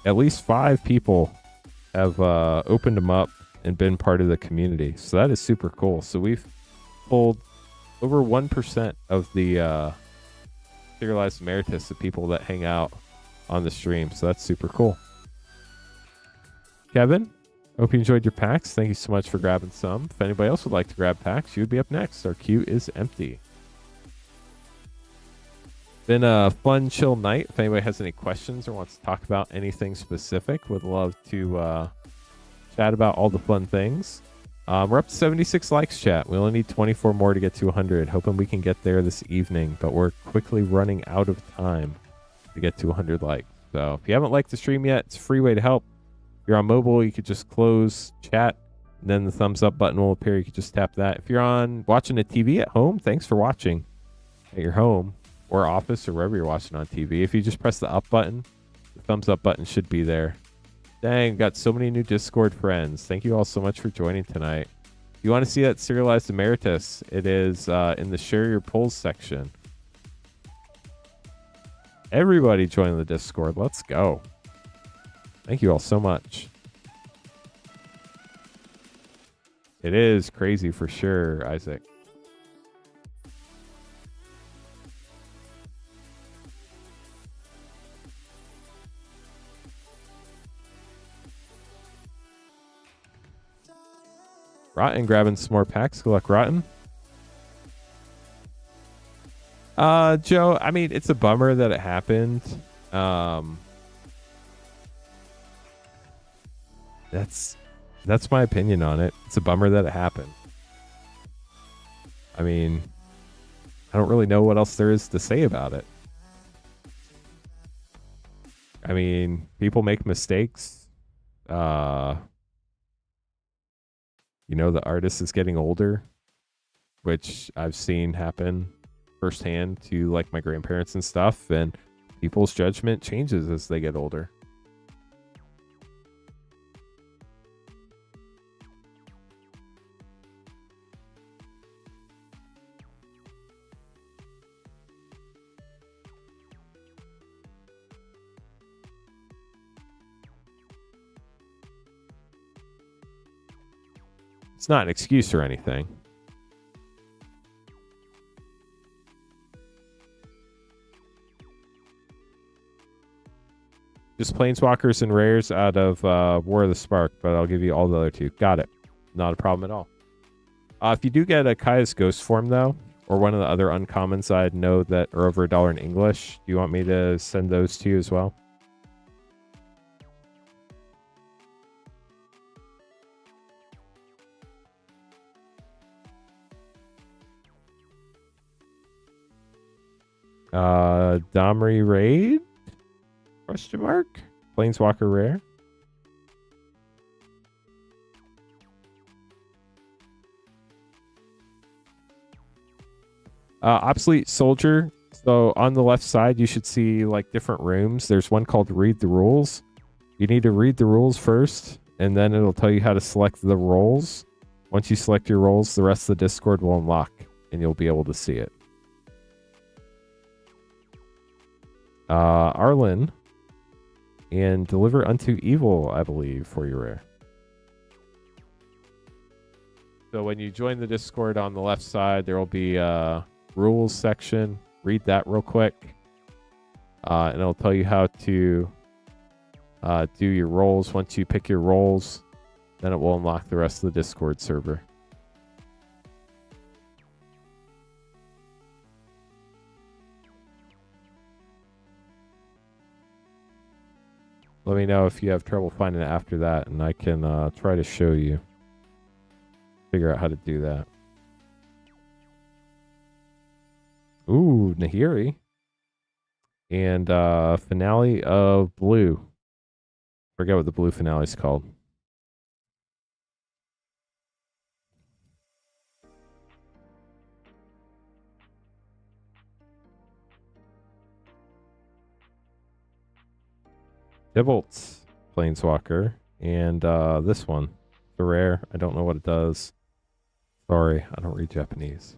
at least 5 people have opened them up and been part of the community. So that is super cool. So we've pulled over 1% of the serialized emeritus of people that hang out on the stream. So that's super cool. Kevin, hope you enjoyed your packs. Thank you so much for grabbing some. If anybody else would like to grab packs, you would be up next. Our queue is empty. Been a fun, chill night. If anybody has any questions or wants to talk about anything specific, would love to chat about all the fun things. We're up to 76 likes, chat. We only need 24 more to get to 100. Hoping we can get there this evening, but we're quickly running out of time to get to 100 likes. So if you haven't liked the stream yet, it's a free way to help. If you're on mobile, you could just close chat, and then the thumbs up button will appear. You could just tap that. If you're on watching a TV at home, thanks for watching at your home or office or wherever you're watching on TV. If you just press the up button, the thumbs up button should be there. Dang, got so many new Discord friends. Thank you all so much for joining tonight. If you want to see that serialized emeritus, it is in the share your polls section. Everybody join the Discord. Let's go. Thank you all so much. It is crazy for sure, Isaac. Rotten grabbing some more packs. Good luck, Rotten. Joe, I mean, it's a bummer that it happened. That's my opinion on it. It's a bummer that it happened. I mean, I don't really know what else there is to say about it. I mean, people make mistakes. You know, the artist is getting older, which I've seen happen firsthand to like my grandparents and stuff, and people's judgment changes as they get older. It's not an excuse or anything. Just planeswalkers and rares out of War of the Spark, but I'll give you all the other 2. Got it. Not a problem at all. If you do get a Kaya's Ghost form, though, or one of the other uncommons I know that are over $1 in English, do you want me to send those to you as well? Domri Raid? Question mark? Planeswalker rare. Obsolete Soldier. So on the left side, you should see like different rooms. There's one called Read the Rules. You need to read the rules first, and then it'll tell you how to select the roles. Once you select your roles, the rest of the Discord will unlock, and you'll be able to see it. Allan and Deliver Unto Evil, I believe, for your rare. So when you join the Discord on the left side, there will be a rules section. Read that real quick. And it'll tell you how to do your roles. Once you pick your roles, then it will unlock the rest of the Discord server. Let me know if you have trouble finding it after that, and I can try to show you. Figure out how to do that. Ooh, Nahiri. And finale of blue. Forget what the blue finale is called. Dibolt's Planeswalker. And this one. The rare. I don't know what it does. Sorry, I don't read Japanese.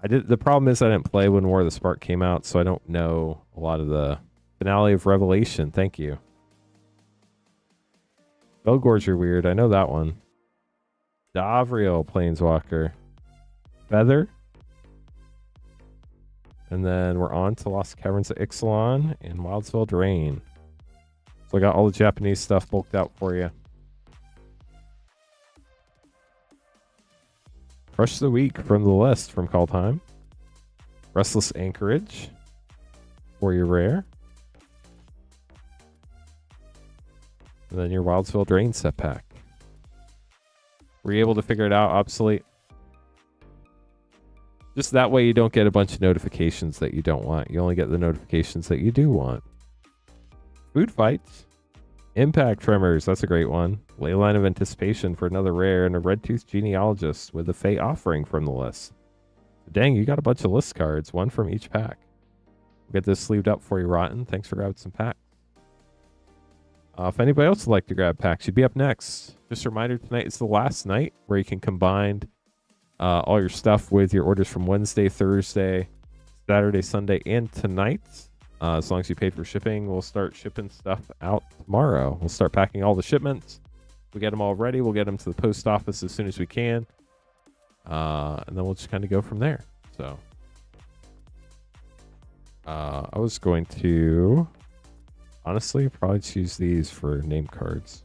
The problem is I didn't play when War of the Spark came out, so I don't know a lot of the finale of Revelation. Thank you. Belgor's are weird. I know that one. Davriel Planeswalker. Feather. And then we're on to Lost Caverns of Ixalan and Wildsville Drain. So I got all the Japanese stuff bulked out for you. Crush of the Week from the list from Call Time. Restless Anchorage for your rare. And then your Wildsville Drain set pack. Were you able to figure it out? Obsolete. Just that way you don't get a bunch of notifications that you don't want. You only get the notifications that you do want. Food Fights. Impact Tremors. That's a great one. Leyline of Anticipation for another rare, and a Red Tooth Genealogist with a Fey Offering from the list. Dang, you got a bunch of list cards. One from each pack. We'll get this sleeved up for you, Rotten. Thanks for grabbing some packs. If anybody else would like to grab packs, you'd be up next. Just a reminder, tonight is the last night where you can combine all your stuff with your orders from Wednesday, Thursday, Saturday, Sunday, and tonight. As long as you paid for shipping, we'll start shipping stuff out tomorrow. We'll start packing all the shipments. We get them all ready. We'll get them to the post office as soon as we can. And then we'll just kind of go from there. So I was going to honestly probably choose these for name cards.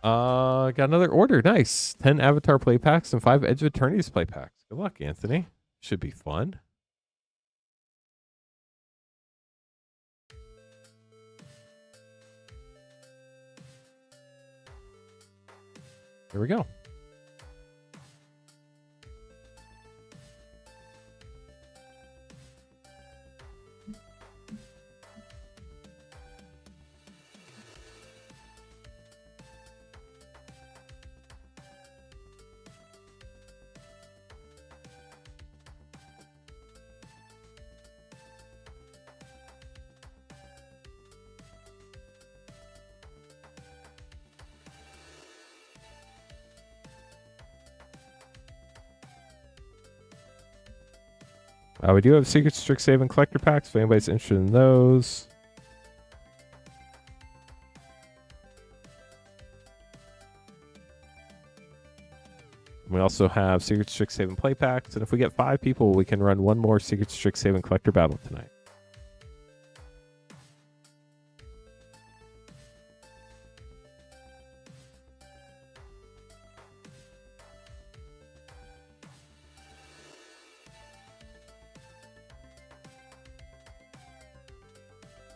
Got another order. Nice. 10 Avatar play packs and 5 Edge of Eternity's play packs. Good luck, Anthony. Should be fun. Here we go. We do have Secret Strixhaven collector packs if anybody's interested in those. We also have Secret Strixhaven play packs, and if we get 5 people, we can run one more Secret Strixhaven collector battle tonight.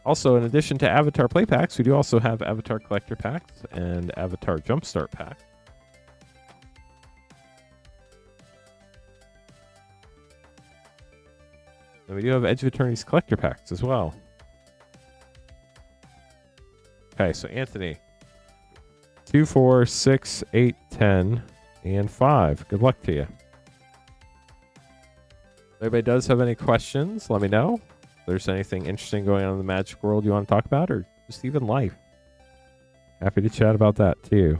Also, in addition to Avatar play packs, we do also have Avatar collector packs and Avatar Jumpstart pack. And we do have Edge of Eternity's collector packs as well. Okay, so Anthony. 2, 4, 6, 8, 10, and 5. Good luck to you. If anybody does have any questions, let me know. If there's anything interesting going on in the Magic world you want to talk about, or just even life. Happy to chat about that too.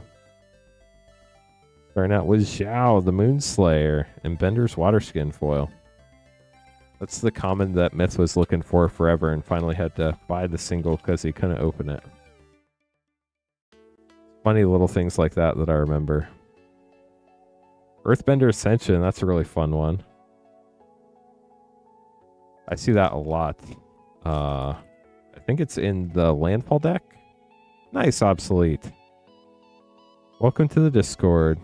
Starting out with Zhao, the Moonslayer, and Bender's Waterskin foil. That's the common that Myth was looking for forever and finally had to buy the single because he couldn't open it. Funny little things like that that I remember. Earthbender Ascension, that's a really fun one. I see that a lot. I think it's in the Landfall deck. Nice, Obsolete. Welcome to the Discord.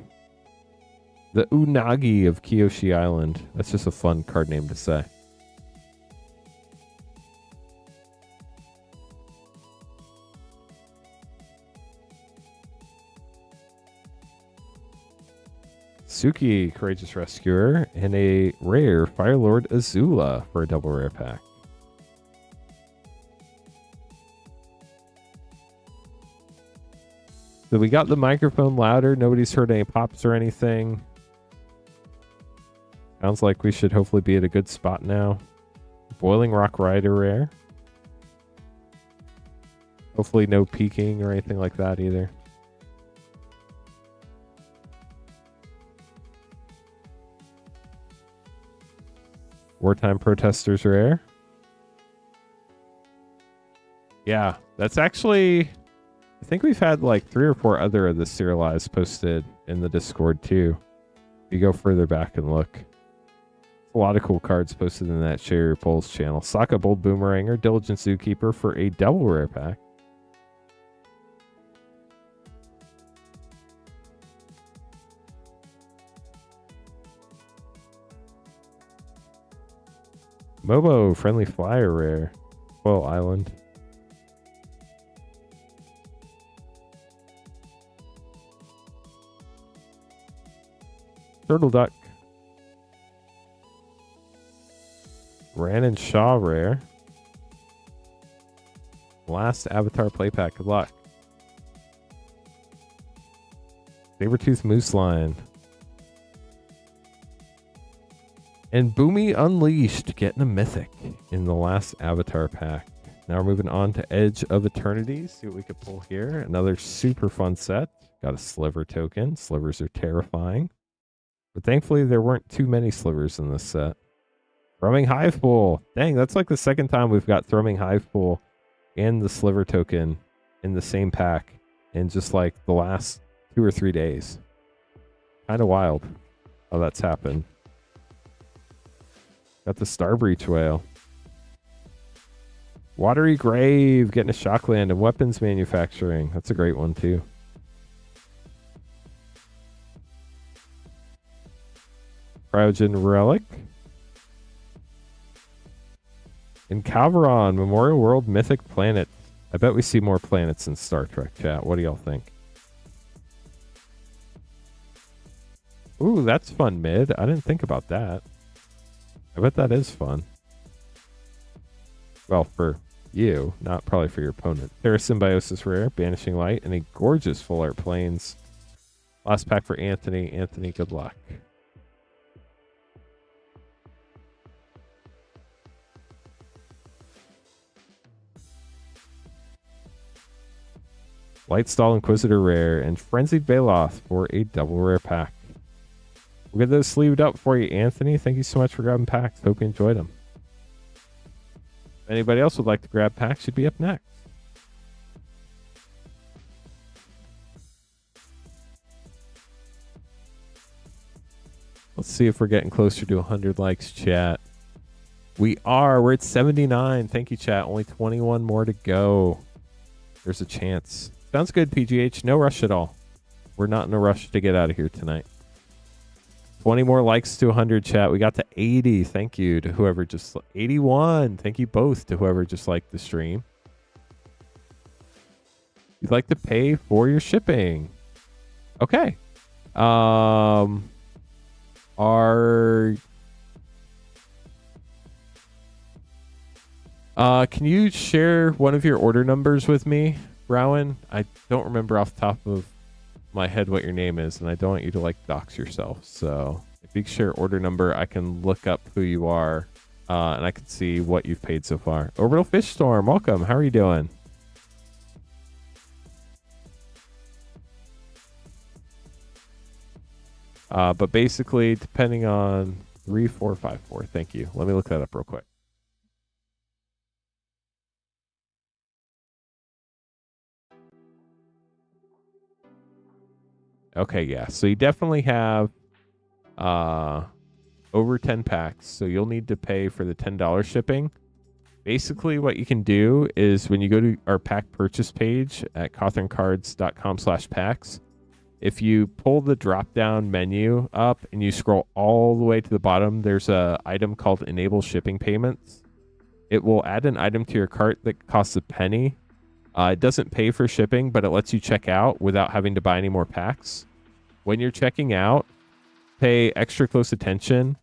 The Unagi of Kyoshi Island. That's just a fun card name to say. Suki, Courageous Rescuer, and a rare Firelord Azula for a double rare pack. So we got the microphone louder. Nobody's heard any pops or anything. Sounds like we should hopefully be at a good spot now. Boiling Rock Rider rare. Hopefully no peaking or anything like that either. Wartime Protesters rare. Yeah, that's actually... I think we've had like 3 or 4 other of the serialized posted in the Discord too. If you go further back and look. A lot of cool cards posted in that Share Your Polls channel. Sokka Bold Boomeranger, Diligent Zookeeper for a double rare pack. Mobo, Friendly Flyer rare. Well, Island. Turtle Duck. Ran and Shaw rare. Last Avatar play pack. Good luck. Sabertooth Moose Line. And Boomy Unleashed getting a mythic in the last Avatar pack. Now we're moving on to Edge of Eternity. See what we could pull here. Another super fun set. Got a Sliver token. Slivers are terrifying. But thankfully there weren't too many slivers in this set. Thrumming Hive Pool. Dang, that's like the second time we've got Thrumming Hive Pool and the Sliver token in the same pack in just like the last 2 or 3 days. Kind of wild how that's happened. Got the Starbreach Whale. Watery Grave getting a Shockland and Weapons Manufacturing. That's a great one too. Cryogen Relic. And Calvaron, Memorial World Mythic Planet. I bet we see more planets in Star Trek, chat. What do y'all think? Ooh, that's fun, mid. I didn't think about that. I bet that is fun. Well, for you, not probably for your opponent. Terra Symbiosis rare, Banishing Light, and a gorgeous Full Art Plains. Last pack for Anthony. Anthony, good luck. Lightstall Inquisitor rare and Frenzied Baloth for a double rare pack. We'll get those sleeved up for you, Anthony. Thank you so much for grabbing packs. Hope you enjoyed them. If anybody else would like to grab packs, should be up next. Let's see if we're getting closer to 100 likes, chat. We are. We're at 79. Thank you, chat. Only 21 more to go. There's a chance. Sounds good, PGH. No rush at all. We're not in a rush to get out of here tonight. 20 more likes to 100, chat. We got to 80. Thank you to whoever just... 81. Thank you both to whoever just liked the stream. You'd like to pay for your shipping. Okay. Can you share one of your order numbers with me, Rowan? I don't remember off the top of my head what your name is, and I don't want you to like dox yourself. So if you share order number, I can look up who you are, and I can see what you've paid so far. Orbital Fish Storm, welcome. How are you doing? But basically, depending on 3454. Thank you. Let me look that up real quick. Okay, yeah. So you definitely have over 10 packs. So you'll need to pay for the $10 shipping. Basically, what you can do is when you go to our pack purchase page at cotherncards.com/packs, if you pull the drop-down menu up and you scroll all the way to the bottom, there's a item called Enable Shipping Payments. It will add an item to your cart that costs a penny. It doesn't pay for shipping, but it lets you check out without having to buy any more packs. When you're checking out, pay extra close attention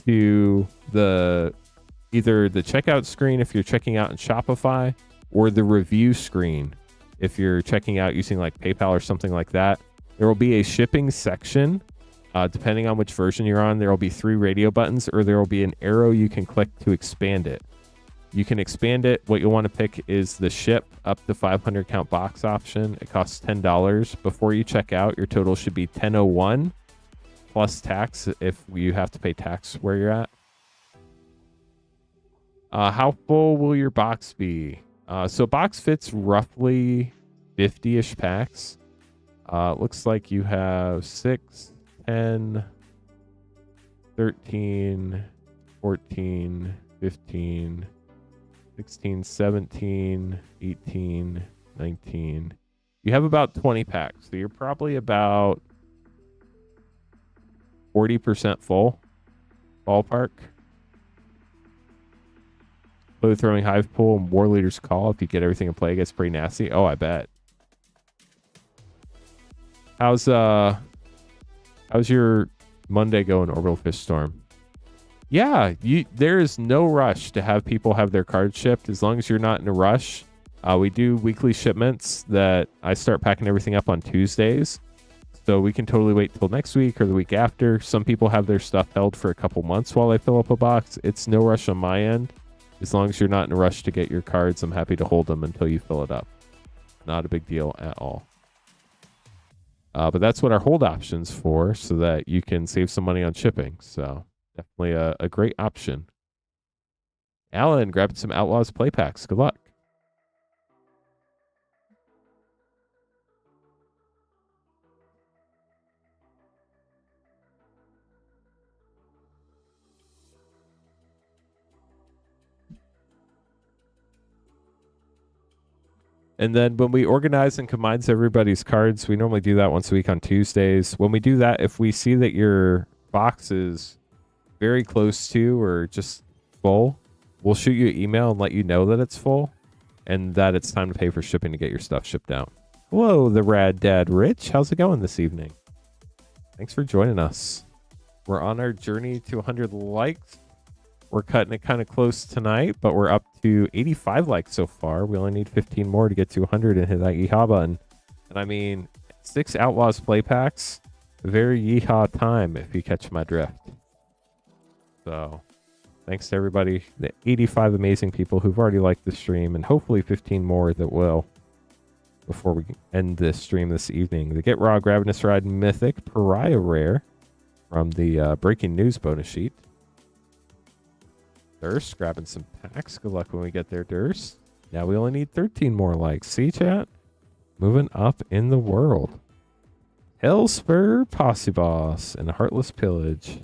to either the checkout screen if you're checking out in Shopify, or the review screen if you're checking out using like PayPal or something like that. There will be a shipping section. Depending on which version you're on, there will be 3 radio buttons, or there will be an arrow you can click to expand it. You can expand it. What you'll want to pick is the ship up to 500 count box option. It costs $10. Before you check out, your total should be $10.01 plus tax if you have to pay tax where you're at. How full will your box be? So box fits roughly 50-ish packs. Looks like you have 6, 10, 13, 14, 15, 16, 17, 18, 19. You have about 20 packs. So you're probably about 40% full, ballpark. Blue throwing hive pool and war leader's call. If you get everything in play, it gets pretty nasty. Oh, I bet. How's your Monday going, Orbital Fish Storm? Yeah, there is no rush to have people have their cards shipped as long as you're not in a rush. We do weekly shipments that I start packing everything up on Tuesdays. So we can totally wait till next week or the week after. Some people have their stuff held for a couple months while I fill up a box. It's no rush on my end. As long as you're not in a rush to get your cards, I'm happy to hold them until you fill it up. Not a big deal at all. But that's what our hold option's for, so that you can save some money on shipping. So definitely a great option. Allan, grabbing some Outlaws play packs. Good luck. And then when we organize and combines everybody's cards, we normally do that once a week on Tuesdays. When we do that, if we see that your box is very close to or just full, we'll shoot you an email and let you know that it's full and that it's time to pay for shipping to get your stuff shipped out. Hello, the Rad Dad Rich. How's it going this evening? Thanks for joining us. We're on our journey to 100 likes. We're cutting it kind of close tonight, but we're up to 85 likes so far. We only need 15 more to get to 100 and hit that yeehaw button. And I mean, 6 Outlaws play packs, very yeehaw time if you catch my drift. So thanks to everybody, the 85 amazing people who've already liked the stream, and hopefully 15 more that will before we end this stream this evening. The Get Raw Gravinous Ride Mythic Pariah Rare from the Breaking News bonus sheet. Durst grabbing some packs. Good luck when we get there, Durst. Now we only need 13 more likes. See, chat? Moving up in the world. Hellspur Posse Boss and Heartless Pillage.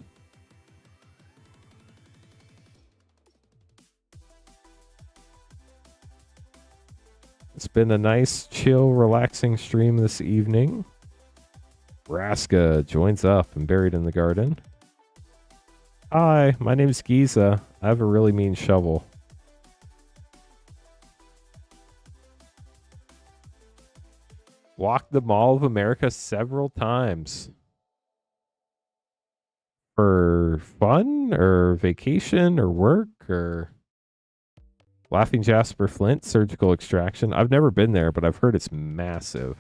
It's been a nice, chill, relaxing stream this evening. Raska joins up and Buried in the Garden. Hi, my name's Giza. I have a really mean shovel. Walked the Mall of America several times. For fun or vacation or work or... Laughing Jasper Flint, Surgical Extraction. I've never been there, but I've heard it's massive.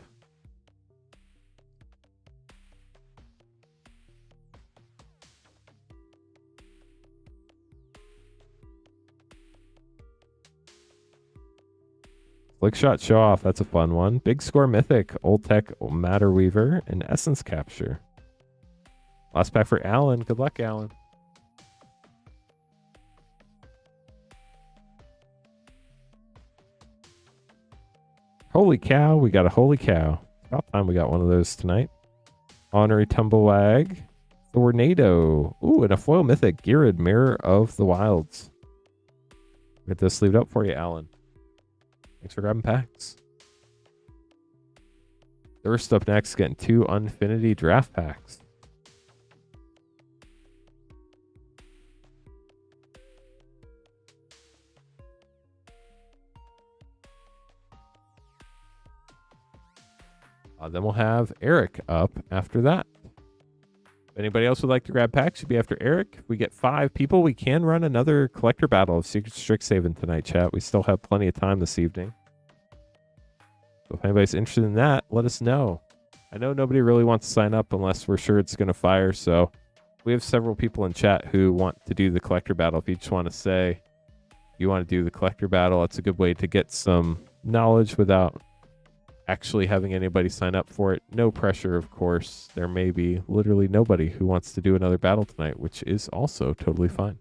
Flickshot Show Off, that's a fun one. Big Score Mythic, Old Tech Matter Weaver, and Essence Capture. Last pack for Allan. Good luck, Allan. Holy cow, we got a holy cow. About time we got one of those tonight. Honorary Tumblewag. Tornado. Ooh, and a foil mythic. Girid, Mirror of the Wilds. Get this sleeved up for you, Allan. Thanks for grabbing packs. First up next, getting 2 Unfinity draft packs. Then we'll have Eric up after that. If anybody else would like to grab packs, should be after Eric. If we get 5 people, we can run another collector battle of Secret Strixhaven tonight, chat. We still have plenty of time this evening. So if anybody's interested in that, let us know. I know nobody really wants to sign up unless we're sure it's going to fire, so we have several people in chat who want to do the collector battle. If you just want to say you want to do the collector battle, it's a good way to get some knowledge without actually having anybody sign up for it. No pressure, of course. There may be literally nobody who wants to do another battle tonight, which is also totally fine.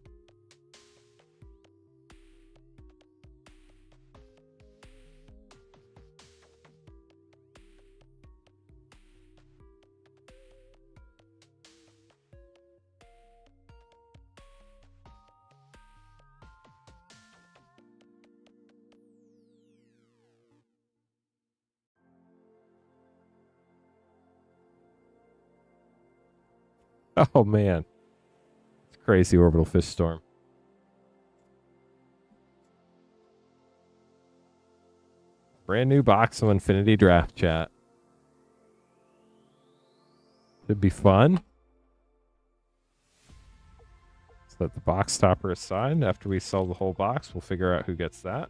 Oh man, it's crazy. Orbital Fish Storm. Brand new box of Unfinity Draft, chat. Should be fun. Set the box topper aside. After we sell the whole box, we'll figure out who gets that.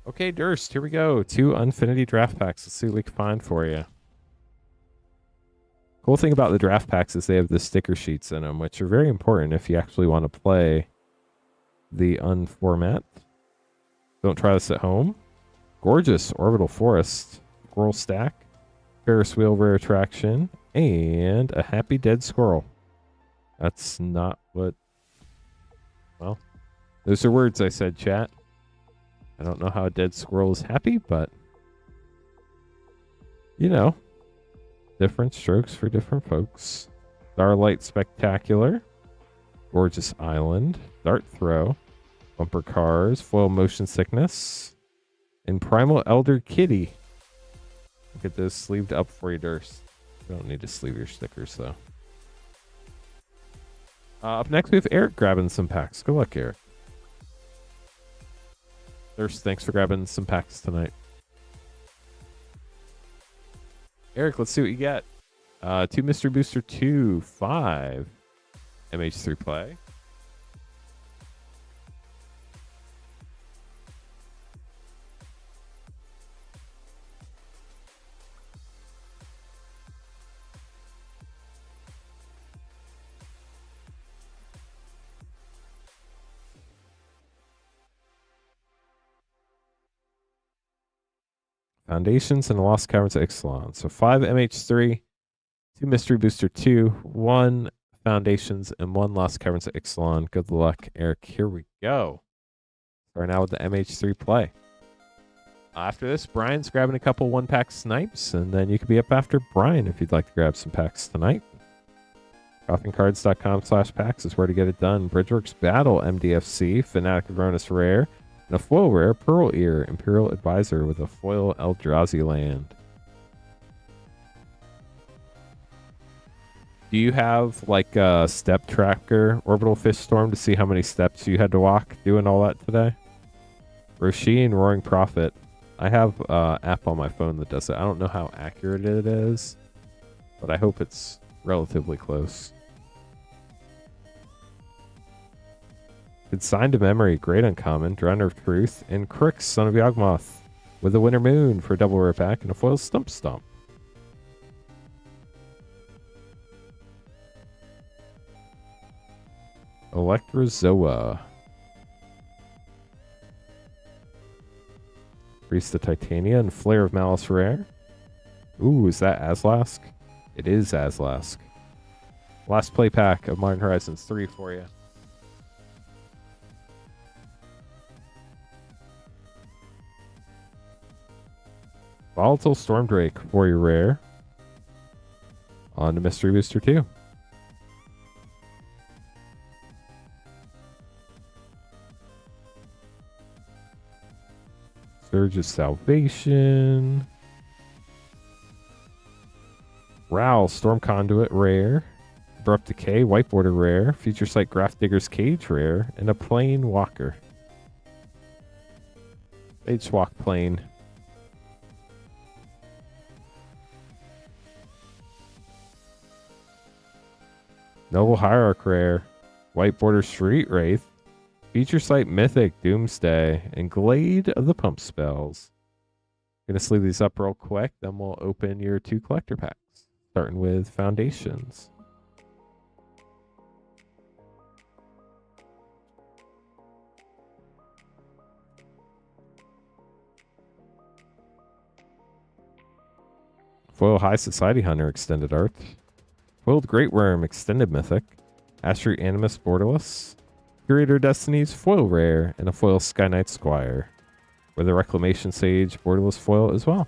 Okay, Durst, here we go. 2 Unfinity draft packs. Let's see what we can find for you. Cool thing about the draft packs is they have the sticker sheets in them, which are very important if you actually want to play the Unformat. Don't try this at home. Gorgeous Orbital Forest, Squirrel Stack, Ferris Wheel Rare Attraction, and a Happy Dead Squirrel. That's not what... Well, those are words I said, chat. I don't know how a dead squirrel is happy, but you know, different strokes for different folks. Starlight Spectacular, Gorgeous Island, Dart Throw, Bumper Cars, Foil Motion Sickness, and Primal Elder Kitty. Get those sleeved up for you, Durst. You don't need to sleeve your stickers, though. Up next, we have Eric grabbing some packs. Good luck, Eric. Durst, thanks for grabbing some packs tonight. Eric, let's see what you get. 2 Mystery Booster 2, 5 MH3 play. Foundations and a Lost Caverns of Ixalan. So 5 MH3, 2 Mystery Booster 2, 1 Foundations, and 1 Lost Caverns of Ixalan. Good luck, Eric. Here we go. Starting now with the MH3 play. After this, Brian's grabbing a couple 1-pack snipes, and then you could be up after Brian if you'd like to grab some packs tonight. CoffeeCards.com/packs is where to get it done. Bridgeworks Battle MDFC, Fanatic Avernus Rare, and a foil rare, Pearl Ear, Imperial Advisor with a foil Eldrazi land. Do you have like a step tracker, Orbital Fish Storm, to see how many steps you had to walk doing all that today? Roshi and Roaring Prophet. I have an app on my phone that does it. I don't know how accurate it is, but I hope it's relatively close. Consigned to Memory, great uncommon, Drowner of Truth, and Crix, Son of Yawgmoth, with a Winter Moon for a double rare pack and a foil Stump Stomp. Electrozoa. Priest of Titania and Flare of Malice rare. Ooh, is that Azlask? It is Azlask. Last play pack of Modern Horizons 3 for you. Volatile Stormdrake for your rare. On to Mystery Booster 2. Surge of Salvation. Growl, Storm Conduit, rare. Abrupt Decay, White Border, rare. Future Sight, Graph Digger's Cage, rare. And a Plane Walker. H-Walk Plane. Noble Hierarch, rare. White Border, Street Wraith. Feature Sight, Mythic, Doomsday. And Glade of the Pump Spells. Gonna sleeve these up real quick, then we'll open your 2 collector packs. Starting with Foundations. Foil High Society Hunter, Extended Art. Foiled Great Worm, Extended Mythic. Astro Animus, Borderless. Curator Destinies, Foil Rare. And a Foil Sky Knight Squire. With a Reclamation Sage, Borderless Foil as well.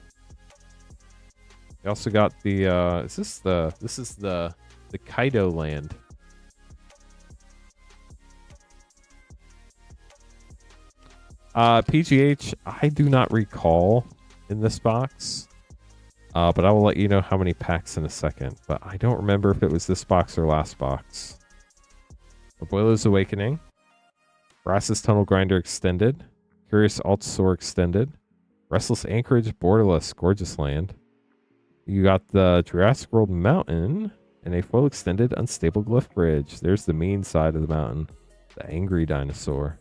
We also got the, this is the Kaido land. PGH, I do not recall in this box. But I will let you know how many packs in a second. But I don't remember if it was this box or last box. Abuelo's Awakening. Brass's Tunnel Grinder Extended. Curious Altsor Extended. Restless Anchorage Borderless Gorgeous Land. You got the Jurassic World Mountain and a full extended Unstable Glyph Bridge. There's the mean side of the mountain. The Angry Dinosaur.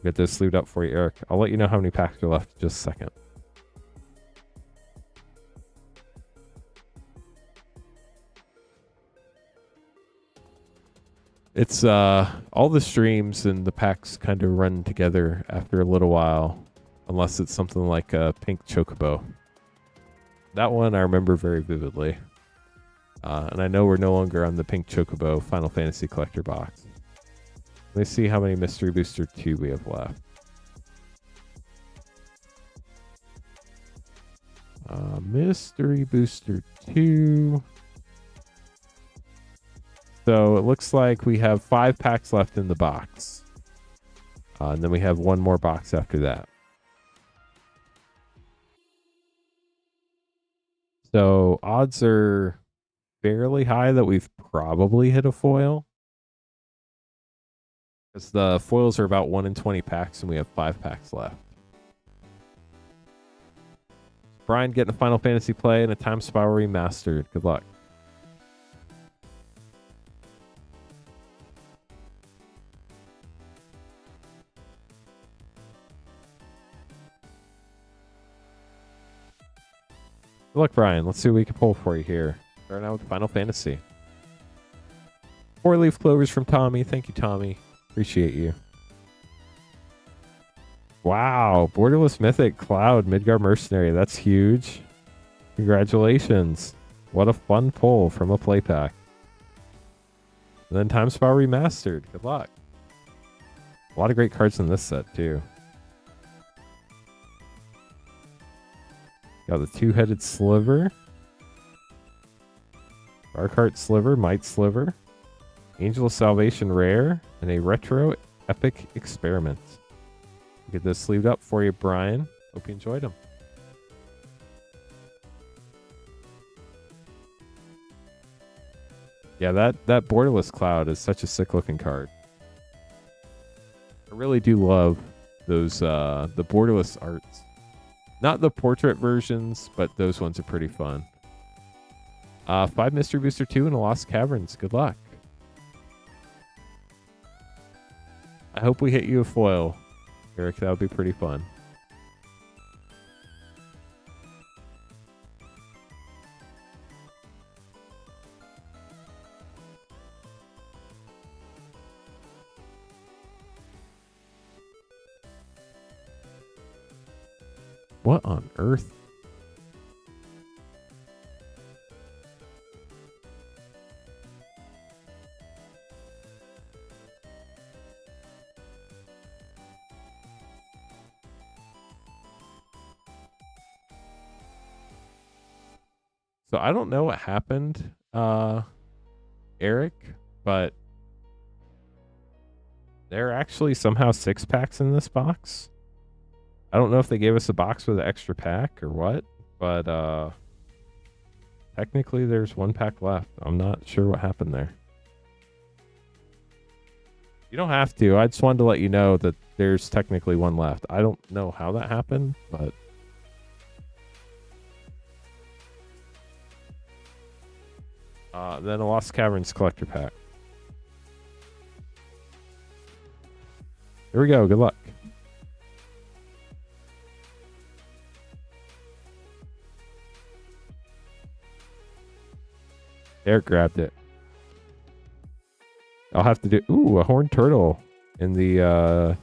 Get those sleeved up for you, Eric. I'll let you know how many packs are left in just a second. It's all the streams and the packs kind of run together after a little while, unless it's something like a pink chocobo. That one I remember very vividly. And I know we're no longer on the pink chocobo Final Fantasy collector box. Let me see how many Mystery Booster 2 we have left. Mystery Booster 2. So it looks like we have 5 packs left in the box. And then we have one more box after that. So odds are fairly high that we've probably hit a foil. Because the foils are about 1 in 20 packs and we have 5 packs left. Brian getting a Final Fantasy play and a Time Spiral Remastered. Good luck. Good luck, Brian. Let's see what we can pull for you here. Starting out with Final Fantasy. 4-leaf clovers from Tommy. Thank you, Tommy. Appreciate you. Wow. Borderless Mythic Cloud Midgard Mercenary. That's huge. Congratulations. What a fun pull from a play pack. And then Time Spiral Remastered. Good luck. A lot of great cards in this set, too. Got the Two-Headed Sliver. Darkheart Sliver, Might Sliver. Angel of Salvation Rare. And a Retro Epic Experiment. Get this sleeved up for you, Brian. Hope you enjoyed them. Yeah, that Borderless Cloud is such a sick looking card. I really do love those the Borderless arts. Not the portrait versions, but those ones are pretty fun. 5 Mystery Booster 2 and a Lost Caverns. Good luck. I hope we hit you a foil, Eric. That would be pretty fun. What on earth? So I don't know what happened Eric, but there are actually somehow 6 packs in this box. I don't know if they gave us a box with an extra pack or what, but technically there's 1 pack left. I'm not sure what happened there. You don't have to. I just wanted to let you know that there's technically 1 left. I don't know how that happened, but then a Lost Caverns collector pack. Here we go. Good luck. Eric grabbed it. I'll have to do... Ooh, a horned turtle in the...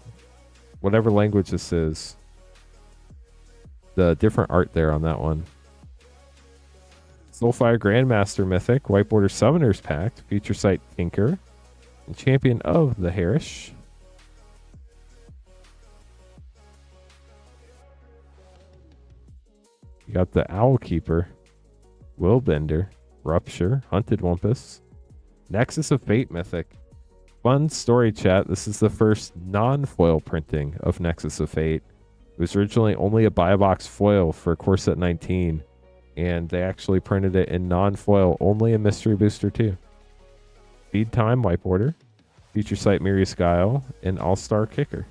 whatever language this is. The different art there on that one. Soulfire Grandmaster Mythic, White Border Summoners Pact, Future Sight Tinker, and Champion of the Harish. You got the Owl Keeper, Willbender, Rupture, Hunted Wumpus, Nexus of Fate Mythic. Fun story, chat. This is the first non-foil printing of Nexus of Fate. It was originally only a buy box foil for Core Set 19. And they actually printed it in non-foil only in Mystery Booster 2. Feed Time, White Border, Future Sight Mirius Guile, and All-Star Kicker.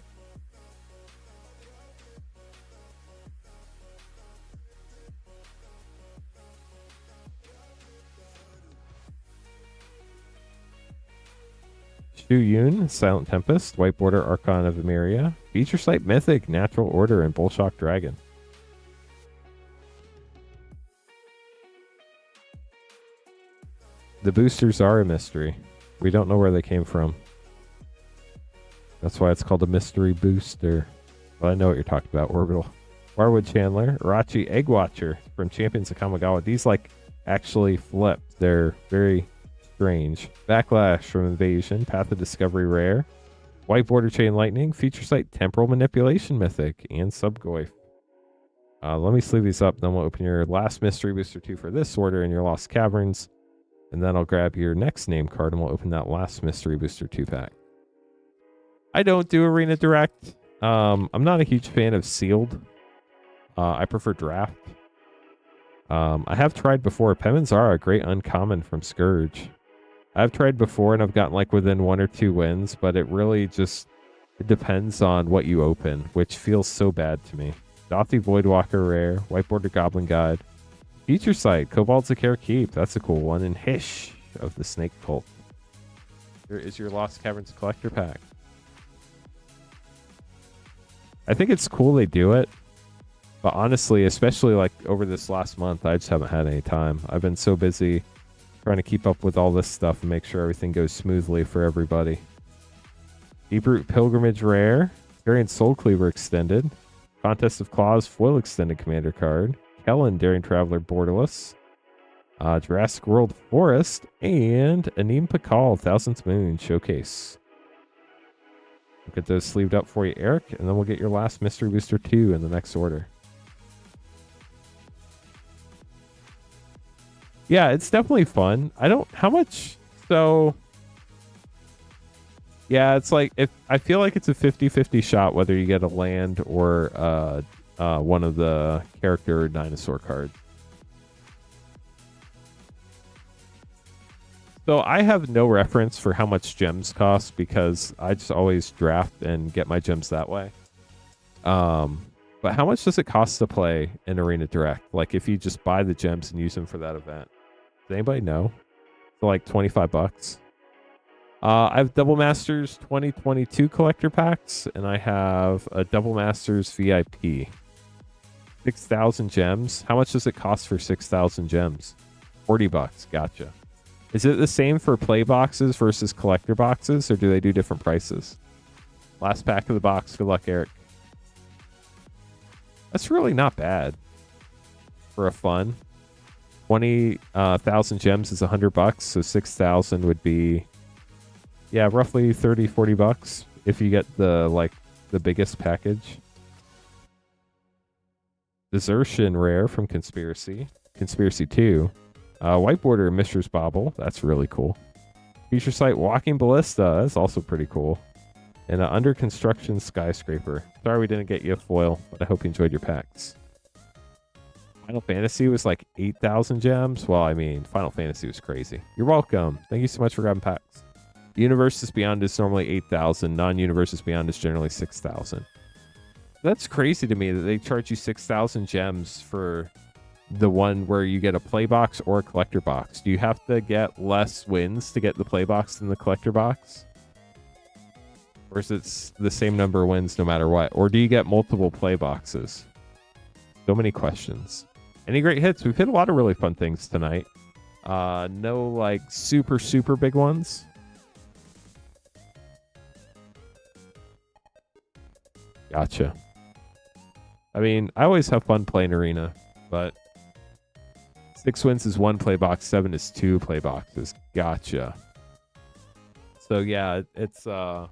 Shu Yun, Silent Tempest, White Border Archon of Emeria, Future Sight Mythic, Natural Order, and Bullshock Dragon. The boosters are a mystery. We don't know where they came from. That's why it's called a mystery booster. Well, I know what you're talking about, Orbital. Warwood Chandler, Irachi Egg Watcher from Champions of Kamigawa. These, like, actually flip. They're very strange. Backlash from Invasion, Path of Discovery Rare, White Border Chain Lightning, Future Sight Temporal Manipulation Mythic, and Subgoyf. Let me sleeve these up, then we'll open your last Mystery Booster 2 for this order in your Lost Caverns. And then I'll grab your next name card and we'll open that last Mystery Booster 2 pack. I don't do Arena Direct. I'm not a huge fan of sealed. I prefer draft. I have tried before. Pemanzara, a great uncommon from Scourge. I've tried before and I've gotten like within 1 or 2 wins, but it really just it depends on what you open, which feels so bad to me. Dothi Voidwalker Rare, White Border Goblin Guide, Feature Sight, Cobalt Zakar Keep. That's a cool one. And Hish of the Snake Cult. Here is your Lost Caverns collector pack. I think it's cool they do it. But honestly, especially like over this last month, I just haven't had any time. I've been so busy trying to keep up with all this stuff and make sure everything goes smoothly for everybody. Deeproot Pilgrimage Rare, Variant Soul Cleaver Extended, Contest of Claws Foil Extended Commander card, Kellen Daring Traveler Borderless, Jurassic World Forest, and Anim Pakal Thousandth Moon Showcase. We'll get those sleeved up for you, Eric, and then we'll get your last Mystery Booster 2 in the next order. Yeah, it's definitely fun. How much, so, yeah, it's like, I feel like it's a 50-50 shot whether you get a land or one of the character or dinosaur cards. So I have no reference for how much gems cost because I just always draft and get my gems that way. But how much does it cost to play in Arena Direct? Like if you just buy the gems and use them for that event. Does anybody know? For like $25. I have Double Masters 2022 collector packs, and I have a Double Masters VIP. 6,000 gems. How much does it cost for 6,000 gems? $40. Gotcha. Is it the same for play boxes versus collector boxes, or do they do different prices? Last pack of the box. Good luck, Eric. That's really not bad for a fun. 20,000 gems is $100, so 6,000 would be, yeah, roughly $30-$40 if you get the biggest package. Desertion Rare from Conspiracy 2, White border Mistress Bobble. That's really cool. Feature site Walking Ballista. That's also pretty cool. And an under construction skyscraper. Sorry we didn't get you a foil, but I hope you enjoyed your packs. Final Fantasy was like 8,000 gems. Well, I mean, Final Fantasy was crazy. You're welcome. Thank you so much for grabbing packs. Universes Beyond is normally 8,000. Non-Universes Beyond is generally 6,000. That's crazy to me that they charge you 6,000 gems for the one where you get a play box or a collector box. Do you have to get less wins to get the play box than the collector box? Or is it the same number of wins no matter what? Or do you get multiple play boxes? So many questions. Any great hits? We've hit a lot of really fun things tonight. No like super big ones. Gotcha. I mean, I always have fun playing Arena, but 6 wins is 1 play box, 7 is 2 play boxes. Gotcha. So yeah, it's a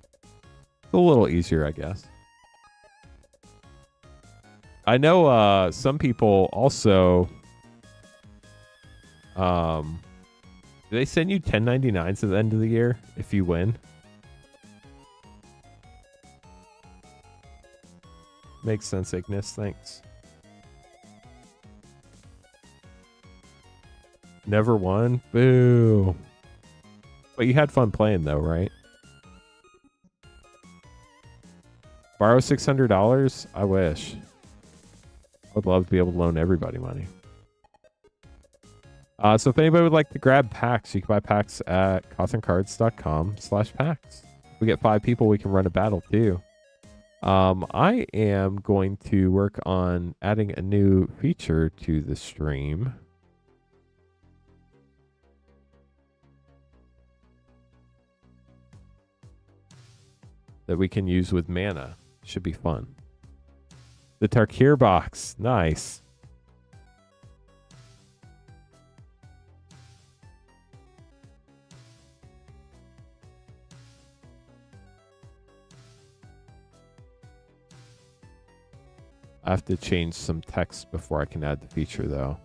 little easier, I guess. I know some people also do they send you 1099s at the end of the year if you win? Makes sense, Ignis. Thanks. Never won? Boo. But you had fun playing though, right? Borrow $600? I wish. I'd love to be able to loan everybody money. So if anybody would like to grab packs, you can buy packs at cotherncards.com/packs. If we get 5 people, we can run a battle too. I am going to work on adding a new feature to the stream. That we can use with mana. Should be fun. The Tarkir box. Nice. I have to change some text before I can add the feature, though.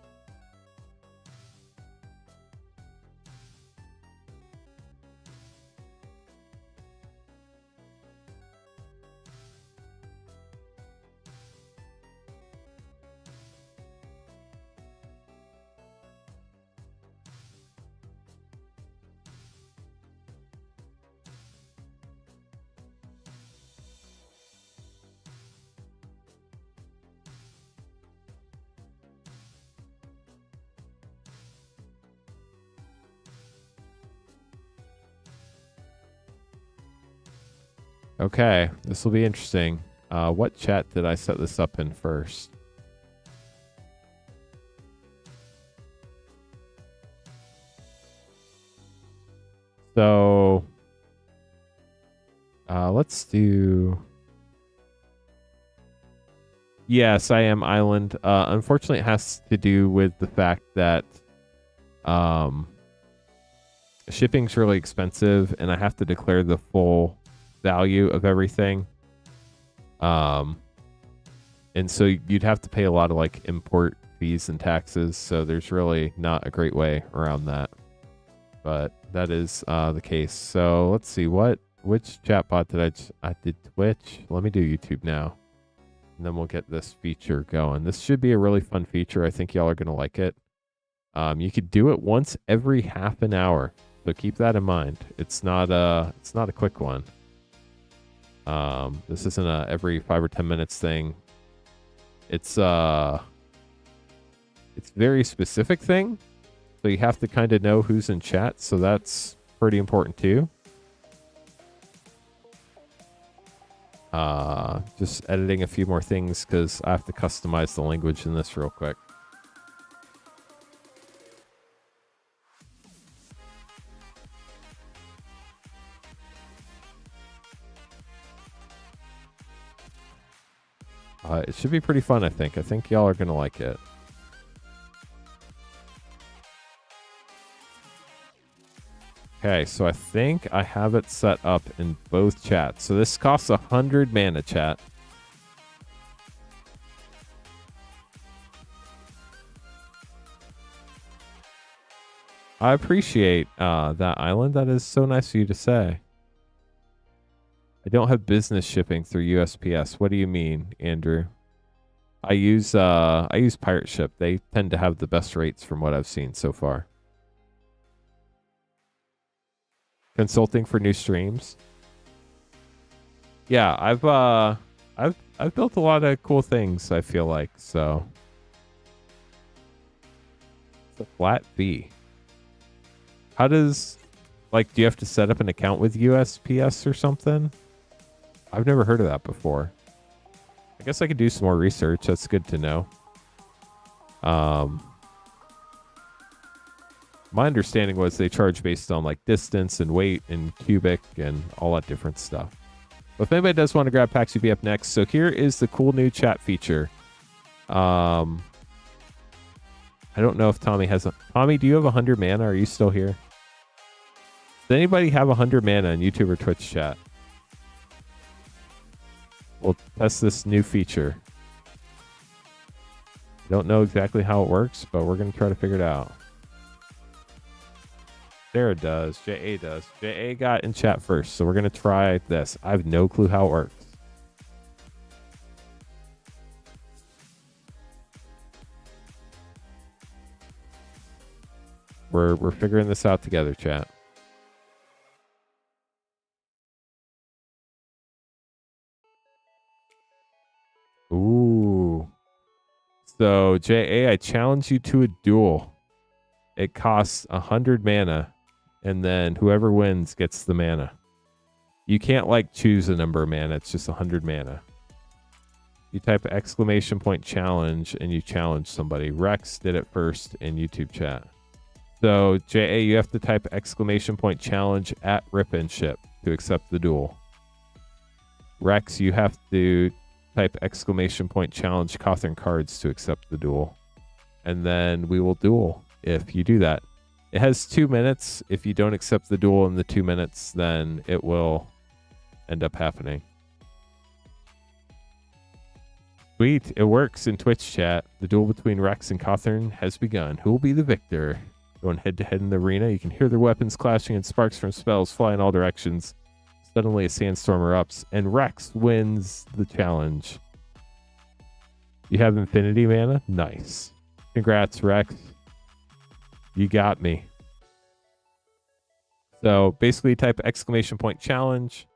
Okay, this will be interesting. What chat did I set this up in first? So, let's do... Yes, I am Island. Unfortunately, it has to do with the fact that shipping's really expensive, and I have to declare the full value of everything. And so you'd have to pay a lot of like import fees and taxes, so there's really not a great way around that. But that is the case. So let's see, which chatbot did I did Twitch. Let me do YouTube now. And then we'll get this feature going. This should be a really fun feature. I think y'all are gonna like it. You could do it once every half an hour. So keep that in mind. It's not a quick one. This isn't a every 5 or 10 minutes thing. It's very specific thing. So you have to kind of know who's in chat. So that's pretty important too. Just editing a few more things because I have to customize the language in this real quick. It should be pretty fun, I think. I think y'all are going to like it. Okay, so I think I have it set up in both chats. So this costs 100 mana, chat. I appreciate that, Island. That is so nice of you to say. I don't have business shipping through USPS. What do you mean, Andrew? I use Pirate Ship. They tend to have the best rates from what I've seen so far. Consulting for new streams. Yeah, I've built a lot of cool things, I feel like, so. It's a flat fee. How does, like, do you have to set up an account with USPS or something? I've never heard of that before. I guess I could do some more research. That's good to know. My understanding was they charge based on like distance and weight and cubic and all that different stuff. But if anybody does want to grab packs, you'll be up next. So here is the cool new chat feature. I don't know if Tommy has a... Tommy, do you have 100 mana? Are you still here? Does anybody have 100 mana in YouTube or Twitch chat? We'll test this new feature. Don't know exactly how it works, but we're going to try to figure it out. Sarah does. JA does. JA got in chat first, so we're going to try this. I have no clue how it works. We're figuring this out together, chat. Ooh. So, JA, I challenge you to a duel. It costs 100 mana, and then whoever wins gets the mana. You can't, like, choose a number of mana. It's just 100 mana. You type !challenge, and you challenge somebody. Rex did it first in YouTube chat. So, JA, you have to type !challenge at Rip and Ship to accept the duel. Rex, you have to type !challenge Cothern cards to accept the duel. And then we will duel if you do that. It has 2 minutes. If you don't accept the duel in the 2 minutes, then it will end up happening. Sweet. It works in Twitch chat. The duel between Rex and Cothern has begun. Who will be the victor? Going head to head in the arena. You can hear their weapons clashing and sparks from spells fly in all directions. Suddenly a sandstorm erupts, and Rex wins the challenge. You have infinity mana? Nice. Congrats, Rex. You got me. So basically type !challenge.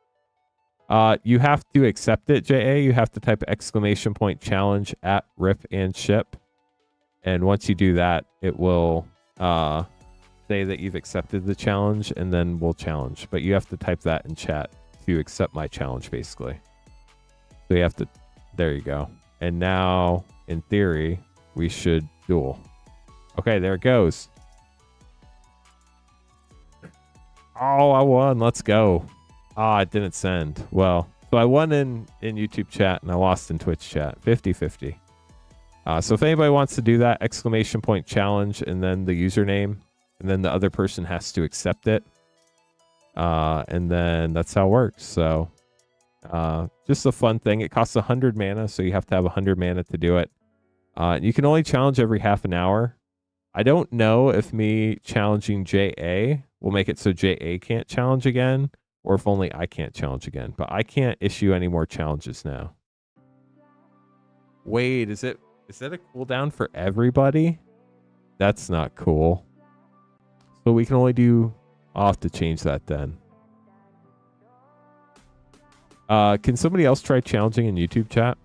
You have to accept it, JA. You have to type !challenge at Rip and Ship. And once you do that, it will say that you've accepted the challenge, and then we'll challenge. But you have to type that in chat to accept my challenge, basically. So you have to... There you go. And now, in theory, we should duel. Okay, there it goes. Oh, I won. Let's go. Ah, it didn't send. Well, so I won in YouTube chat, and I lost in Twitch chat. 50-50. So if anybody wants to do that, !challenge, and then the username, and then the other person has to accept it. And then that's how it works. So just a fun thing. It costs 100 mana, so you have to have 100 mana to do it. You can only challenge every half an hour. I don't know if me challenging JA will make it so JA can't challenge again, or if only I can't challenge again. But I can't issue any more challenges now. Wait, is that a cooldown for everybody? That's not cool. So we can only do... I'll have to change that then. Can somebody else try challenging in YouTube chat?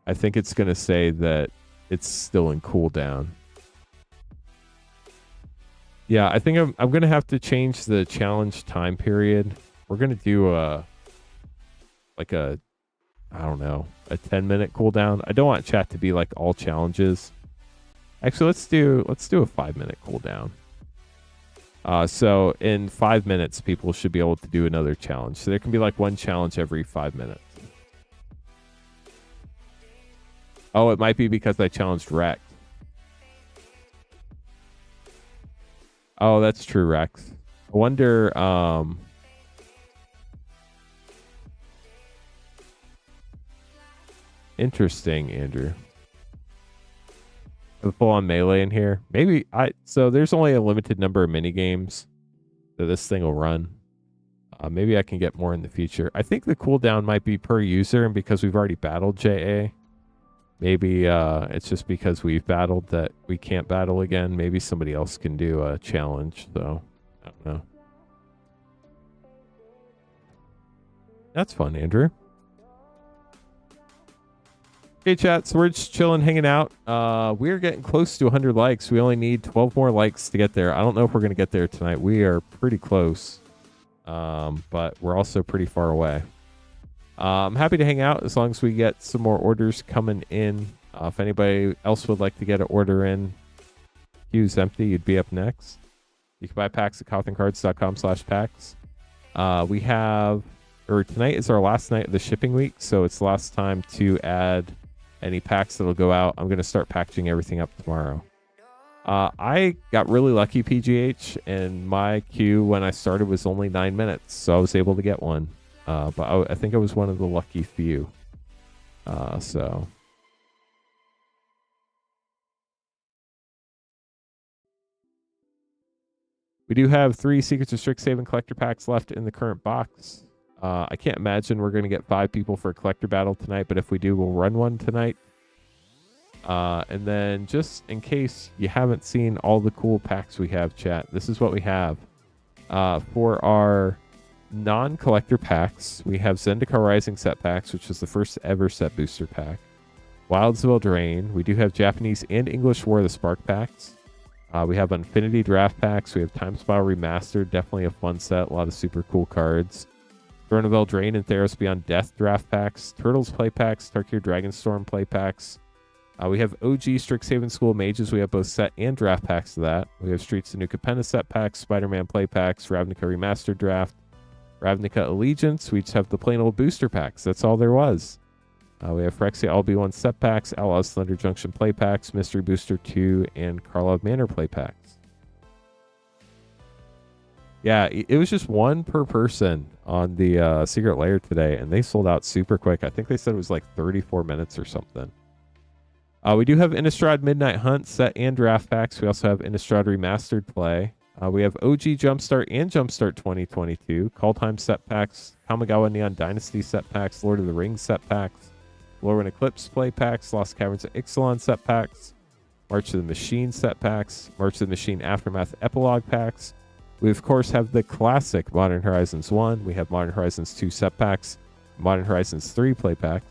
I think it's going to say that it's still in cooldown. Yeah, I think I'm going to have to change the challenge time period. We're going to do I don't know, a 10-minute cooldown. I don't want chat to be like all challenges. Actually, let's do a 5-minute cooldown. So in 5 minutes, people should be able to do another challenge. So there can be like one challenge every 5 minutes. Oh, it might be because I challenged Rex. Oh, that's true, Rex. I wonder, Interesting, Andrew. The full-on melee in here. Maybe so there's only a limited number of mini games that this thing will run. Maybe I can get more in the future. I think the cooldown might be per user, and because we've already battled JA, maybe it's just because we've battled that we can't battle again. Maybe somebody else can do a challenge, so I don't know. That's fun, Andrew. Okay, chat, so we're just chilling, hanging out. We're getting close to 100 likes. We only need 12 more likes to get there. I don't know if we're going to get there tonight. We are pretty close, but we're also pretty far away. I'm happy to hang out as long as we get some more orders coming in. If anybody else would like to get an order in, queue's empty. You'd be up next. You can buy packs at cothencards.com/packs. We have, or tonight is our last night of the shipping week, so it's the last time to add any packs that'll go out. I'm going to start packaging everything up tomorrow. I got really lucky, PGH, and my queue when I started was only 9 minutes, so I was able to get one. But I think I was one of the lucky few. So we do have 3 Secrets of Strixhaven collector packs left in the current box. I can't imagine we're going to get 5 people for a collector battle tonight, but if we do, we'll run one tonight. And then just in case you haven't seen all the cool packs we have, chat, this is what we have. For our non-collector packs, we have Zendikar Rising set packs, which is the first ever set booster pack. Wilds of Eldraine. We do have Japanese and English War of the Spark packs. We have Unfinity draft packs. We have Time Spiral Remastered, definitely a fun set, a lot of super cool cards. Throne of Eldraine and Theros Beyond Death draft packs. Turtles play packs. Tarkir Dragonstorm play packs. We have OG Strixhaven School of Mages. We have both set and draft packs of that. We have Streets of New Capenna set packs. Spider-Man play packs. Ravnica Remastered draft. Ravnica Allegiance. We just have the plain old booster packs. That's all there was. We have Phyrexia LB1 set packs. Outlaws Thunder Junction play packs. Mystery Booster 2 and Karlov Manor play packs. Yeah, it was just one per person on the Secret Lair today, and they sold out super quick. I think they said it was like 34 minutes or something. We do have Innistrad Midnight Hunt set and draft packs. We also have Innistrad Remastered play. We have OG Jumpstart and Jumpstart 2022. Call Time set packs. Kamigawa Neon Dynasty set packs. Lord of the Rings set packs. Lurien Eclipse play packs. Lost Caverns of Ixalan set packs. March of the Machine set packs. March of the Machine Aftermath Epilogue packs. We, of course, have the classic Modern Horizons 1. We have Modern Horizons 2 set packs. Modern Horizons 3 play packs.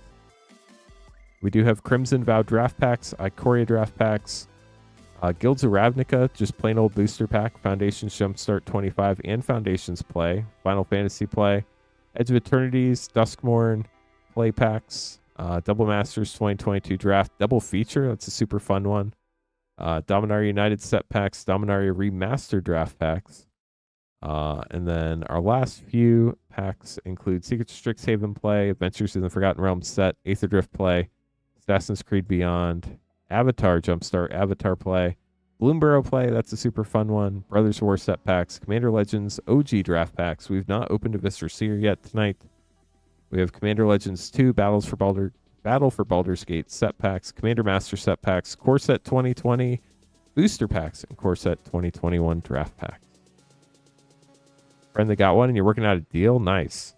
We do have Crimson Vow draft packs. Ikoria draft packs. Guilds of Ravnica, just plain old booster pack. Foundations Jumpstart 25 and Foundations play. Final Fantasy play. Edge of Eternities, Duskmourn play packs. Double Masters 2022 draft. Double feature, that's a super fun one. Dominaria United set packs. Dominaria Remastered draft packs. And then our last few packs include Secrets of Strixhaven play, Adventures in the Forgotten Realms set, Aether Drift play, Assassin's Creed Beyond, Avatar Jumpstart, Avatar play, Bloomburrow play, that's a super fun one, Brothers of War set packs, Commander Legends OG draft packs. We've not opened a Viscer Seer yet tonight. We have Commander Legends 2, Battle for Baldur's Gate set packs, Commander Master set packs, Core Set 2020, booster packs, and Core Set 2021 draft packs. Friend that got one and you're working out a deal? Nice.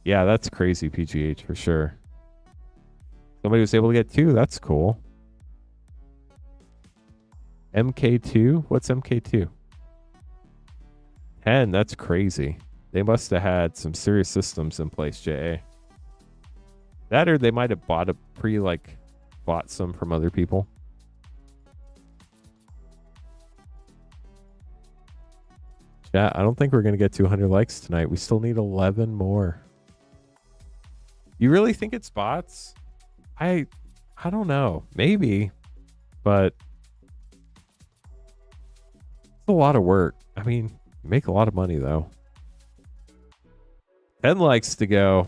Yeah, that's crazy, PGH, for sure. Somebody was able to get 2. That's cool. MK2? What's MK2? 10. That's crazy. They must have had some serious systems in place, JA. That or they might have bought some from other people. Yeah, I don't think we're going to get 200 likes tonight. We still need 11 more. You really think it's bots? I don't know. Maybe. But it's a lot of work. I mean, you make a lot of money, though. 10 likes to go.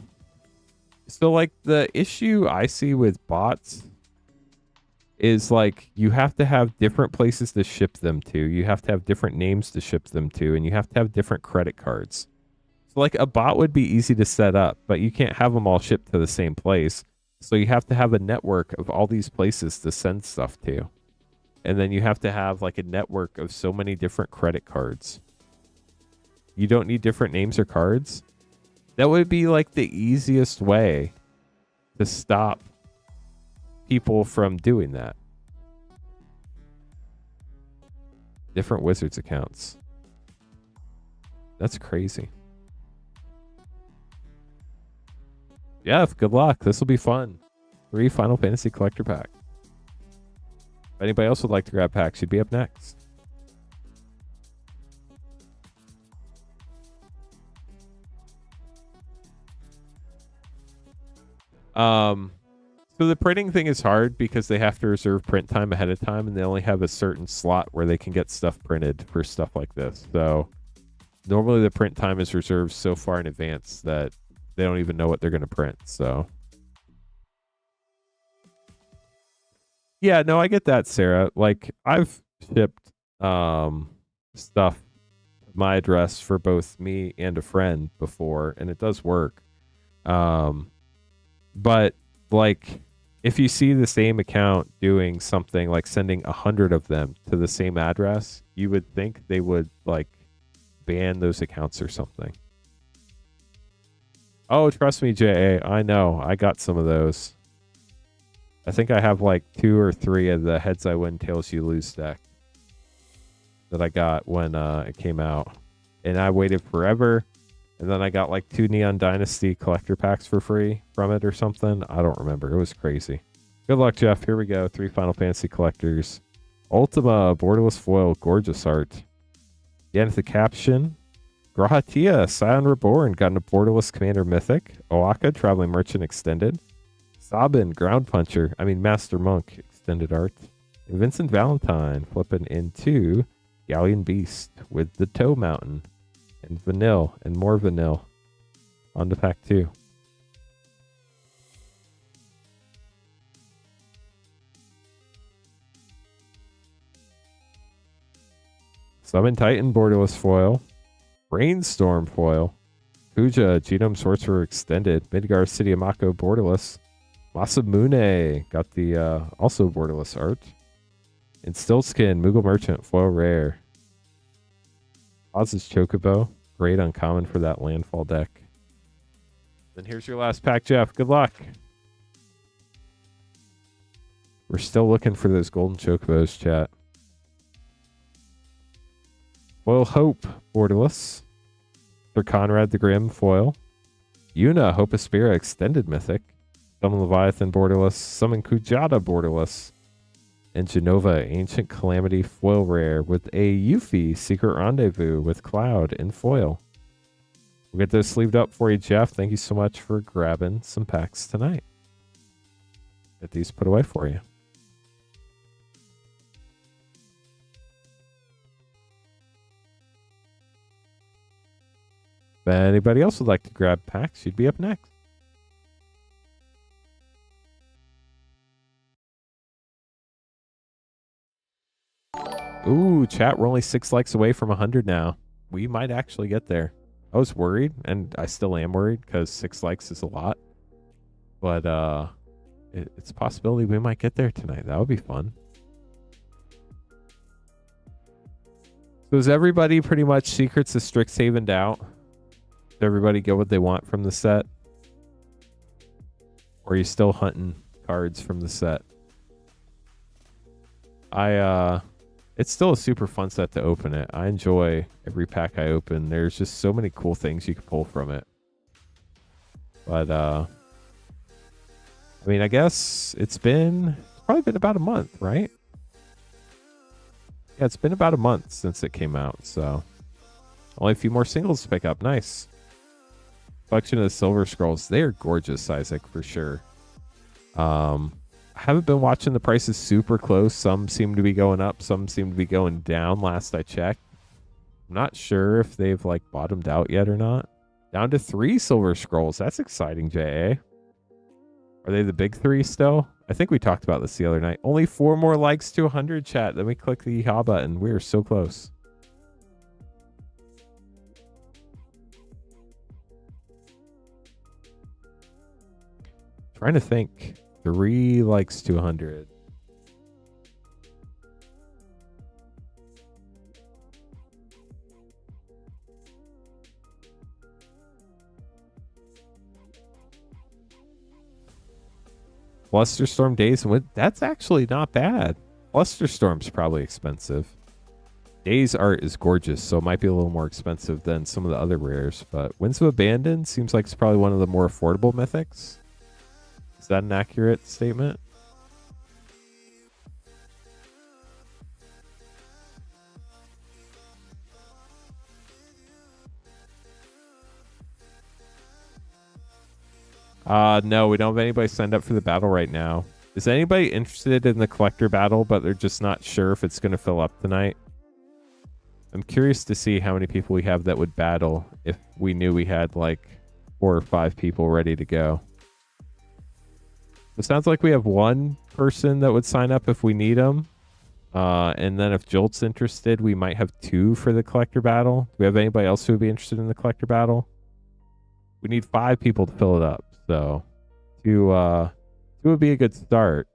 So, like, the issue I see with bots is, like, you have to have different places to ship them to. You have to have different names to ship them to. And you have to have different credit cards. So, like, a bot would be easy to set up, but you can't have them all shipped to the same place. So you have to have a network of all these places to send stuff to. And then you have to have like a network of so many different credit cards. You don't need different names or cards. That would be like the easiest way to stop people from doing that. Different Wizards accounts. That's crazy. Jeff, good luck. This will be fun. 3 Final Fantasy Collector Pack. If anybody else would like to grab packs, you'd be up next. So the printing thing is hard because they have to reserve print time ahead of time, and they only have a certain slot where they can get stuff printed for stuff like this. So normally the print time is reserved so far in advance that they don't even know what they're going to print. So yeah, no, I get that, Sarah. Like I've shipped stuff to my address for both me and a friend before, and it does work. But like if you see the same account doing something like sending 100 of them to the same address, you would think they would like ban those accounts or something. Oh, trust me, JA, I know. I got some of those. I think I have like 2 or 3 of the Heads I Win, Tails You Lose deck that I got when it came out. And I waited forever. And then I got like 2 Neon Dynasty collector packs for free from it or something. I don't remember. It was crazy. Good luck, Jeff. Here we go. 3 Final Fantasy collectors. Ultima, borderless foil, gorgeous art. Again, the caption. Grahatia, Scion Reborn, got a borderless commander mythic. Oaka, traveling merchant extended. Sabin, ground puncher. Master Monk, extended art. And Vincent Valentine, flipping into Galleon Beast with the Toe Mountain. And Vanille, and more Vanille. On to pack 2. Summon Titan, borderless foil. Brainstorm foil. Puja, Genome Sorcerer extended. Midgar City of Mako, borderless. Masamune, got the also borderless art. And Stillskin, Moogle Merchant, foil rare. Oz's Chocobo. Great uncommon for that landfall deck. Then here's your last pack, Jeff. Good luck. We're still looking for those golden Chocobos, chat. Foil Hope, borderless. Sir Conrad the Grim, foil. Yuna, Hope Aspira, extended mythic. Summon Leviathan, borderless. Summon Kujata, borderless. And Genova, Ancient Calamity, foil rare with a Yuffie, Secret Rendezvous with Cloud and foil. We'll get those sleeved up for you, Jeff. Thank you so much for grabbing some packs tonight. Get these put away for you. If anybody else would like to grab packs, you'd be up next. Ooh, chat, we're only 6 likes away from 100 now. We might actually get there. I was worried, and I still am worried, because 6 likes is a lot. But it's a possibility we might get there tonight. That would be fun. So is everybody pretty much Secrets of Strixhaven'd out? Does everybody get what they want from the set? Or are you still hunting cards from the set? It's still a super fun set to open it. I enjoy every pack I open. There's just so many cool things you can pull from it. But, I guess it's probably been about a month, right? Yeah, it's been about a month since it came out, so only a few more singles to pick up. Nice. Collection of the Silver Scrolls. They are gorgeous, Isaac, for sure. I haven't been watching the prices super close. Some seem to be going up. Some seem to be going down last I checked. I'm not sure if they've like bottomed out yet or not. Down to 3 Silver Scrolls. That's exciting, JA. Are they the big 3 still? I think we talked about this the other night. Only 4 more likes to 100, chat. Then we click the yeehaw button. We are so close. Trying to think. 3 likes to 100. Flusterstorm Days and Wind. That's actually not bad. Flusterstorm's probably expensive. Days art is gorgeous, so it might be a little more expensive than some of the other rares. But Winds of Abandon seems like it's probably one of the more affordable mythics. Is that an accurate statement? No, we don't have anybody signed up for the battle right now. Is anybody interested in the collector battle, but they're just not sure if it's going to fill up tonight? I'm curious to see how many people we have that would battle if we knew we had like 4 or 5 people ready to go. It sounds like we have 1 person that would sign up if we need them. And then if Jolt's interested, we might have 2 for the collector battle. Do we have anybody else who would be interested in the collector battle? We need 5 people to fill it up. So 2 would be a good start.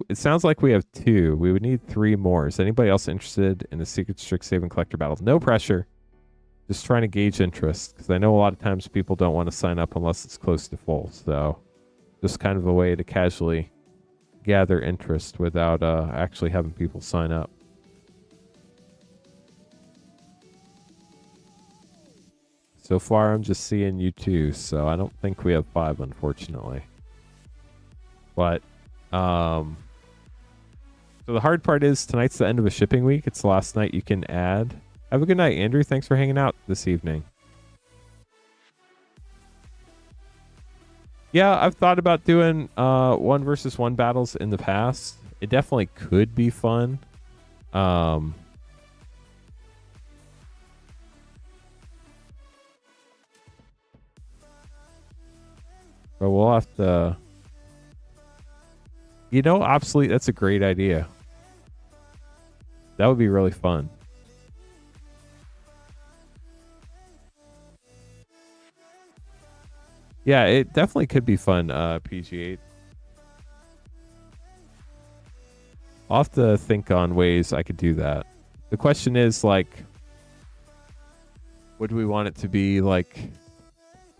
It sounds like we have 2. We would need 3 more. Is anybody else interested in the Secret Strixhaven collector battle? No pressure. Just trying to gauge interest, because I know a lot of times people don't want to sign up unless it's close to full. So just kind of a way to casually gather interest without actually having people sign up. So far, I'm just seeing you 2, so I don't think we have 5, unfortunately. But so the hard part is tonight's the end of a shipping week. It's the last night you can add. Have a good night, Andrew. Thanks for hanging out this evening. Yeah, I've thought about doing 1 versus 1 battles in the past. It definitely could be fun. But we'll have to... You know, Obsolete, that's a great idea. That would be really fun. Yeah, it definitely could be fun, PG8. I'll have to think on ways I could do that. The question is, like, would we want it to be, like,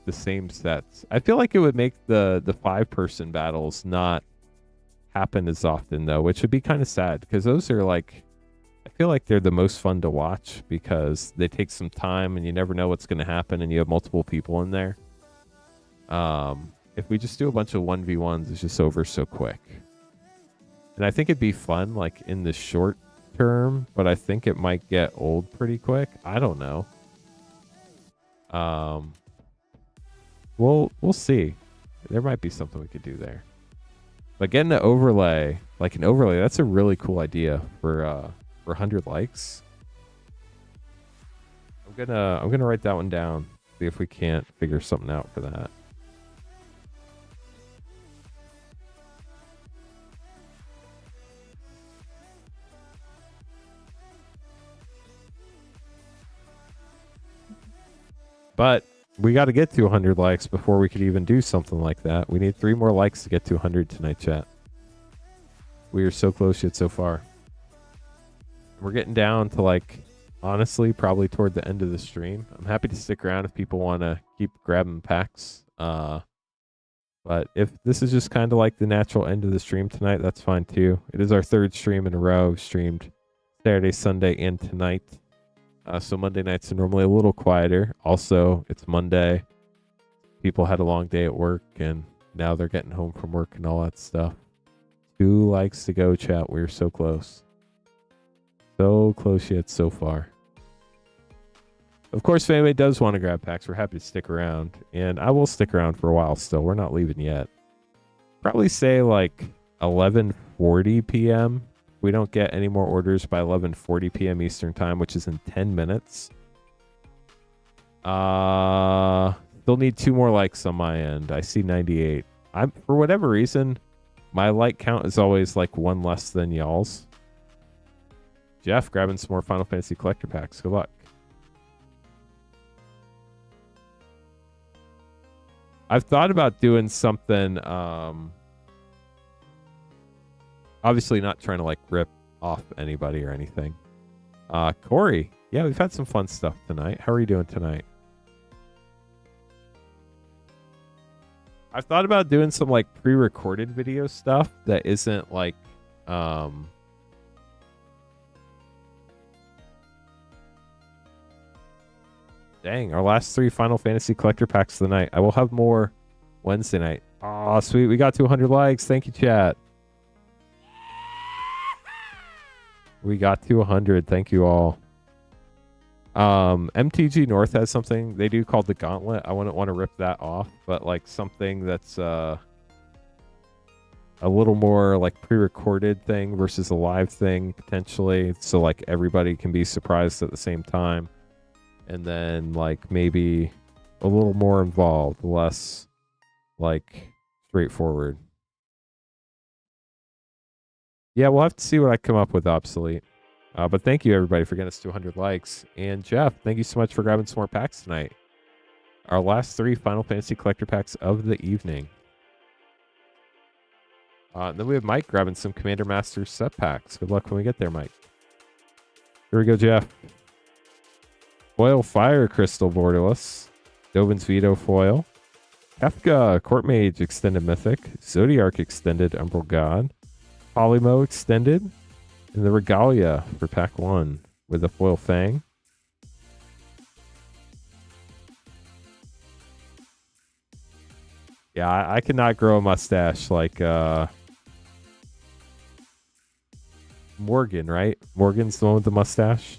the same sets? I feel like it would make the 5-person battles not happen as often, though, which would be kind of sad, because those are, like, I feel like they're the most fun to watch because they take some time and you never know what's going to happen and you have multiple people in there. If we just do a bunch of 1v1s, it's just over so quick. And I think it'd be fun, like, in the short term, but I think it might get old pretty quick. I don't know. We'll see. There might be something we could do there. But getting an overlay, like an overlay, that's a really cool idea for 100 likes. I'm gonna write that one down. See if we can't figure something out for that. But we got to get to 100 likes before we could even do something like that. We need 3 more likes to get to 100 tonight, chat. We are so close yet so far. We're getting down to, like, honestly, probably toward the end of the stream. I'm happy to stick around if people want to keep grabbing packs. But if this is just kind of like the natural end of the stream tonight, that's fine too. It is our 3rd stream in a row. We've streamed Saturday, Sunday, and tonight. So Monday nights are normally a little quieter. Also, it's Monday. People had a long day at work, and now they're getting home from work and all that stuff. 2 likes to go, chat. We're so close. So close yet so far. Of course, if anybody does want to grab packs, we're happy to stick around. And I will stick around for a while still. We're not leaving yet. Probably say like 11:40 p.m. We don't get any more orders by 11:40 p.m. Eastern time, which is in 10 minutes. Still need 2 more likes on my end. I see 98. For whatever reason, my like count is always like 1 less than y'all's. Jeff, grabbing some more Final Fantasy collector packs. Good luck. I've thought about doing something. Obviously not trying to like rip off anybody or anything. Corey, yeah, we've had some fun stuff tonight. How are you doing tonight? I've thought about doing some like pre-recorded video stuff that isn't like dang, our last 3 Final Fantasy collector packs of the night. I will have more Wednesday night. Oh, sweet. We got 200 likes. Thank you, chat. We got to 100. Thank you all. MTG North has something they do called the Gauntlet. I wouldn't want to rip that off, but like something that's a little more like pre-recorded thing versus a live thing potentially. So like everybody can be surprised at the same time. And then like maybe a little more involved, less like straightforward. Yeah, we'll have to see what I come up with, Obsolete. But thank you, everybody, for getting us to 200 likes. And Jeff, thank you so much for grabbing some more packs tonight. Our last 3 Final Fantasy collector packs of the evening. Then we have Mike grabbing some Commander Master set packs. Good luck when we get there, Mike. Here we go, Jeff. Foil Fire Crystal Borderless. Dovin's Veto Foil. Kefka Court Mage Extended Mythic. Zodiark Extended Umbral God. Polymo Extended. And the Regalia for pack 1 with a foil Fang. Yeah, I cannot grow a mustache like Morgan, right? Morgan's the one with the mustache.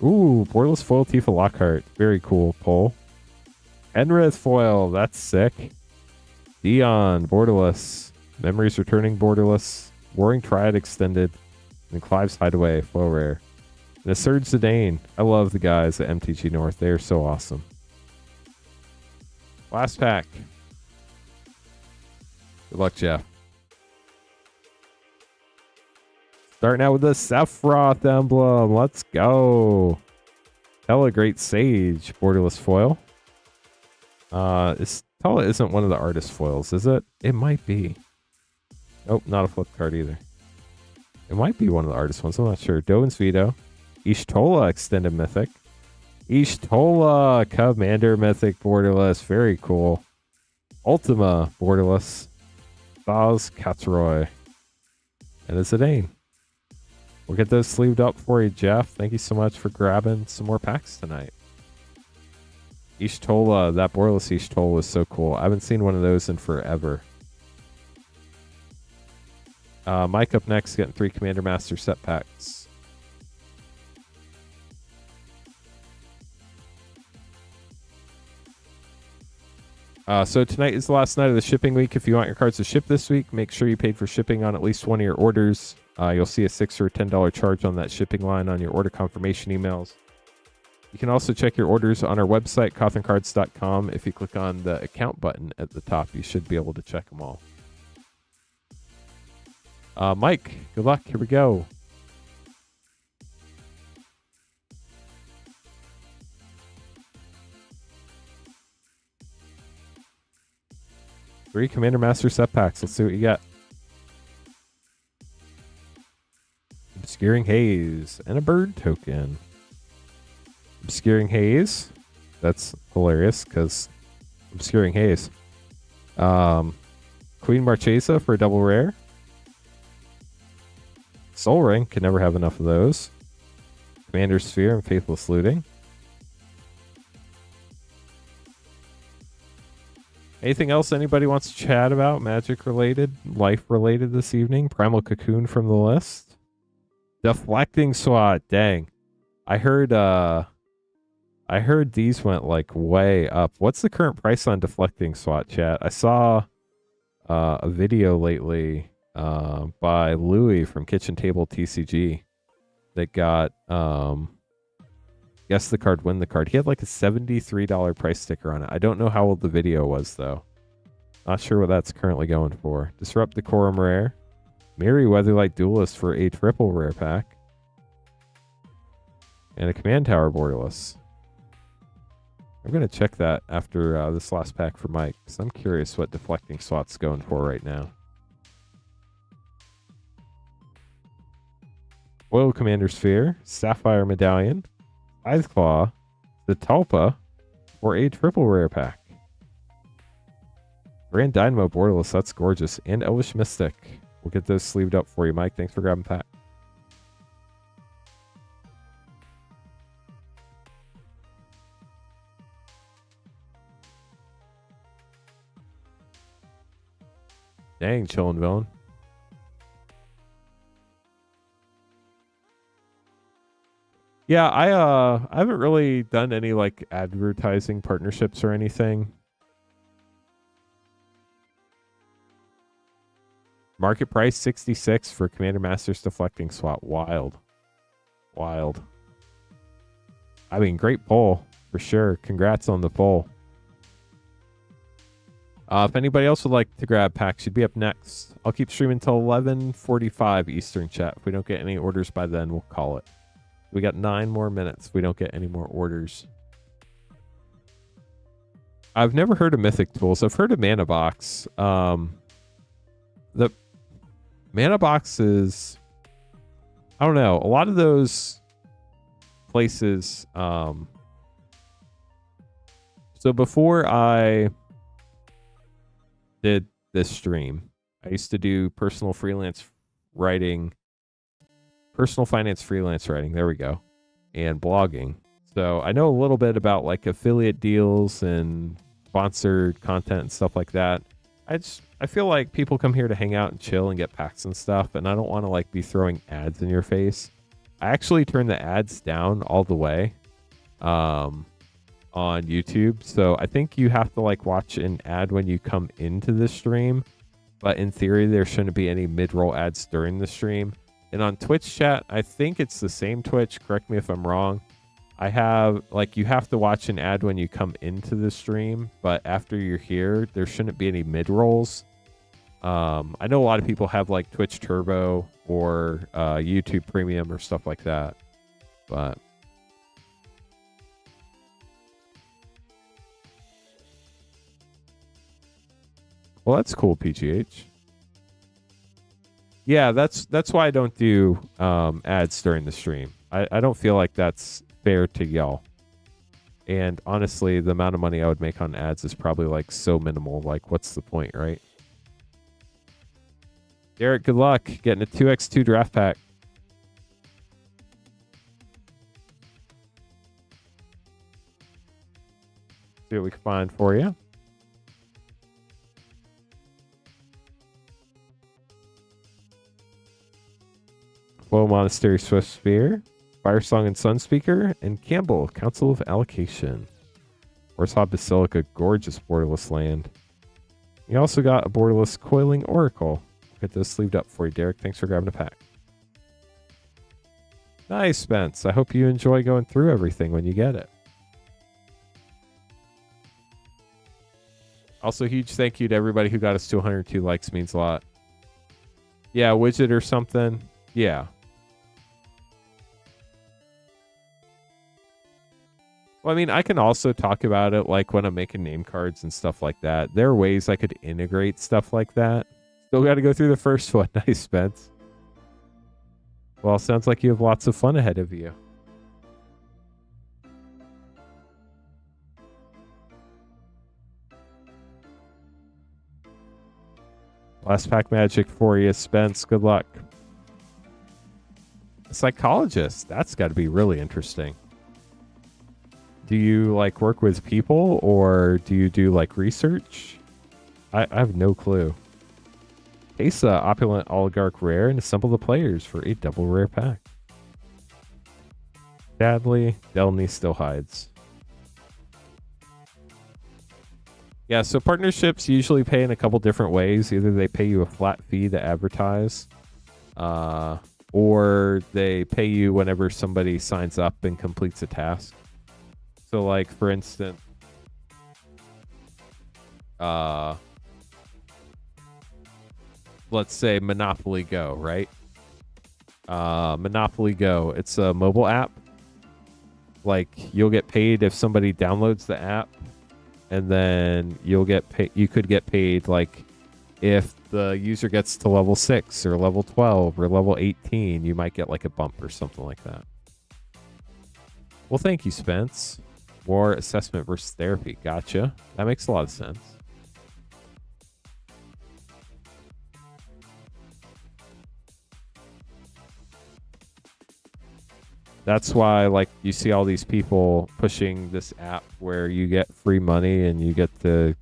Ooh, Borderless Foil Tifa Lockhart. Very cool pull. Enrith Foil. That's sick. Dion Borderless. Memories Returning Borderless. Warring Triad Extended. And Clive's Hideaway Foil Rare. And a Surge Zidane. I love the guys at MTG North. They are so awesome. Last pack. Good luck, Jeff. Starting out with the Sephiroth emblem. Let's go. Tella Great Sage. Borderless Foil. Tella isn't one of the artist foils, is it? It might be. Nope, not a flip card either. It might be one of the artist ones. I'm not sure. Dovin's Veto. Ishtola Extended Mythic. Ishtola Commander Mythic Borderless. Very cool. Ultima Borderless. Thaz Katsroy. And it's a Zidane. We'll get those sleeved up for you, Jeff. Thank you so much for grabbing some more packs tonight. Ishtola, that Borderless Ishtola was so cool. I haven't seen one of those in forever. Mike up next, getting 3 Commander Master set packs. So tonight is the last night of the shipping week. If you want your cards to ship this week, make sure you paid for shipping on at least one of your orders. You'll see a $6 or $10 charge on that shipping line on your order confirmation emails. You can also check your orders on our website, cotherncards.com. If you click on the account button at the top, you should be able to check them all. Mike, good luck. Here we go. Three Commander Master set packs. Let's see what you got. Obscuring Haze and a bird token. Obscuring Haze. That's hilarious because Obscuring Haze. Queen Marchesa for a double rare. Soul Ring. Can never have enough of those. Commander Sphere and Faithless Looting. Anything else anybody wants to chat about? Magic related, life related this evening? Primal Cocoon from the list. Deflecting SWAT. Dang. I heard these went like way up. What's the current price on Deflecting SWAT, chat? I saw a video lately by Louis from Kitchen Table TCG that got guess the card, win the card. He had like a $73 price sticker on it. I don't know how old the video was though. Not sure what that's currently going for. Disrupt Decorum rare. Miri Weatherlight Duelist for a triple rare pack. And a Command Tower borderless. I'm going to check that after this last pack for Mike, because I'm curious what Deflecting Swat's going for right now. Oil Commander Sphere, Sapphire Medallion, Ice Claw, the Talpa, or a triple rare pack. Grand Dynamo Borderless, that's gorgeous. And Elvish Mystic. We'll get those sleeved up for you, Mike. Thanks for grabbing pack. Dang, chillin' villain. Yeah, I haven't really done any like advertising partnerships or anything. Market price 66 for Commander Master's Deflecting Swat. Wild. Wild. I mean, great poll for sure. Congrats on the poll. If anybody else would like to grab packs, you'd be up next. I'll keep streaming until 11:45 Eastern, chat. If we don't get any orders by then, we'll call it. We got 9 more minutes if we don't get any more orders. I've never heard of Mythic Tools. I've heard of Mana Box. The Mana Box is, I don't know, a lot of those places. So before I did this stream, I used to do personal finance freelance writing, there we go, and blogging. So I know a little bit about like affiliate deals and sponsored content and stuff like that. I feel like people come here to hang out and chill and get packs and stuff, and I don't want to like be throwing ads in your face. I actually turn the ads down all the way on YouTube. So I think you have to like watch an ad when you come into the stream, but in theory there shouldn't be any mid-roll ads during the stream. And on Twitch chat, I think it's the same Twitch. Correct me if I'm wrong. I have, like, you have to watch an ad when you come into the stream, but after you're here, there shouldn't be any mid-rolls. I know a lot of people have, like, Twitch Turbo or YouTube Premium or stuff like that, but... Well, that's cool, PGH. Yeah, that's why I don't do ads during the stream. I don't feel like that's fair to y'all. And honestly, the amount of money I would make on ads is probably like so minimal. Like, what's the point, right? Derek, good luck getting a 2x2 draft pack. See what we can find for you. Flow Monastery Swift Sphere, Firesong and Sunspeaker, and Campbell, Council of Allocation. Warsaw Basilica, gorgeous borderless land. You also got a borderless Coiling Oracle. Get those sleeved up for you, Derek. Thanks for grabbing a pack. Nice, Spence. I hope you enjoy going through everything when you get it. Also, huge thank you to everybody who got us to 102 likes. Means a lot. Yeah, widget or something. Yeah. Well, I mean, I can also talk about it like when I'm making name cards and stuff like that. There are ways I could integrate stuff like that. Still got to go through the first one. Nice, Spence. Well, sounds like you have lots of fun ahead of you. Last pack magic for you, Spence. Good luck. A psychologist. That's got to be really interesting. Do you like work with people or do you do like research? I have no clue. Asa, Opulent Oligarch Rare, and assemble the players for a double rare pack. Sadly, Delny still hides. Yeah, so partnerships usually pay in a couple different ways. Either they pay you a flat fee to advertise, or they pay you whenever somebody signs up and completes a task. So, like, for instance, let's say Monopoly Go, right? Monopoly Go, it's a mobile app like you'll get paid if somebody downloads the app, and then you'll get paid. You could get paid like if the user gets to level 6 or level 12 or level 18, you might get like a bump or something like that. Well, thank you, Spence. War assessment versus therapy. Gotcha. That makes a lot of sense. That's why, like, you see all these people pushing this app where you get free money and you get to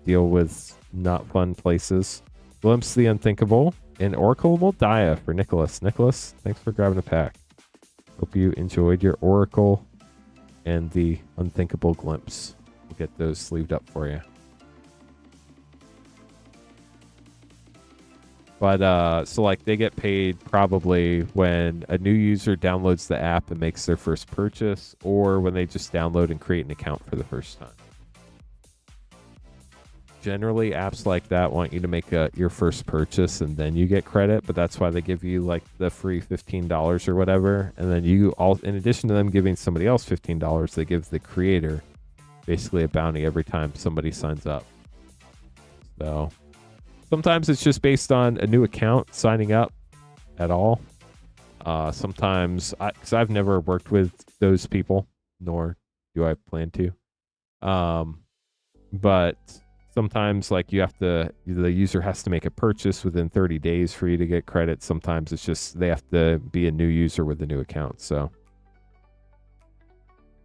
deal with not fun places. Glimpse the Unthinkable and Oracle will die for Nicholas. Nicholas, thanks for grabbing a pack. Hope you enjoyed your Oracle and the Unthinkable Glimpse. We'll get those sleeved up for you. But so like they get paid probably when a new user downloads the app and makes their first purchase, or when they just download and create an account for the first time. Generally, apps like that want you to make your first purchase and then you get credit, but that's why they give you like the free $15 or whatever. And then you all, in addition to them giving somebody else $15, they give the creator basically a bounty every time somebody signs up. So sometimes it's just based on a new account signing up at all. Sometimes, because I've never worked with those people, nor do I plan to. But sometimes, like, the user has to make a purchase within 30 days for you to get credit. Sometimes it's just they have to be a new user with a new account. So,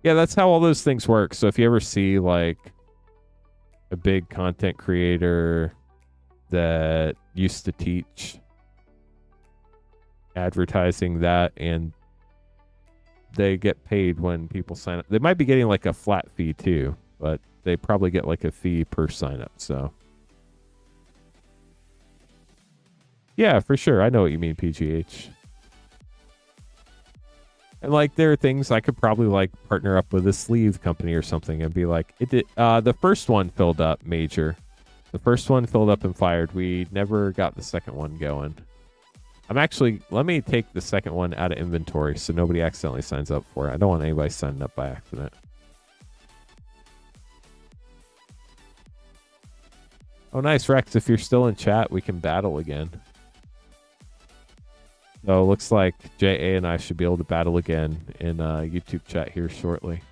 yeah, that's how all those things work. So if you ever see, like, a big content creator that used to teach advertising that, and they get paid when people sign up. They might be getting, like, a flat fee, too, but they probably get like a fee per sign up. So yeah, for sure. I know what you mean, PGH. And like there are things I could probably like partner up with a sleeve company or something and be like, it did the first one filled up major. The first one filled up and fired. We never got the second one going. Let me take the second one out of inventory so nobody accidentally signs up for it. I don't want anybody signing up by accident. Oh, nice, Rex. If you're still in chat, we can battle again. So it looks like JA and I should be able to battle again in YouTube chat here shortly.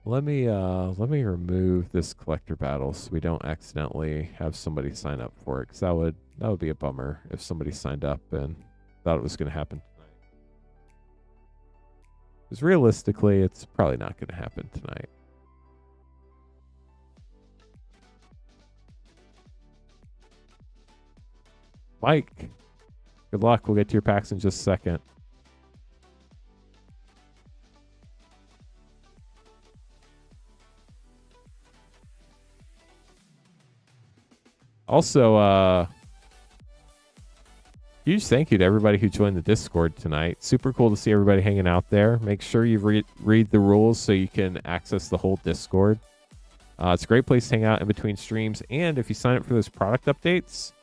Let me remove this collector battle so we don't accidentally have somebody sign up for it, because that would be a bummer if somebody signed up and thought it was going to happen tonight. Because realistically, it's probably not going to happen tonight. Mike, good luck. We'll get to your packs in just a second. Also, huge thank you to everybody who joined the Discord tonight. Super cool to see everybody hanging out there. Make sure you read the rules so you can access the whole Discord. It's a great place to hang out in between streams. And if you sign up for those product updates,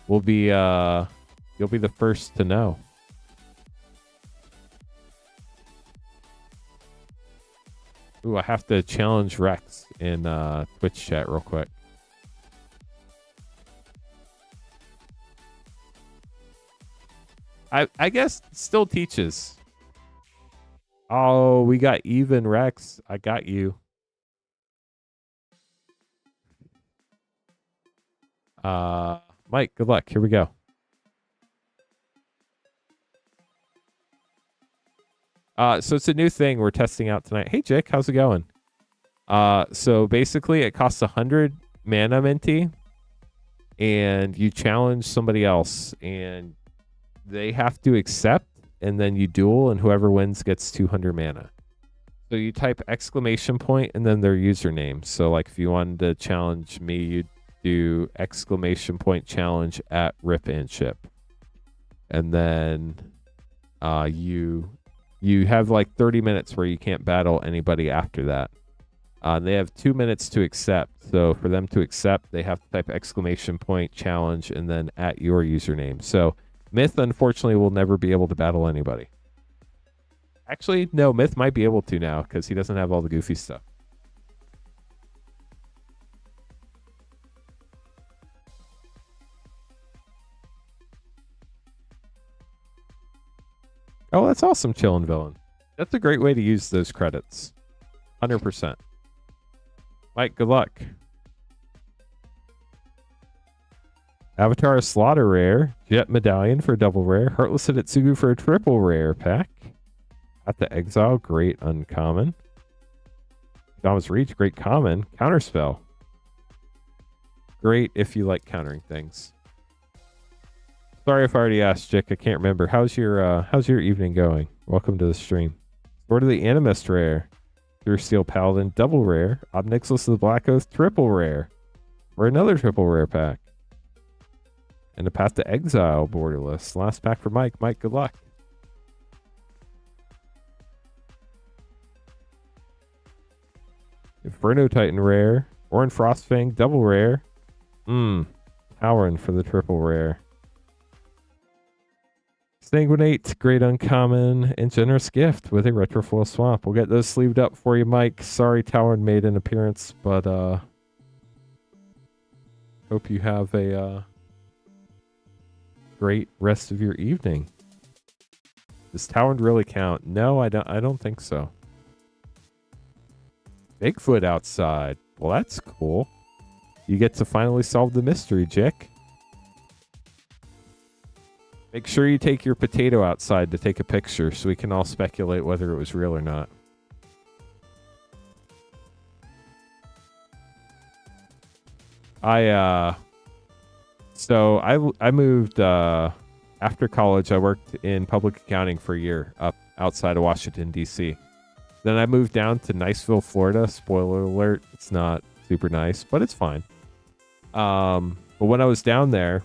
you'll be the first to know. Ooh, I have to challenge Rex in Twitch chat real quick. I guess still teaches. Oh, we got even, Rex. I got you. Mike, good luck. Here we go. So it's a new thing we're testing out tonight. Hey, Jake, how's it going? So basically it costs 100 mana minty, and you challenge somebody else, and they have to accept, and then you duel, and whoever wins gets 200 mana. So you type exclamation point and then their username. So like if you wanted to challenge me, you'd do exclamation point challenge at rip and ship. And then you have like 30 minutes where you can't battle anybody after that. They have 2 minutes to accept. So for them to accept, they have to type exclamation point challenge and then at your username. So Myth, unfortunately, will never be able to battle anybody. Actually, no, Myth might be able to now because he doesn't have all the goofy stuff. Oh, that's awesome, Chillin' Villain. That's a great way to use those credits. 100%. Mike, good luck. Avatar Slaughter rare. Jet Medallion for a double rare. Heartless Hidetsugu for a triple rare pack. At the Exile, great uncommon. Thomas Reach, great common. Counterspell. Great if you like countering things. Sorry if I already asked, Jick. I can't remember. How's your evening going? Welcome to the stream. Sword of the Animist rare. Pure Steel Paladin double rare. Obnixilis of the Black Oath triple rare. Or another triple rare pack. And a Path to Exile borderless. Last pack for Mike. Mike, good luck. Inferno Titan rare. Orin Frostfang double rare. Howrin for the triple rare. Sanguinate, great uncommon, and generous gift with a retrofoil swamp. We'll get those sleeved up for you, Mike. Sorry Towern made an appearance, but hope you have a great rest of your evening. Does Towern really count? No, I don't think so. Bigfoot outside. Well, that's cool. You get to finally solve the mystery, Jick. Make sure you take your potato outside to take a picture so we can all speculate whether it was real or not. I moved after college. I worked in public accounting for a year up outside of Washington, D.C. Then I moved down to Niceville, Florida. Spoiler alert, it's not super nice, but it's fine. But when I was down there,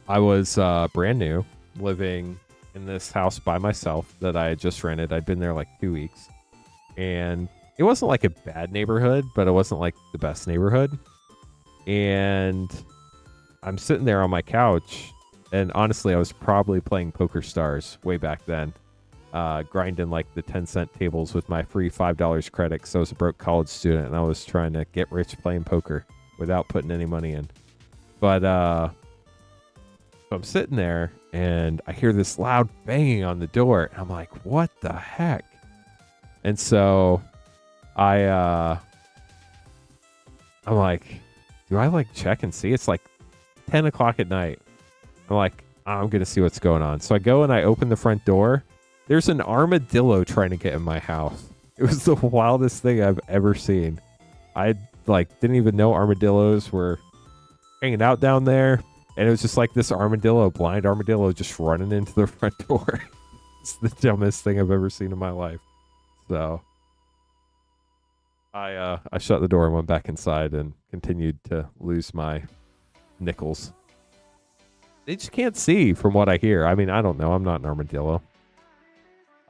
I was brand new, living in this house by myself that I had just rented. I'd been there like 2 weeks. And it wasn't like a bad neighborhood, but it wasn't like the best neighborhood. And I'm sitting there on my couch, and honestly, I was probably playing Poker Stars way back then. Grinding like the 10-cent tables with my free $5 credit because I was a broke college student and I was trying to get rich playing poker without putting any money in. But so I'm sitting there and I hear this loud banging on the door. And I'm like, what the heck? And so I'm like, do I like check and see? It's like 10 o'clock at night. I'm like, I'm going to see what's going on. So I go and I open the front door. There's an armadillo trying to get in my house. It was the wildest thing I've ever seen. I didn't even know armadillos were hanging out down there. And it was just like this blind armadillo just running into the front door. It's the dumbest thing I've ever seen in my life. So I shut the door and went back inside and continued to lose my nickels. They just can't see from what I hear. I mean, I don't know. I'm not an armadillo.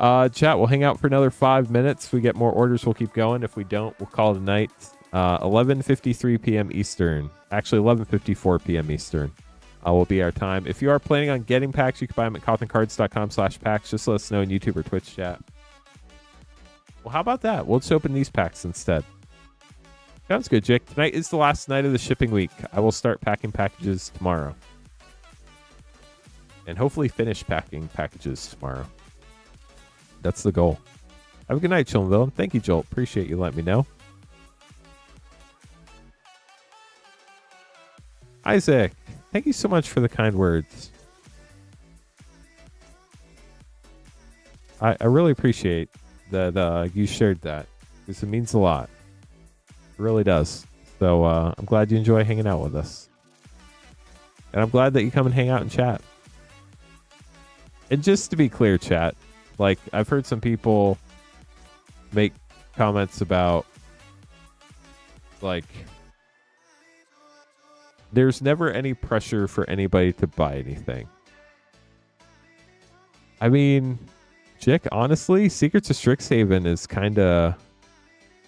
Chat, we'll hang out for another 5 minutes. If we get more orders, we'll keep going. If we don't, we'll call it a night. 11:53 p.m. Eastern. Actually, 11:54 p.m. Eastern will be our time. If you are planning on getting packs, you can buy them at cothencards.com/packs. Just let us know in YouTube or Twitch chat. Well, how about that? We'll just open these packs instead. Sounds good, Jake. Tonight is the last night of the shipping week. I will start packing packages tomorrow. And hopefully finish packing packages tomorrow. That's the goal. Have a good night, Chillin' Villain. Thank you, Jolt. Appreciate you letting me know. Isaac, thank you so much for the kind words. I really appreciate that you shared that because it means a lot. It really does. So I'm glad you enjoy hanging out with us. And I'm glad that you come and hang out and chat. And just to be clear, chat, like I've heard some people make comments about like there's never any pressure for anybody to buy anything. I mean, Jick, honestly, Secrets of Strixhaven is kind of,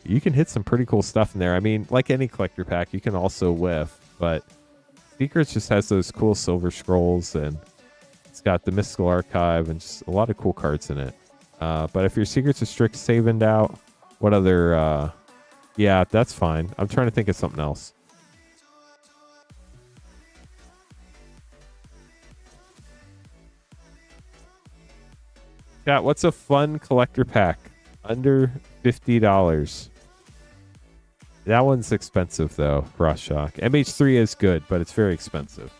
you can hit some pretty cool stuff in there. I mean, like any collector pack, you can also whiff, but Secrets just has those cool silver scrolls and it's got the Mystical Archive and just a lot of cool cards in it. But if your secrets are Strixhavened out, what other... yeah, that's fine. I'm trying to think of something else. Yeah, what's a fun collector pack? Under $50. That one's expensive, though. Frost Shock. MH3 is good, but it's very expensive.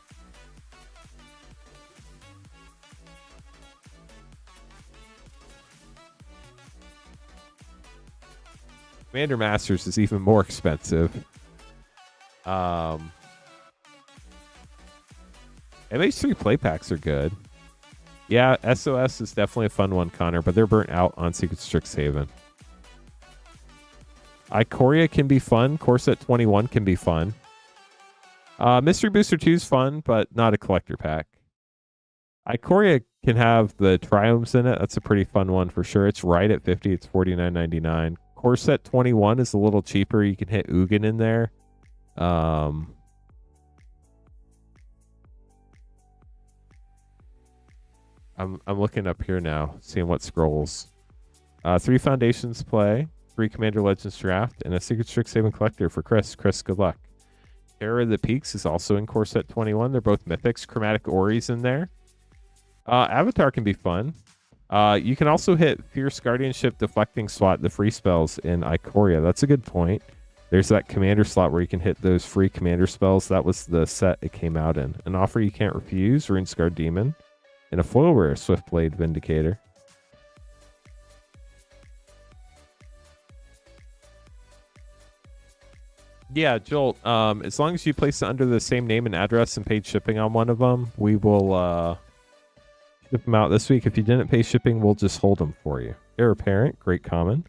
Commander Masters is even more expensive. MH3 play packs are good. Yeah, SOS is definitely a fun one, Connor, but they're burnt out on Secret Strixhaven. Ikoria can be fun. Corset 21 can be fun. Mystery Booster 2 is fun, but not a collector pack. Ikoria can have the Triumphs in it. That's a pretty fun one for sure. It's right at 50. It's $49.99. Corset 21 is a little cheaper. You can hit Ugin in there. I'm looking up here now, seeing what scrolls. 3 Foundations play, 3 Commander Legends draft, and a Secret Strixhaven collector for Chris. Chris, good luck. Terror of the Peaks is also in Core Set 21. They're both mythics. Chromatic Ori's in there. Avatar can be fun. You can also hit Fierce Guardianship Deflecting Slot, the free spells in Ikoria. That's a good point. There's that commander slot where you can hit those free commander spells. That was the set it came out in. An Offer You Can't Refuse, Runescarred Demon, and a foil rare, Swiftblade Vindicator. Yeah, Jolt, as long as you place it under the same name and address and paid shipping on one of them, we will ship them out this week. If you didn't pay shipping, we'll just hold them for you. Heir Apparent, great common.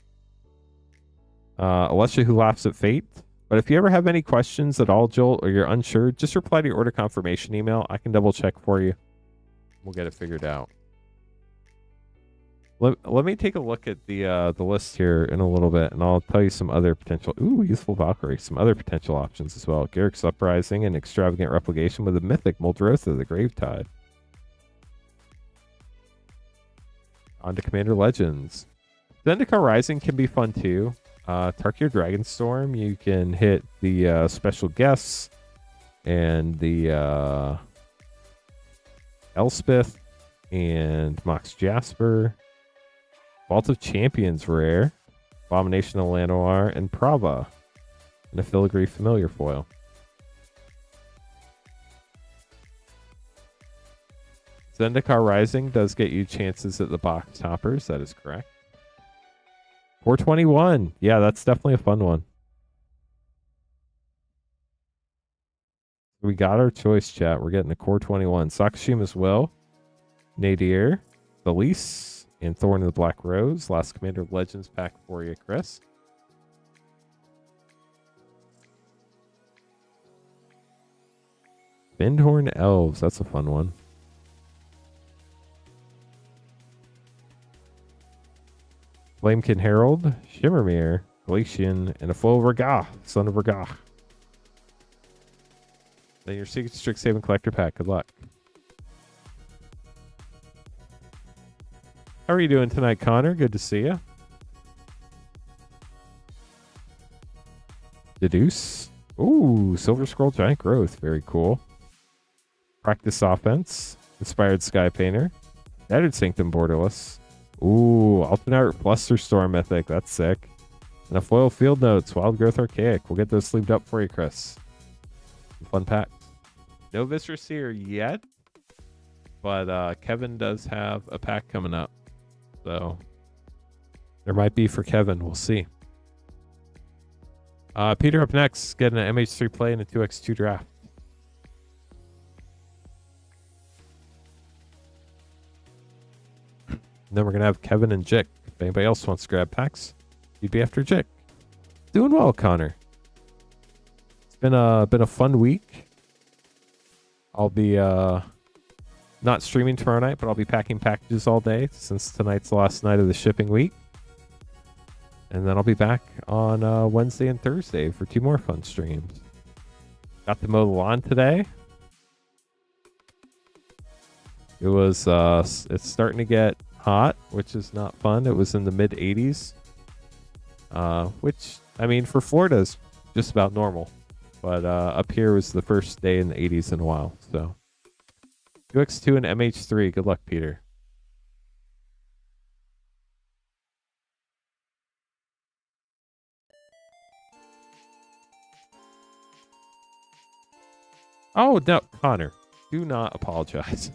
Alessia Who Laughs at Fate. But if you ever have any questions at all, Jolt, or you're unsure, just reply to your order confirmation email. I can double check for you. We'll get it figured out. Let me take a look at the list here in a little bit, and I'll tell you some other potential... Ooh, Youthful Valkyrie. Some other potential options as well. Garrick's Uprising and Extravagant Replication with a mythic Muldrotha, the Gravetide. On to Commander Legends. Zendikar Rising can be fun too. Tarkir Dragonstorm, you can hit the special guests and the Elspeth and Mox Jasper. Vault of Champions rare. Abomination of Llanowar and Prava. And a Filigree Familiar foil. Zendikar Rising does get you chances at the box toppers. That is correct. 421. Yeah, that's definitely a fun one. We got our choice, chat. We're getting the Core 21. Sakashima's Will, Nadir, Belize, and Thorn of the Black Rose. Last Commander of Legends pack for you, Chris. Bindhorn Elves. That's a fun one. Flamekin Herald, Shimmermere, Galatian, and a full Regah, Son of Regah. Then your Secret Strixhaven Collector Pack. Good luck. How are you doing tonight, Connor? Good to see you. Deduce. Ooh, Silver Scroll Giant Growth. Very cool. Practice Offense. Inspired Sky Painter. Shattered Sanctum Borderless. Ooh, Alternate Flusterstorm Mythic. That's sick. And a foil Field Notes. Wild Growth Archaic. We'll get those sleeved up for you, Chris. Fun packs. No Viscera Seer yet. But Kevin does have a pack coming up. So there might be for Kevin. We'll see. Peter up next. Getting an MH3 play and a 2x2 draft. And then we're going to have Kevin and Jick. If anybody else wants to grab packs, you'd be after Jick. Doing well, Connor. It's been a fun week. I'll be not streaming tomorrow night, but I'll be packing packages all day since tonight's the last night of the shipping week. And then I'll be back on Wednesday and Thursday for 2 more fun streams. Got to mow the lawn today. It was it's starting to get hot, which is not fun. It was in the mid 80s, which, I mean, for Florida is just about normal. But up here was the first day in the 80s in a while. So UX2 and MH3. Good luck, Peter. Oh, no, Connor, do not apologize.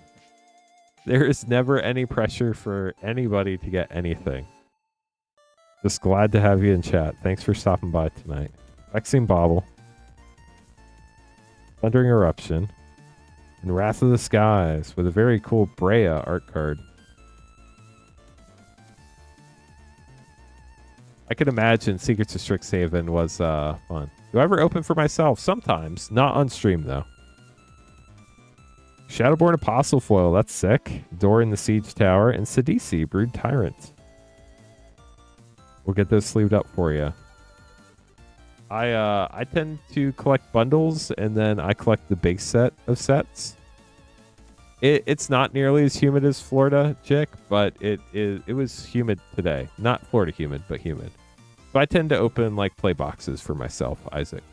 There is never any pressure for anybody to get anything. Just glad to have you in chat. Thanks for stopping by tonight. Vexing Bobble, Thundering Eruption, and Wrath of the Skies with a very cool Brea art card. I could imagine Secrets of Strixhaven was fun. Do I ever open for myself? Sometimes. Not on stream, though. Shadowborn Apostle Foil, that's sick. Door in the Siege Tower, and Sidisi, Brood Tyrant. We'll get those sleeved up for you. I tend to collect bundles, and then I collect the base set of sets. It's not nearly as humid as Florida, Chick, but it was humid today. Not Florida humid, but humid. So I tend to open like play boxes for myself, Isaac.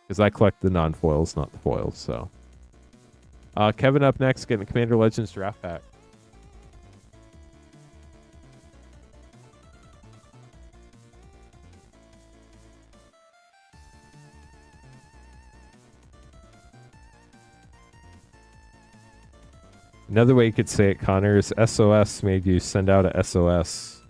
Because I collect the non-foils, not the foils, so. Kevin up next, getting a Commander Legends draft pack. Another way you could say it, Connor, is SOS made you send out a SOS.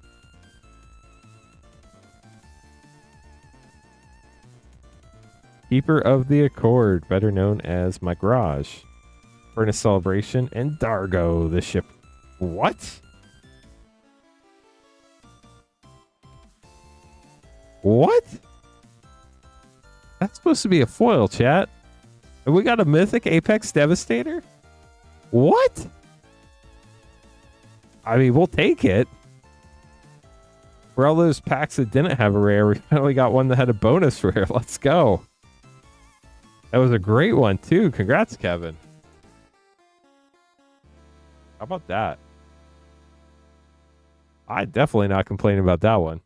Keeper of the Accord, better known as my garage. Furnace Celebration, and Dargo, the ship. What? What? That's supposed to be a foil, chat. And we got a Mythic Apex Devastator? What? I mean, we'll take it. For all those packs that didn't have a rare, we finally got one that had a bonus rare. Let's go. That was a great one, too. Congrats, Kevin. How about that? I definitely not complaining about that one.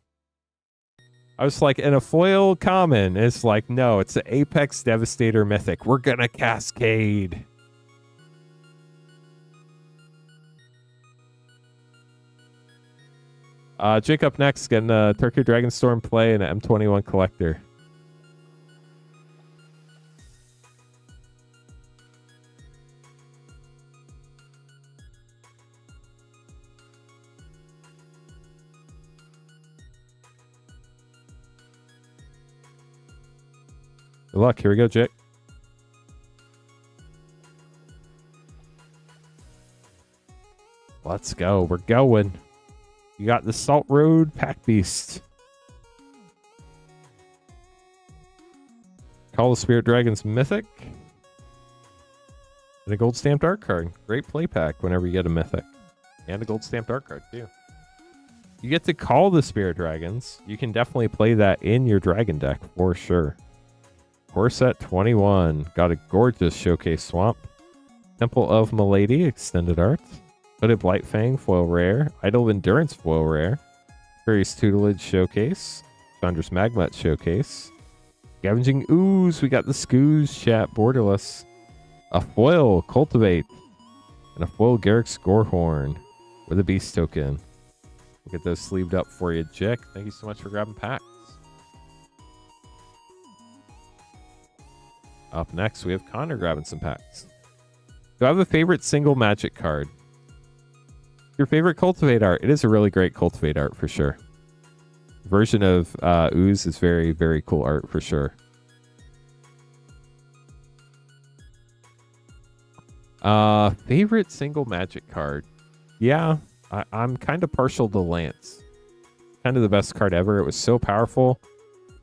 I was like, in a foil common, it's like, no, it's an Apex Devastator Mythic. We're gonna cascade. Jake up next, getting a Turkey Dragonstorm play and an M21 collector. Good luck. Here we go, Jake. Let's go. We're going. You got the Salt Road Pack Beast. Call the Spirit Dragons Mythic. And a gold stamped art card. Great play pack whenever you get a Mythic. And a gold stamped art card, too. You get to call the Spirit Dragons. You can definitely play that in your Dragon deck for sure. Corset 21. Got a gorgeous Showcase Swamp. Temple of Milady, extended art. Hooded Blightfang, foil rare. Idle Endurance, foil rare. Furious Tutelage Showcase. Chandra's Magmat Showcase. Scavenging Ooze, we got the Skoos, chat, borderless. A foil Cultivate. And a foil Garrick's Gorehorn with a Beast token. We'll get those sleeved up for you, Jick. Thank you so much for grabbing packs. Up next, we have Connor grabbing some packs. Do I have a favorite single Magic card? Your favorite Cultivate art? It is a really great Cultivate art for sure. Version of Ooze is very, very cool art for sure. Favorite single Magic card? Yeah, I'm kind of partial to Lance. Kind of the best card ever. It was so powerful.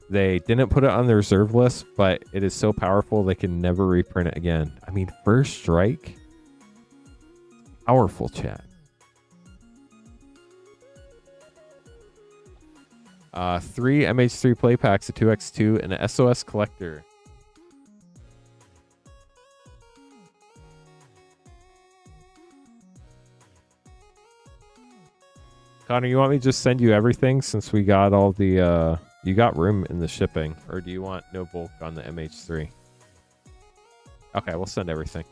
They didn't put it on the reserve list, but it is so powerful they can never reprint it again. I mean, First Strike. Powerful, chat. 3 MH3 play packs, a 2x2, and an SOS collector. Connor, you want me to just send you everything since we got all the, you got room in the shipping, or do you want no bulk on the MH3? Okay, we'll send everything.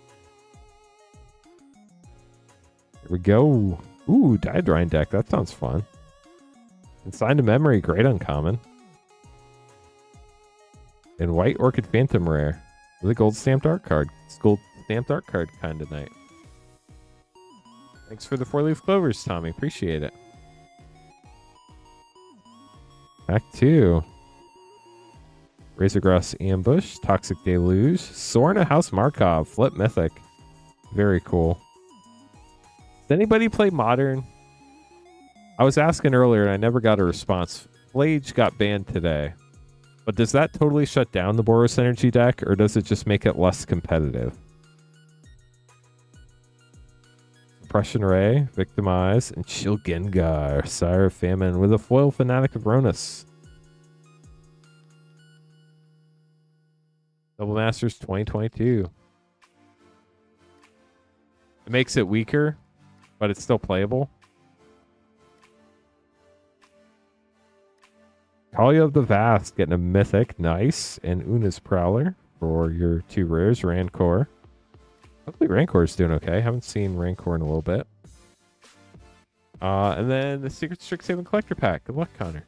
Here we go. Ooh, Diedrine deck. That sounds fun. Consigned to Memory, great uncommon. And White Orchid Phantom rare. With a gold stamped art card. It's gold stamped art card kind of night. Thanks for the 4-leaf clovers, Tommy. Appreciate it. Pack 2. Razorgrass Ambush. Toxic Deluge. Sorna House Markov. Flip Mythic. Very cool. Does anybody play Modern? I was asking earlier and I never got a response. Flage got banned today. But does that totally shut down the Boros Energy deck, or does it just make it less competitive? Suppression Ray, Victimize, and Chill Gengar, Sire of Famine, with a foil Fanatic of Ronus. Double Masters 2022. It makes it weaker, but it's still playable. Talia of the Vast getting a Mythic, nice, and Una's Prowler for your 2 rares, Rancor. Hopefully Rancor's doing okay. Haven't seen Rancor in a little bit. And then the Secret Strixhaven Collector Pack. Good luck, Connor.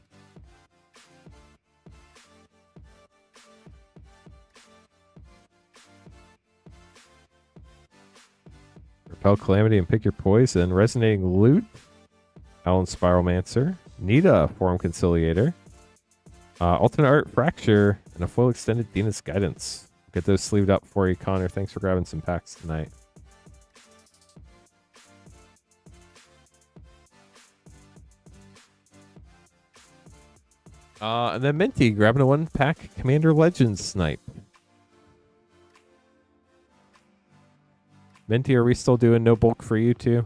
Repel Calamity and Pick Your Poison. Resonating Loot. Allan Spiralmancer. Nita, Forum Conciliator. Alternate Art Fracture, and a full extended Dina's Guidance. Get those sleeved up for you, Connor. Thanks for grabbing some packs tonight. And then Minty grabbing a 1-pack Commander Legends Snipe. Minty, are we still doing no bulk for you too?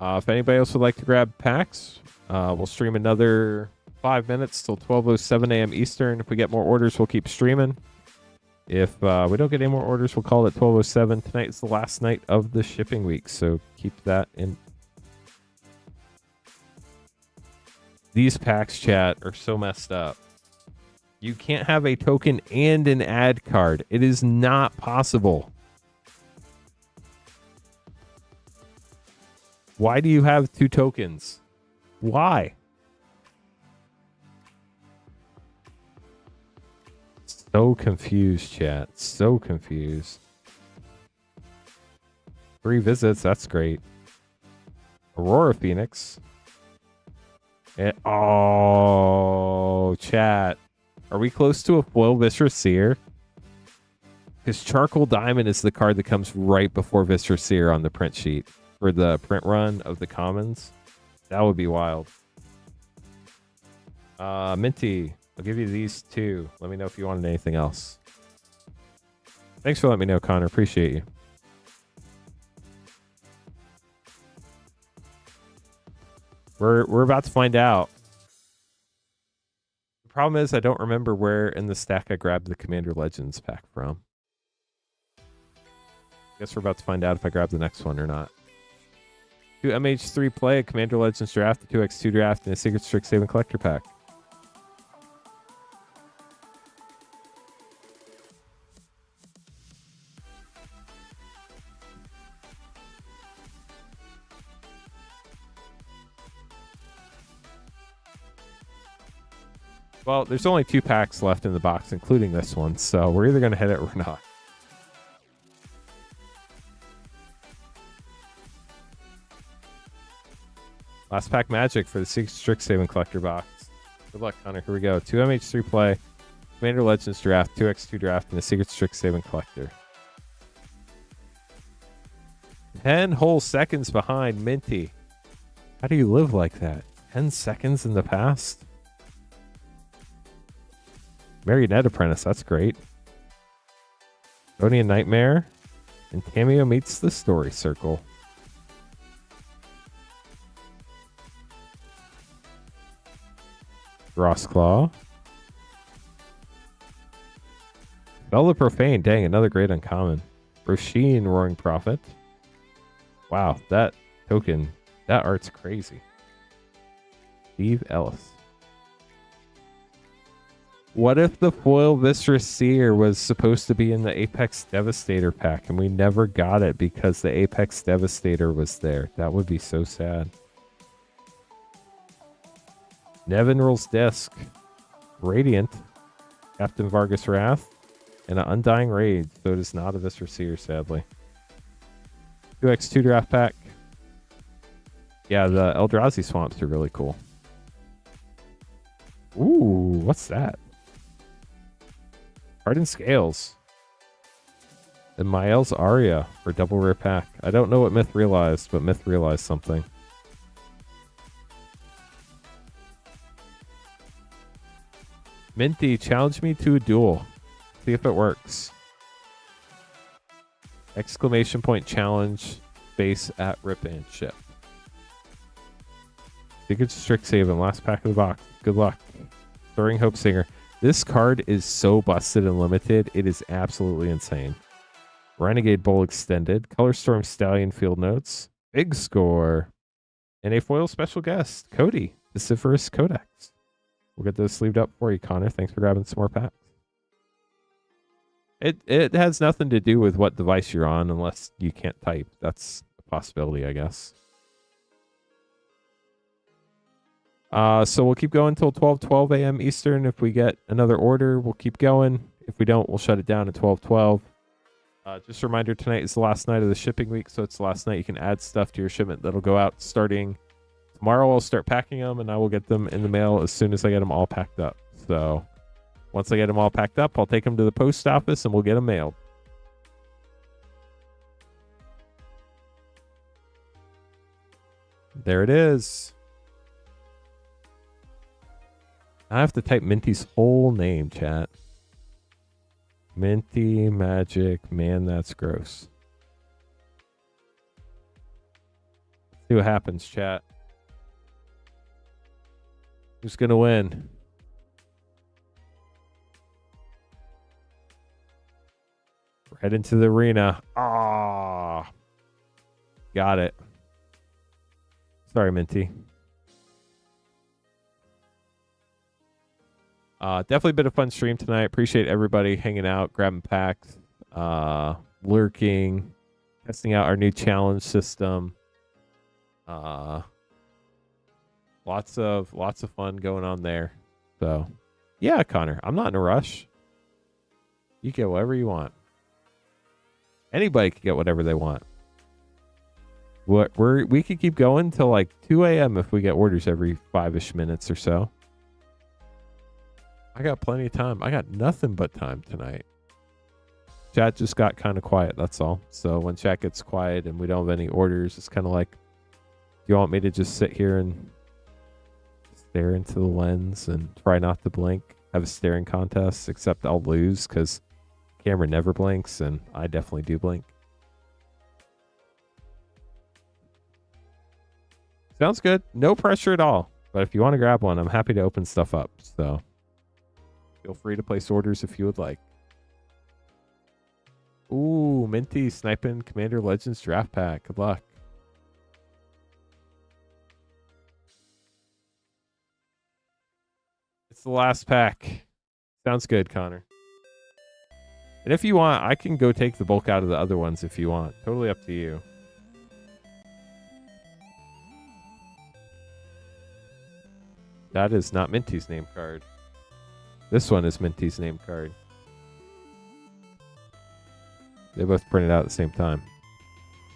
If anybody else would like to grab packs, we'll stream another 5 minutes till 12:07 a.m. Eastern. If we get more orders, we'll keep streaming. If we don't get any more orders, we'll call it 12:07. Tonight is the last night of the shipping week, so keep that in. These packs, chat, are so messed up. You can't have a token and an ad card. It is not possible. Why do you have 2 tokens? Why? So confused, chat. So confused. 3 visits. That's great. Aurora Phoenix. Oh, chat. Are we close to a foil Viscera Seer? Because Charcoal Diamond is the card that comes right before Viscera Seer on the print sheet. For the print run of the commons. That would be wild. Minty, I'll give you these 2. Let me know if you wanted anything else. Thanks for letting me know, Connor. Appreciate you. We're about to find out. The problem is I don't remember where in the stack I grabbed the Commander Legends pack from. Guess we're about to find out if I grab the next one or not. 2 MH3 play, a Commander Legends draft, a 2x2 draft, and a Secret Strixhaven Collector Pack. Well, there's only 2 packs left in the box, including this one, so we're either going to hit it or not. Last pack magic for the Strixhaven Collector Box. Good luck, Connor. Here we go. 2 MH3 play, Commander Legends draft, 2x2 draft, and a Secret Strixhaven Collector. 10 whole seconds behind Minty. How do you live like that? 10 seconds in the past? Marionette Apprentice, that's great. Odonian Nightmare. And Cameo meets the Story Circle. Rossclaw. Bella Profane. Dang, another great uncommon. Roisin, Roaring Prophet. Wow, that token, that art's crazy. Steve Ellis. What if the foil Viscera Seer was supposed to be in the Apex Devastator pack and we never got it because the Apex Devastator was there? That would be so sad. Nevin Rules Disc. Radiant. Captain Vargas Wrath. And an Undying Rage. So it is not a Viscera Seer, sadly. 2x2 draft pack. Yeah, the Eldrazi swamps are really cool. Ooh, what's that? Hardened Scales. And Mael's Aria for double rare pack. I don't know what Myth realized, but Myth realized something. Minty, challenge me to a duel. See if it works. Exclamation point challenge. Space at rip and ship. Secret Strixhaven, last pack of the box. Good luck. Soaring Hope Singer. This card is so busted and limited. It is absolutely insane. Renegade Bowl Extended. Color Storm Stallion Field Notes. Big Score. And a foil special guest, Cody, Vociferous Codex. We'll get those sleeved up for you, Connor. Thanks for grabbing some more packs. It has nothing to do with what device you're on unless you can't type. That's a possibility, I guess. So we'll keep going until 12 a.m. Eastern. If we get another order, we'll keep going. If we don't, we'll shut it down at 12:12. Just a reminder, tonight is the last night of the shipping week, so it's the last night you can add stuff to your shipment that'll go out starting tomorrow. I'll start packing them, and I will get them in the mail as soon as I get them all packed up. So once I get them all packed up, I'll take them to the post office, and we'll get them mailed. There it is. I have to type Minty's whole name, chat. Minty Magic. Man, that's gross. Let's see what happens, chat. Who's going to win? Right into the arena. Ah, got it. Sorry, Minty. Definitely been a fun stream tonight. Appreciate everybody hanging out, grabbing packs, lurking, testing out our new challenge system. Lots of fun going on there. So, yeah, Connor, I'm not in a rush. You get whatever you want. Anybody can get whatever they want. We could keep going till like 2 a.m. if we get orders every 5-ish minutes or so. I got plenty of time. I got nothing but time tonight. Chat just got kind of quiet, that's all. So when chat gets quiet and we don't have any orders, it's kind of like, do you want me to just sit here and stare into the lens and try not to blink? Have a staring contest, except I'll lose because camera never blinks and I definitely do blink. Sounds good. No pressure at all. But if you want to grab one, I'm happy to open stuff up. So feel free to place orders if you would like. Ooh, Minty sniping Commander Legends draft pack. Good luck. It's the last pack. Sounds good, Connor. And if you want, I can go take the bulk out of the other ones if you want. Totally up to you. That is not Minty's name card. This one is Minty's name card. They both printed out at the same time.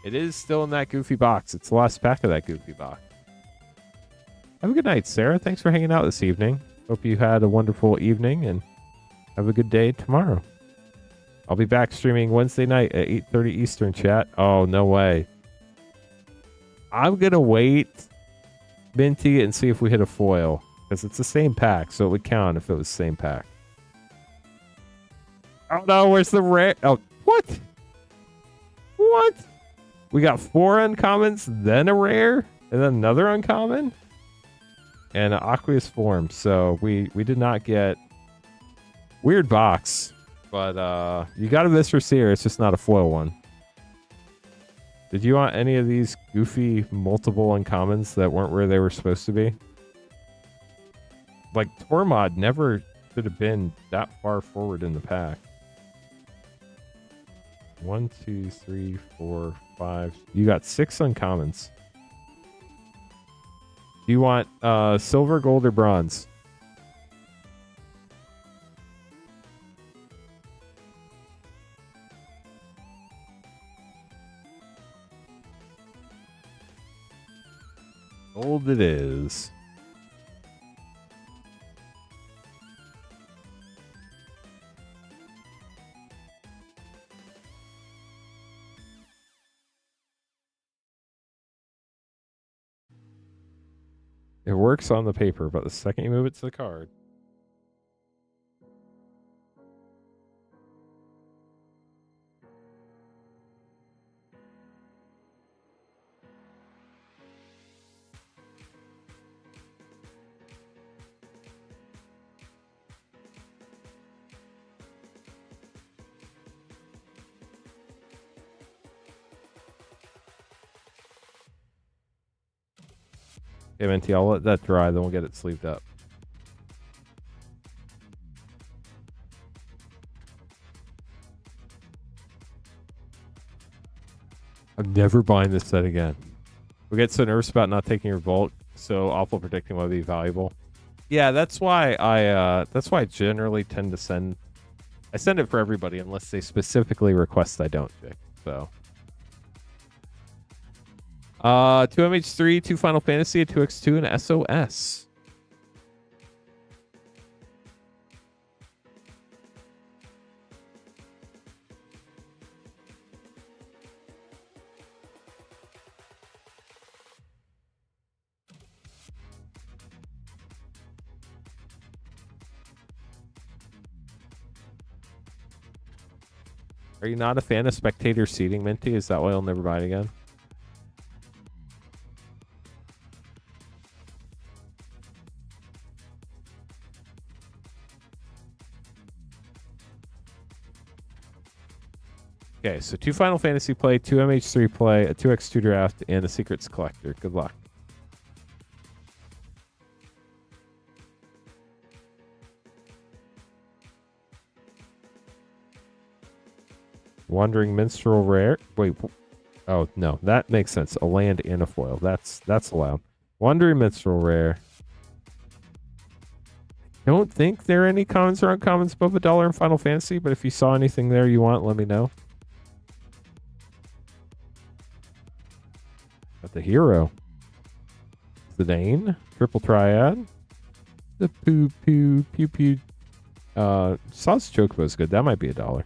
It is still in that goofy box. It's the last pack of that goofy box. Have a good night, Sarah. Thanks for hanging out this evening. Hope you had a wonderful evening and have a good day tomorrow. I'll be back streaming Wednesday night at 8:30 Eastern, chat. Oh, no way. I'm going to wait, Minty, and see if we hit a foil. Because it's the same pack, so it would count if it was the same pack. Oh no, where's the rare? Oh, what? What? We got 4 uncommons, then a rare, and then another uncommon? And an aqueous form, so we did not get... Weird box. But you got a Viscera Seer. It's just not a foil one. Did you want any of these goofy multiple uncommons that weren't where they were supposed to be? Like, Tormod never should have been that far forward in the pack. 1, 2, 3, 4, 5. You got 6 uncommons. Do you want silver, gold, or bronze? Gold it is. It works on the paper, but the second you move it to the card. Okay, Minty, I'll let that dry, then we'll get it sleeved up. I'm never buying this set again. We get so nervous about not taking Revolt, so awful predicting what would be valuable. Yeah, that's why I generally tend to send it for everybody unless they specifically request I don't, Jake. So 2 MH3, 2 Final Fantasy, a 2x2, and a SOS. Are you not a fan of spectator seating, Minty? Is that why you'll never buy it again? Okay, so 2 Final Fantasy play, 2 MH3 play, a 2x2 draft, and a Secrets Collector. Good luck. Wandering Minstrel rare. Wait. Oh, no. That makes sense. A land and a foil. That's allowed. Wandering Minstrel rare. Don't think there are any commons or uncommons above $1 in Final Fantasy, but if you saw anything there you want, let me know. Got the hero. Zidane. Triple Triad. The Poo Poo Pew Pew. Sauce Chocobo is good. That might be $1.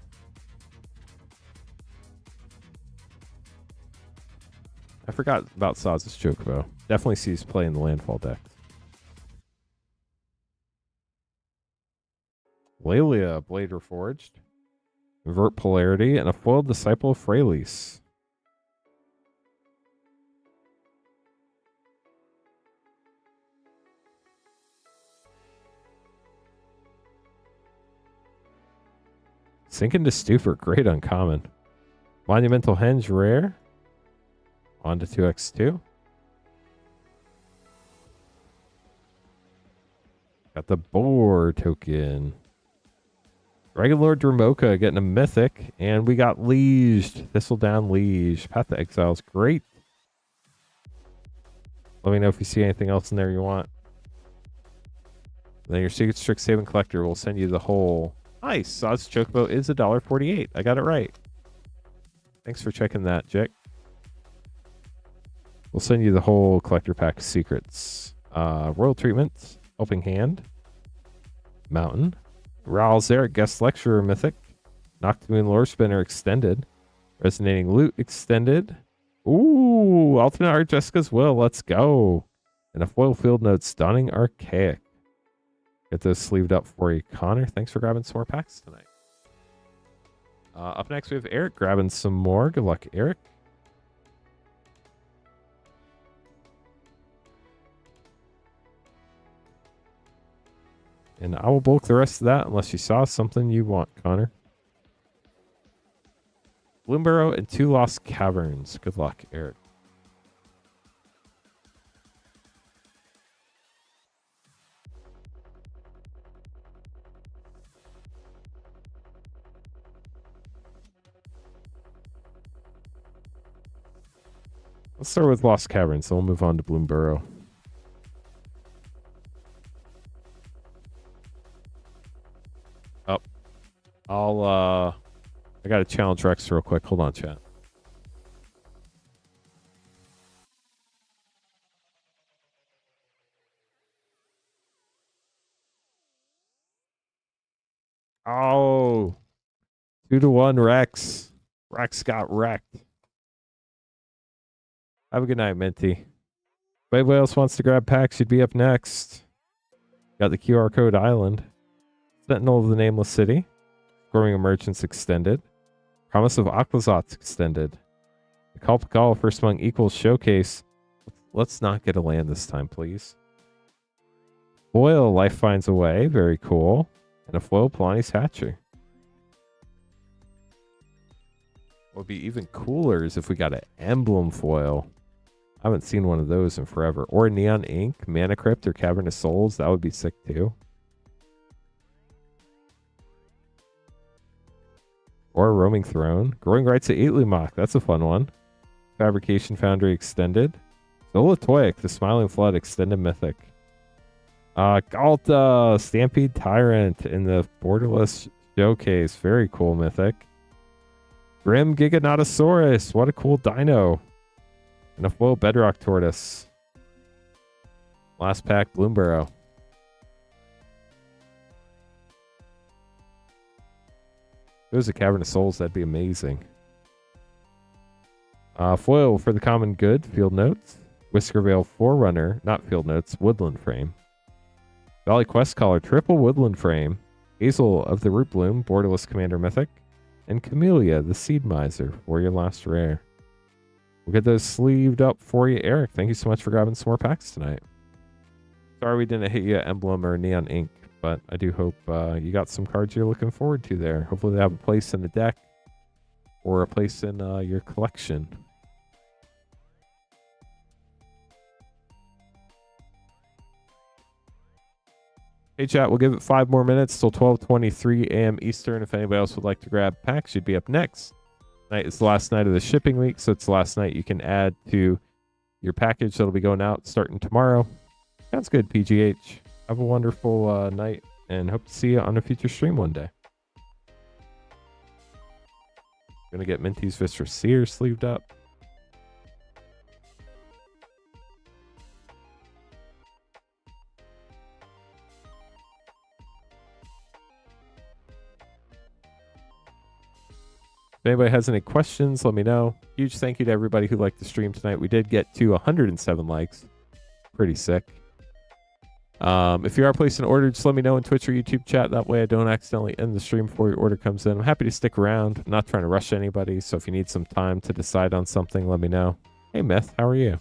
I forgot about Saz's Chocobo. Definitely sees play in the landfall deck. Lelia, Blade Reforged. Invert Polarity, and a foiled Disciple of Freylease. Sink into Stupor, great uncommon. Monumental Henge, rare. On to 2x2. Got the Boar token. Dragonlord Dramoka getting a mythic. And we got Liege. Thistledown Liege. Path to Exile's great. Let me know if you see anything else in there you want. Then your Secret Strixhaven Collector will send you the whole. Nice. Saz Chocobo is $1.48. I got it right. Thanks for checking that, Jack. We'll send you the whole collector pack secrets. Royal Treatment, Helping Hand, Mountain, Raul Zarek Guest Lecturer Mythic, Noctimoon Lore Spinner Extended, Resonating Loot Extended. Ooh, Alternate Art Jessica's Will. Let's go. And a foil field note, Stunning Archaic. Get those sleeved up for you, Connor. Thanks for grabbing some more packs tonight. Up next, we have Eric grabbing some more. Good luck, Eric. And I will bulk the rest of that unless you saw something you want, Connor. Bloomburrow and 2 Lost Caverns. Good luck, Eric. Let's start with Lost Caverns, so we'll move on to Bloomburrow. Oh, I got to challenge Rex real quick. Hold on, chat. Oh, 2-1 Rex. Rex got wrecked. Have a good night, Minty. If anybody else wants to grab packs, you'd be up next. Got the QR code Island. Sentinel of the Nameless City. Scoring Emergence extended. Promise of Aquazots extended. The Kalpakal First Among Equals Showcase. Let's not get a land this time, please. Foil Life Finds a Way. Very cool. And a foil Polani's Hatcher. What would be even cooler is if we got an emblem foil. I haven't seen one of those in forever. Or Neon Ink, Mana Crypt, or Cavern of Souls. That would be sick too. Or Roaming Throne. Growing Rights of Eatlimok. That's a fun one. Fabrication Foundry Extended. Zolatoic, the Smiling Flood Extended Mythic. Galta, Stampede Tyrant in the Borderless Showcase. Very cool Mythic. Grim Giganotosaurus. What a cool dino. And a foil Bedrock Tortoise. Last pack, Bloomburrow. If it was a Cavern of Souls, that'd be amazing. Foil for the Common Good, Field Notes. Whiskervale Forerunner, not Field Notes, Woodland Frame. Valley Quest Caller, Triple Woodland Frame. Hazel of the Root Bloom, Borderless Commander Mythic. And Camellia, the Seed Miser, for your last rare. We'll get those sleeved up for you, Eric. Thank you so much for grabbing some more packs tonight. Sorry we didn't hit you Emblem or Neon Ink, but I do hope you got some cards you're looking forward to there. Hopefully they have a place in the deck or a place in your collection. Hey chat, we'll give it 5 more minutes till 12:23 a.m. Eastern. If anybody else would like to grab packs, you'd be up next. Tonight is the last night of the shipping week, so it's the last night you can add to your package that'll be going out starting tomorrow. Sounds good, PGH. Have a wonderful night, and hope to see you on a future stream one day. Gonna get Minty's Vistra Seer sleeved up. If anybody has any questions, let me know. Huge thank you to everybody who liked the stream tonight. We did get to 107 likes. Pretty sick. If you are placing an order, just let me know in Twitch or YouTube chat. That way I don't accidentally end the stream before your order comes in. I'm happy to stick around. I'm not trying to rush anybody, so if you need some time to decide on something, let me know. Hey, Myth, how are you?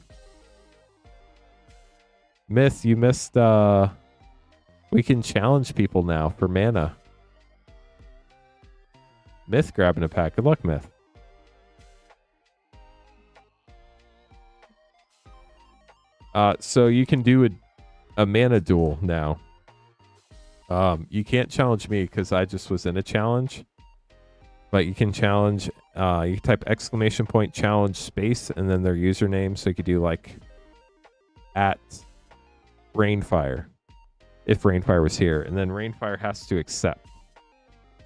Myth, you missed... we can challenge people now for mana. Myth grabbing a pack. Good luck, Myth. So you can do a mana duel now. You can't challenge me because I just was in a challenge. But you can challenge, you type exclamation point challenge space and then their username. So you could do like at Rainfire. If Rainfire was here. And then Rainfire has to accept.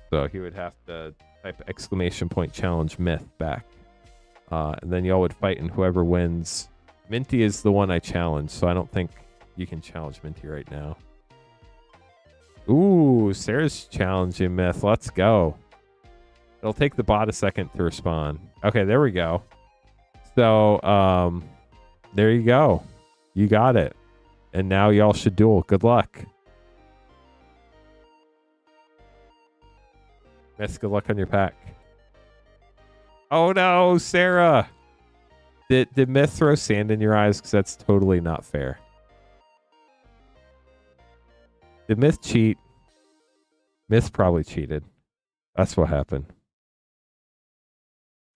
So he would have to type exclamation point challenge Myth back. And then y'all would fight, and whoever wins. Minty is the one I challenged, so I don't think you can challenge Minty right now. Ooh, Sarah's challenging Myth. Let's go. It'll take the bot a second to respond. Okay, there we go. So, there you go. You got it. And now y'all should duel. Good luck. Myth, good luck on your pack. Oh no, Sarah! Did Myth throw sand in your eyes? Because that's totally not fair. Did Myth cheat? Myth probably cheated. That's what happened.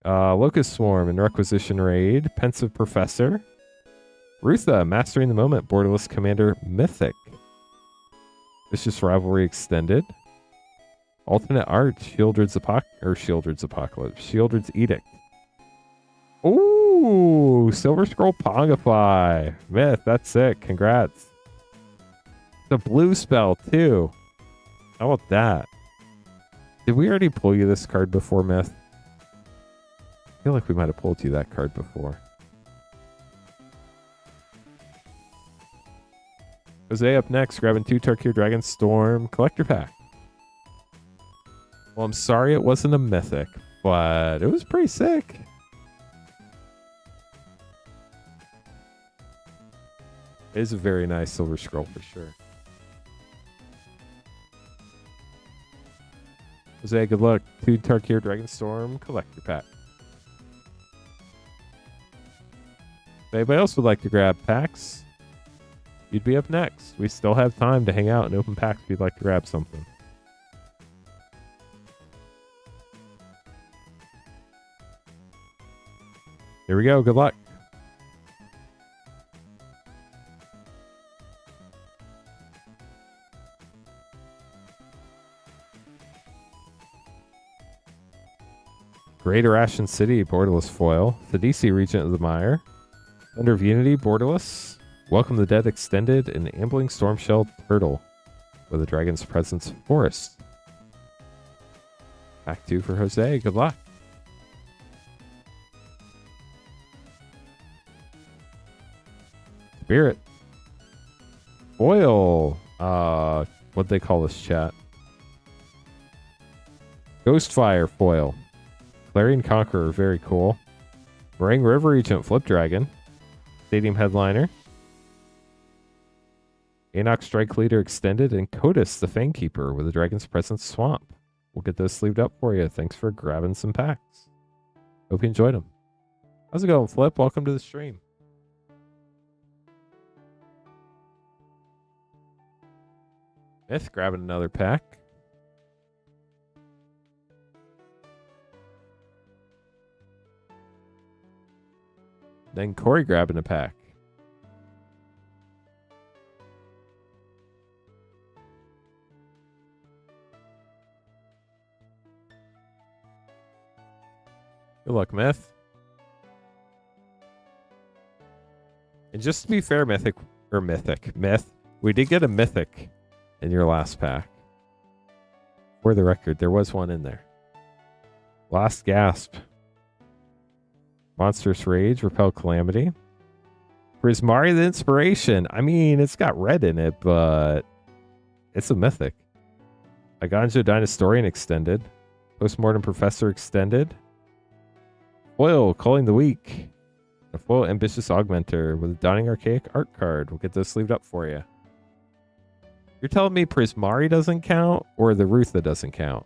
Locust Swarm and Requisition Raid. Pensive Professor. Rutha, Mastering the Moment. Borderless Commander Mythic. Vicious Rivalry Extended. Alternate Art. Shieldred's Apocalypse. Shieldred's Edict. Ooh, Silver Scroll Pongify. Myth, that's sick. Congrats. The blue spell, too. How about that? Did we already pull you this card before, Myth? I feel like we might have pulled you that card before. Jose up next, grabbing 2 Tarkir Dragon Storm Collector Pack. Well, I'm sorry it wasn't a Mythic, but it was pretty sick. It is a very nice Silver Scroll for sure. Jose, good luck. 2 Tarkir Dragonstorm Collector Pack. If anybody else would like to grab packs, you'd be up next. We still have time to hang out and open packs if you'd like to grab something. Here we go. Good luck. Greater Ashen City, Borderless Foil. Thadisi, Regent of the Mire. Thunder of Unity, Borderless. Welcome the Dead Extended, and Ambling Stormshell Turtle with a Dragon's Presence Forest. Pack 2 for Jose. Good luck. Spirit. Foil. What'd they call this, chat? Ghostfire Foil. Clarion Conqueror, very cool. Meringue River Regent, Flip Dragon. Stadium Headliner. Anok Strike Leader Extended, and Kotis, the Fangkeeper, with a Dragon's Presence Swamp. We'll get those sleeved up for you. Thanks for grabbing some packs. Hope you enjoyed them. How's it going, Flip? Welcome to the stream. Myth grabbing another pack. Then Corey grabbing a pack. Good luck, Myth. And just to be fair, Myth, we did get a Mythic in your last pack. For the record, there was one in there. Last Gasp. Monstrous Rage, Repel Calamity. Prismari the Inspiration. I mean, it's got red in it, but it's a Mythic. Aganjo Dynastorian Extended. Postmortem Professor Extended. Foil, Culling the Weak. A foil Ambitious Augmenter with a Dawning Archaic Art card. We'll get those sleeved up for you. You're telling me Prismari doesn't count, or the Rutha doesn't count?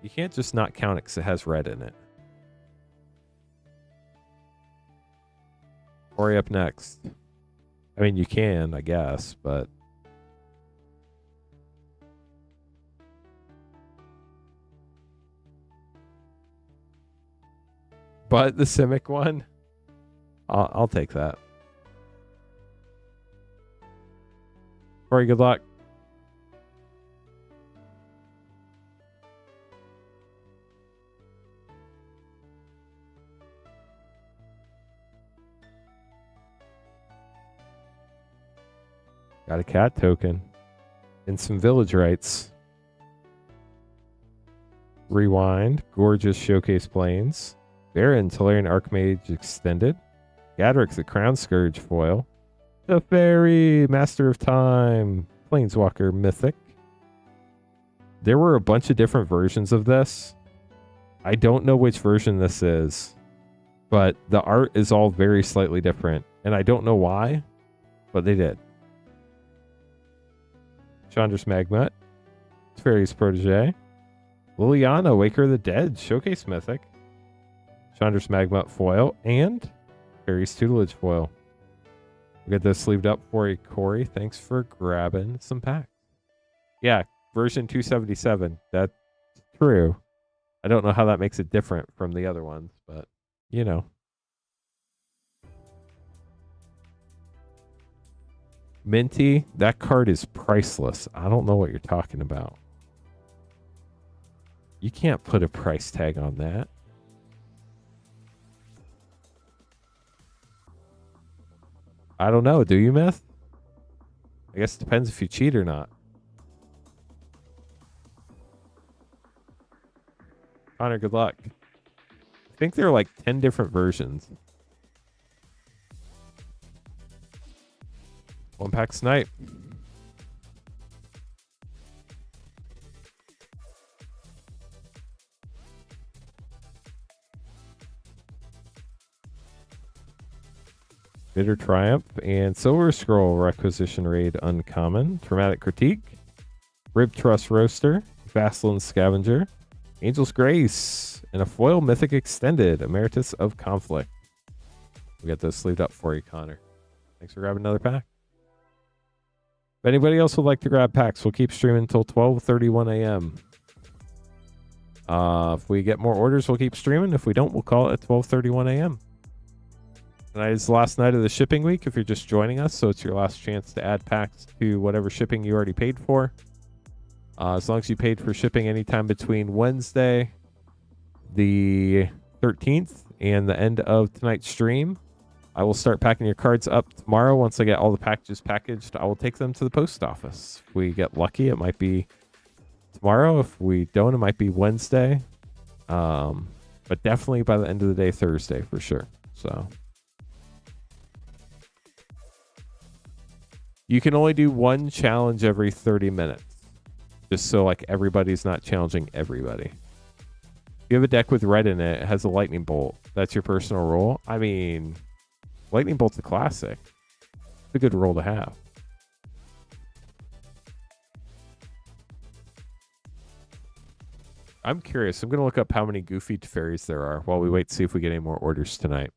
You can't just not count it because it has red in it. Corey up next. I mean, you can, I guess, but... But the Simic one? I'll take that. Corey, good luck. Got a cat token. And some village rights. Rewind. Gorgeous Showcase Plains. Baron, Tolarian Archmage Extended. Gadrick, the Crown Scourge Foil. The Fairy, Master of Time. Planeswalker Mythic. There were a bunch of different versions of this. I don't know which version this is. But the art is all very slightly different. And I don't know why. But they did. Chandra's Magmut. Fairy's Protege. Liliana, Waker of the Dead, Showcase Mythic. Chandra's Magmut Foil. And Fairy's Tutelage Foil. We'll get this sleeved up for you, Corey. Thanks for grabbing some packs. Yeah, version 277. That's true. I don't know how that makes it different from the other ones, but you know. Minty, that card is priceless. I don't know what you're talking about. You can't put a price tag on that. I don't know. Do you, Myth? I guess it depends if you cheat or not. Connor, good luck. I think there are like 10 different versions. One pack snipe. Bitter Triumph and Silver Scroll Requisition Raid Uncommon. Traumatic Critique. Rib Trust Roaster. Vassalin Scavenger. Angel's Grace. And a Foil Mythic Extended. Emeritus of Conflict. We got those sleeved up for you, Connor. Thanks for grabbing another pack. If anybody else would like to grab packs, we'll keep streaming until 12:31 a.m. If we get more orders, we'll keep streaming. If we don't, we'll call it at 12:31 a.m. Tonight is the last night of the shipping week if you're just joining us, so it's your last chance to add packs to whatever shipping you already paid for. As long as you paid for shipping anytime between Wednesday, the 13th, and the end of tonight's stream, I will start packing your cards up tomorrow. Once I get all the packages packaged, I will take them to the post office. If we get lucky, it might be tomorrow. If we don't, it might be Wednesday. But definitely by the end of the day, Thursday for sure. So you can only do one challenge every 30 minutes. Just so like everybody's not challenging everybody. If you have a deck with red in it, it has a lightning bolt. That's your personal role. I mean, lightning bolt's a classic. It's a good role to have. I'm curious. I'm going to look up how many Goofy Fairies there are while we wait to see if we get any more orders tonight.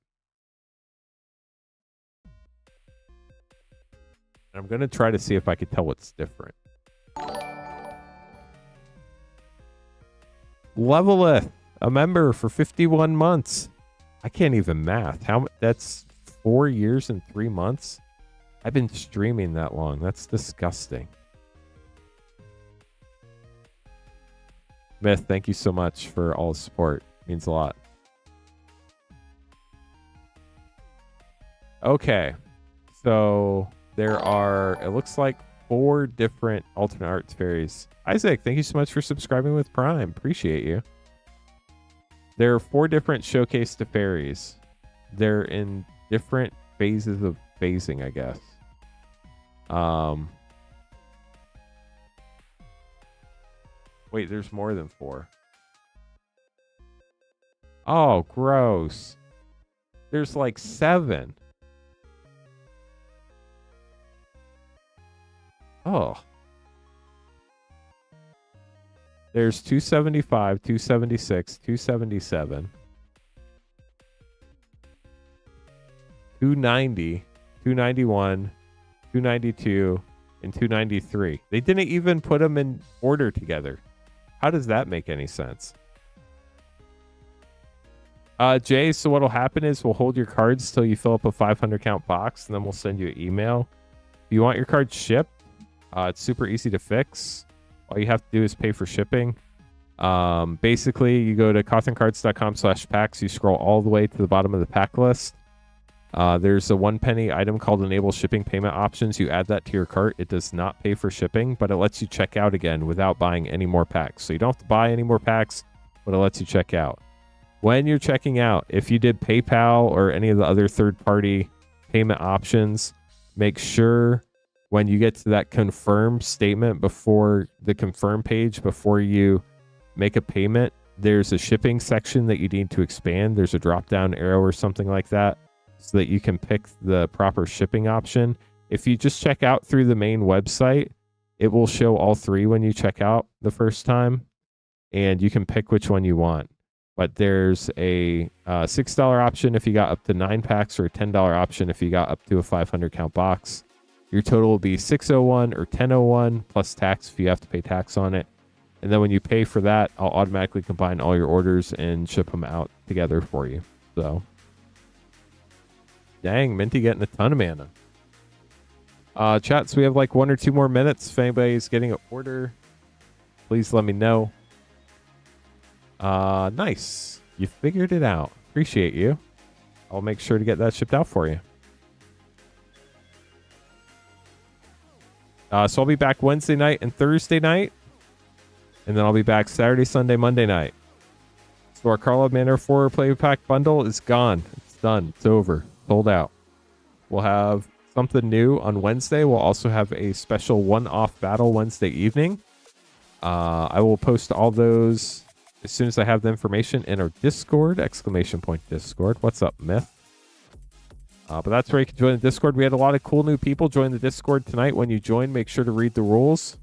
I'm going to try to see if I can tell what's different. Leveleth, a member for 51 months. I can't even math. That's 4 years and 3 months. I've been streaming that long. That's disgusting. Myth, thank you so much for all the support. It means a lot. Okay. So there are, it looks like 4 different alternate arts fairies. Isaac, thank you so much for subscribing with Prime. Appreciate you. There are 4 different showcase to fairies. They're in different phases of phasing, I guess. Wait, there's more than 4. Oh, gross. There's like 7. Oh. There's 275, 276, 277, 290, 291, 292, and 293. They didn't even put them in order together. How does that make any sense? Jay, so what'll happen is we'll hold your cards till you fill up a 500 count box, and then we'll send you an email. If you want your cards shipped, it's super easy to fix. All you have to do is pay for shipping. Basically, you go to cothencards.com/packs. You scroll all the way to the bottom of the pack list. There's a 1 penny item called Enable Shipping Payment Options. You add that to your cart. It does not pay for shipping, but it lets you check out again without buying any more packs. So you don't have to buy any more packs, but it lets you check out. When you're checking out, if you did PayPal or any of the other third-party payment options, make sure when you get to that confirm statement before the confirm page, before you make a payment, there's a shipping section that you need to expand. There's a drop-down arrow or something like that so that you can pick the proper shipping option. If you just check out through the main website, it will show all 3 when you check out the first time, and you can pick which one you want. But there's a $6 option if you got up to 9 packs, or a $10 option if you got up to a 500 count box. Your total will be $601 or $1001 plus tax if you have to pay tax on it. And then when you pay for that, I'll automatically combine all your orders and ship them out together for you. So, dang, Minty getting a ton of mana. Chat, so we have like 1 or 2 more minutes. If anybody's getting an order, please let me know. Nice. You figured it out. Appreciate you. I'll make sure to get that shipped out for you. So I'll be back Wednesday night and Thursday night. And then I'll be back Saturday, Sunday, Monday night. So our Karlov Manor 4 Play Pack bundle is gone. It's done. It's over. Sold out. We'll have something new on Wednesday. We'll also have a special one-off battle Wednesday evening. I will post all those as soon as I have the information in our Discord. !Discord. What's up, Myth? But that's where you can join the Discord. We had a lot of cool new people join the Discord tonight. When you join, make sure to read the rules.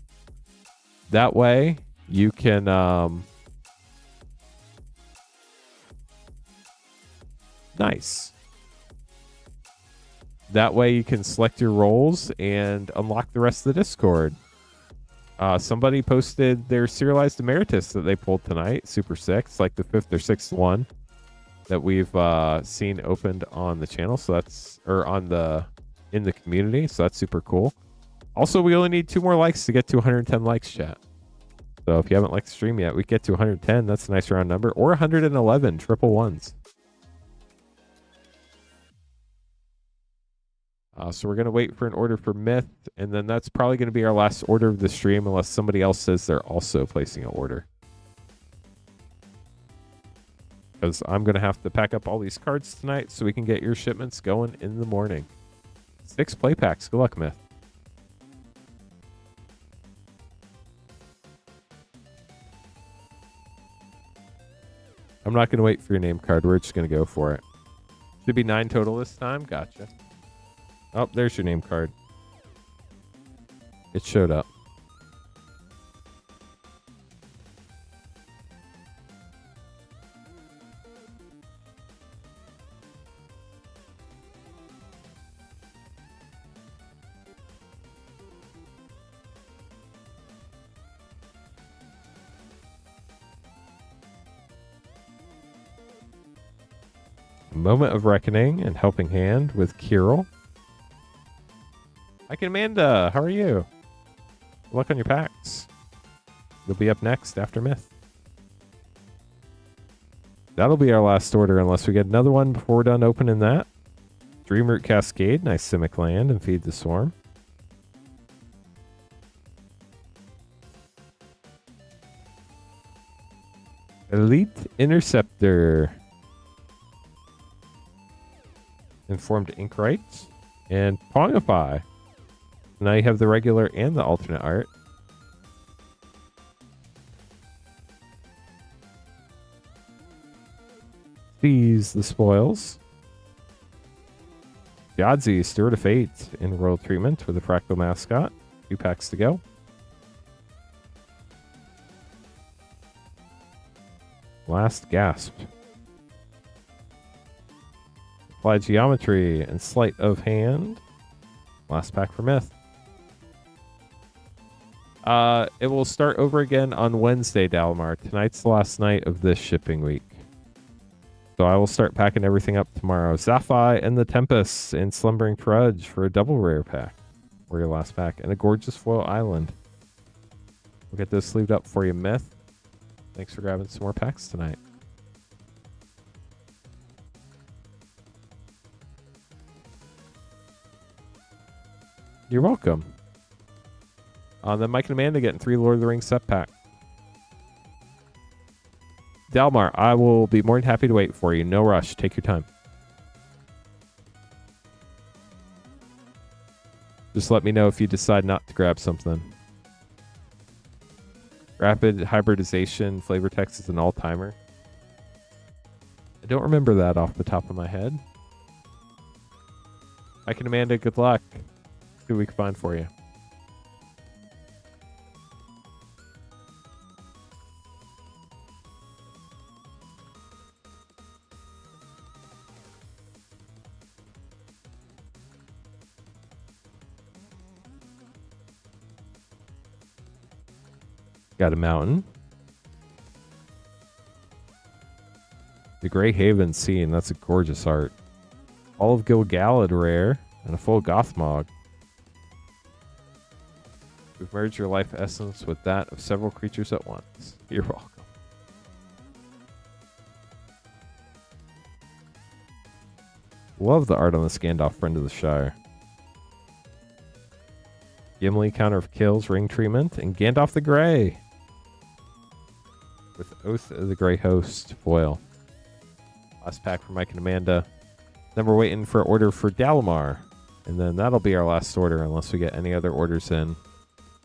That way, you can nice. That way you can select your roles and unlock the rest of the Discord. Somebody posted their serialized emeritus that they pulled tonight. Super sick. It's like the 5th or 6th one that we've seen opened on the channel. So that's in the community. So that's super cool. Also, we only need 2 more likes to get to 110 likes, chat. So if you haven't liked the stream yet, we get to 110. That's a nice round number. Or 111 triple ones. So we're going to wait for an order for Myth. And then that's probably going to be our last order of the stream unless somebody else says they're also placing an order. Because I'm going to have to pack up all these cards tonight so we can get your shipments going in the morning. 6 play packs. Good luck, Myth. I'm not going to wait for your name card. We're just going to go for it. Should be 9 total this time. Gotcha. Oh, there's your name card. It showed up. Moment of Reckoning and Helping Hand with Kirill. Hi, Amanda. How are you? Good luck on your packs. You'll be up next after Myth. That'll be our last order unless we get another one before we're done opening that. Dreamroot Cascade. Nice Simic land and Feed the Swarm. Elite Interceptor. Informed Inkrite. And Pongify. Now you have the regular and the alternate art. Seize the Spoils. Yahtzee, Steward of Fate in Royal Treatment with a Fractal Mascot. 2 packs to go. Last Gasp. Apply Geometry and Sleight of Hand. Last pack for Myth. It will start over again on Wednesday, Dalmar. Tonight's the last night of this shipping week. So I will start packing everything up tomorrow. Zaphi and the Tempest and Slumbering Trudge for a double rare pack. For your last pack. And a gorgeous foil island. We'll get those sleeved up for you, Myth. Thanks for grabbing some more packs tonight. You're welcome. Then Mike and Amanda getting 3 Lord of the Rings set pack. Dalmar, I will be more than happy to wait for you. No rush. Take your time. Just let me know if you decide not to grab something. Rapid hybridization. Flavor text is an all-timer. I don't remember that off the top of my head. Mike and Amanda, good luck. See what we can find for you. Got a mountain. The Greyhaven scene. That's a gorgeous art. All of Gilgalad rare and a full Gothmog. We've merged your life essence with that of several creatures at once. You're welcome. Love the art on the Gandalf Friend of the Shire. Gimli counter of kills, ring treatment, and Gandalf the Grey with Oath of the Grey Host foil. Last pack for Mike and Amanda. Then we're waiting for an order for Dalamar, and then that'll be our last order unless we get any other orders in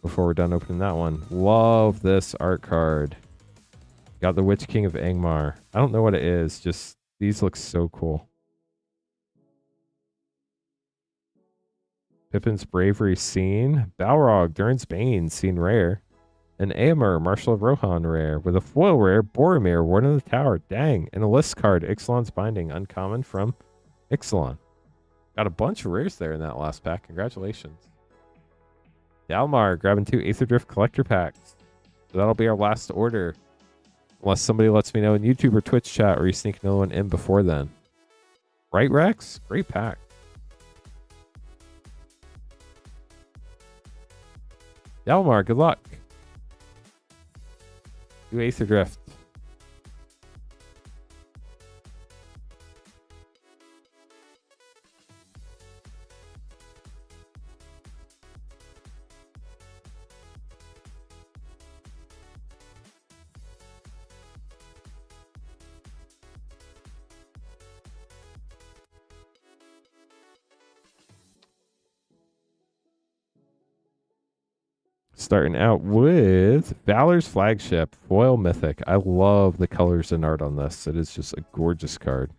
before we're done opening that one. Love this art card. Got the Witch King of Angmar. I don't know what it is, just these look so cool. Pippin's Bravery scene. Balrog, Durin's Bane scene rare. An Aemir, Marshal of Rohan rare. With a foil rare, Boromir, Warden of the Tower. Dang. And a list card, Ixalan's Binding. Uncommon from Ixalan. Got a bunch of rares there in that last pack. Congratulations. Dalmar, grabbing 2 Aetherdrift collector packs. So that'll be our last order. Unless somebody lets me know in YouTube or Twitch chat, or you sneak another one in before then. Right, Rex? Great pack. Dalmar, good luck. 2 Aetherdrift. Starting out with Valor's Flagship, Foil Mythic. I love the colors and art on this. It is just a gorgeous card.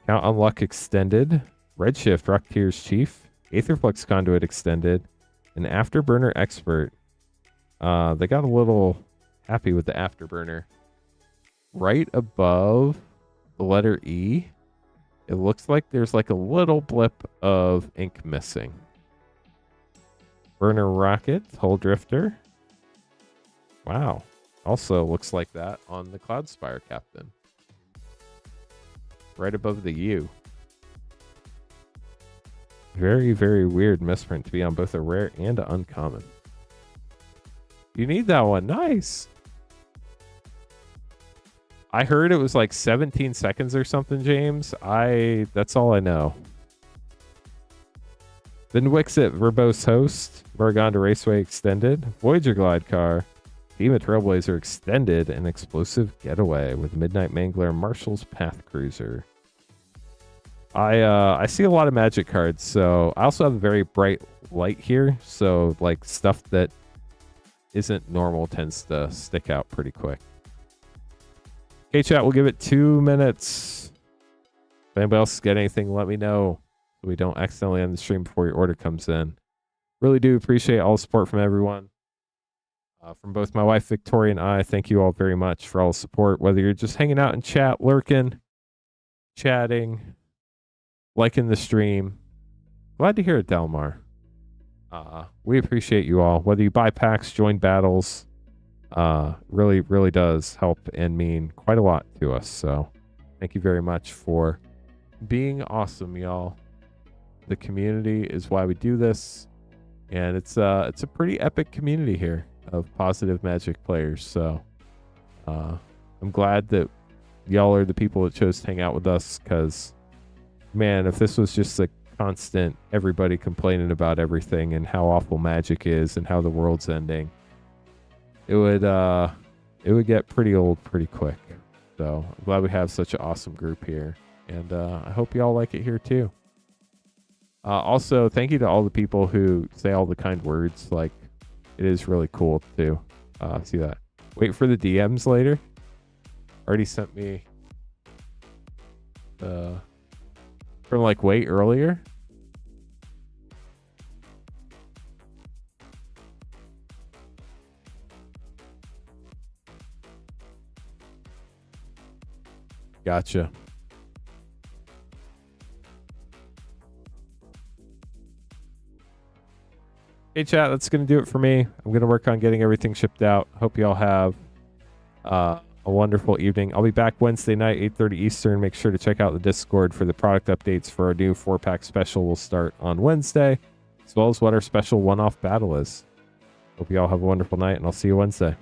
Count on Luck Extended, Redshift, Rocketeer's Chief, Aetherflux Conduit Extended, and Afterburner Expert. They got a little happy with the Afterburner. Right above the letter E, it looks like there's like a little blip of ink missing. Burner Rocket, Hull Drifter. Wow. Also looks like that on the Cloudspire Captain. Right above the U. Very, very weird misprint to be on both a rare and an uncommon. You need that one. Nice. I heard it was like 17 seconds or something, James. That's all I know. Then Wixit, Verbose Host, Morganda Raceway Extended, Voyager Glide Car, Thema Trailblazer Extended, and Explosive Getaway with Midnight Mangler, Marshall's Path Cruiser. I see a lot of Magic cards, so I also have a very bright light here, so like stuff that isn't normal tends to stick out pretty quick. Okay, chat, we'll give it 2 minutes. If anybody else get anything, let me know. So we don't accidentally end the stream before your order comes in. Really do appreciate all the support from everyone. From both my wife, Victoria, and I, thank you all very much for all the support. Whether you're just hanging out in chat, lurking, chatting, liking the stream. Glad to hear it, Delmar. We appreciate you all. Whether you buy packs, join battles, really, really does help and mean quite a lot to us. So thank you very much for being awesome, y'all. The community is why we do this, and it's a pretty epic community here of positive Magic players. So I'm glad that y'all are the people that chose to hang out with us, because man, if this was just a constant everybody complaining about everything and how awful Magic is and how the world's ending, it would get pretty old pretty quick. So I'm glad we have such an awesome group here, and I hope y'all like it here too. Also, thank you to all the people who say all the kind words. Like, it is really cool to see that. Wait for the DMs later. Already sent me from like way earlier. Gotcha. Hey, chat, that's going to do it for me. I'm going to work on getting everything shipped out. Hope you all have a wonderful evening. I'll be back Wednesday night, 8:30 Eastern. Make sure to check out the Discord for the product updates for our new 4-pack special. Will start on Wednesday, as well as what our special one-off battle is. Hope you all have a wonderful night, and I'll see you Wednesday.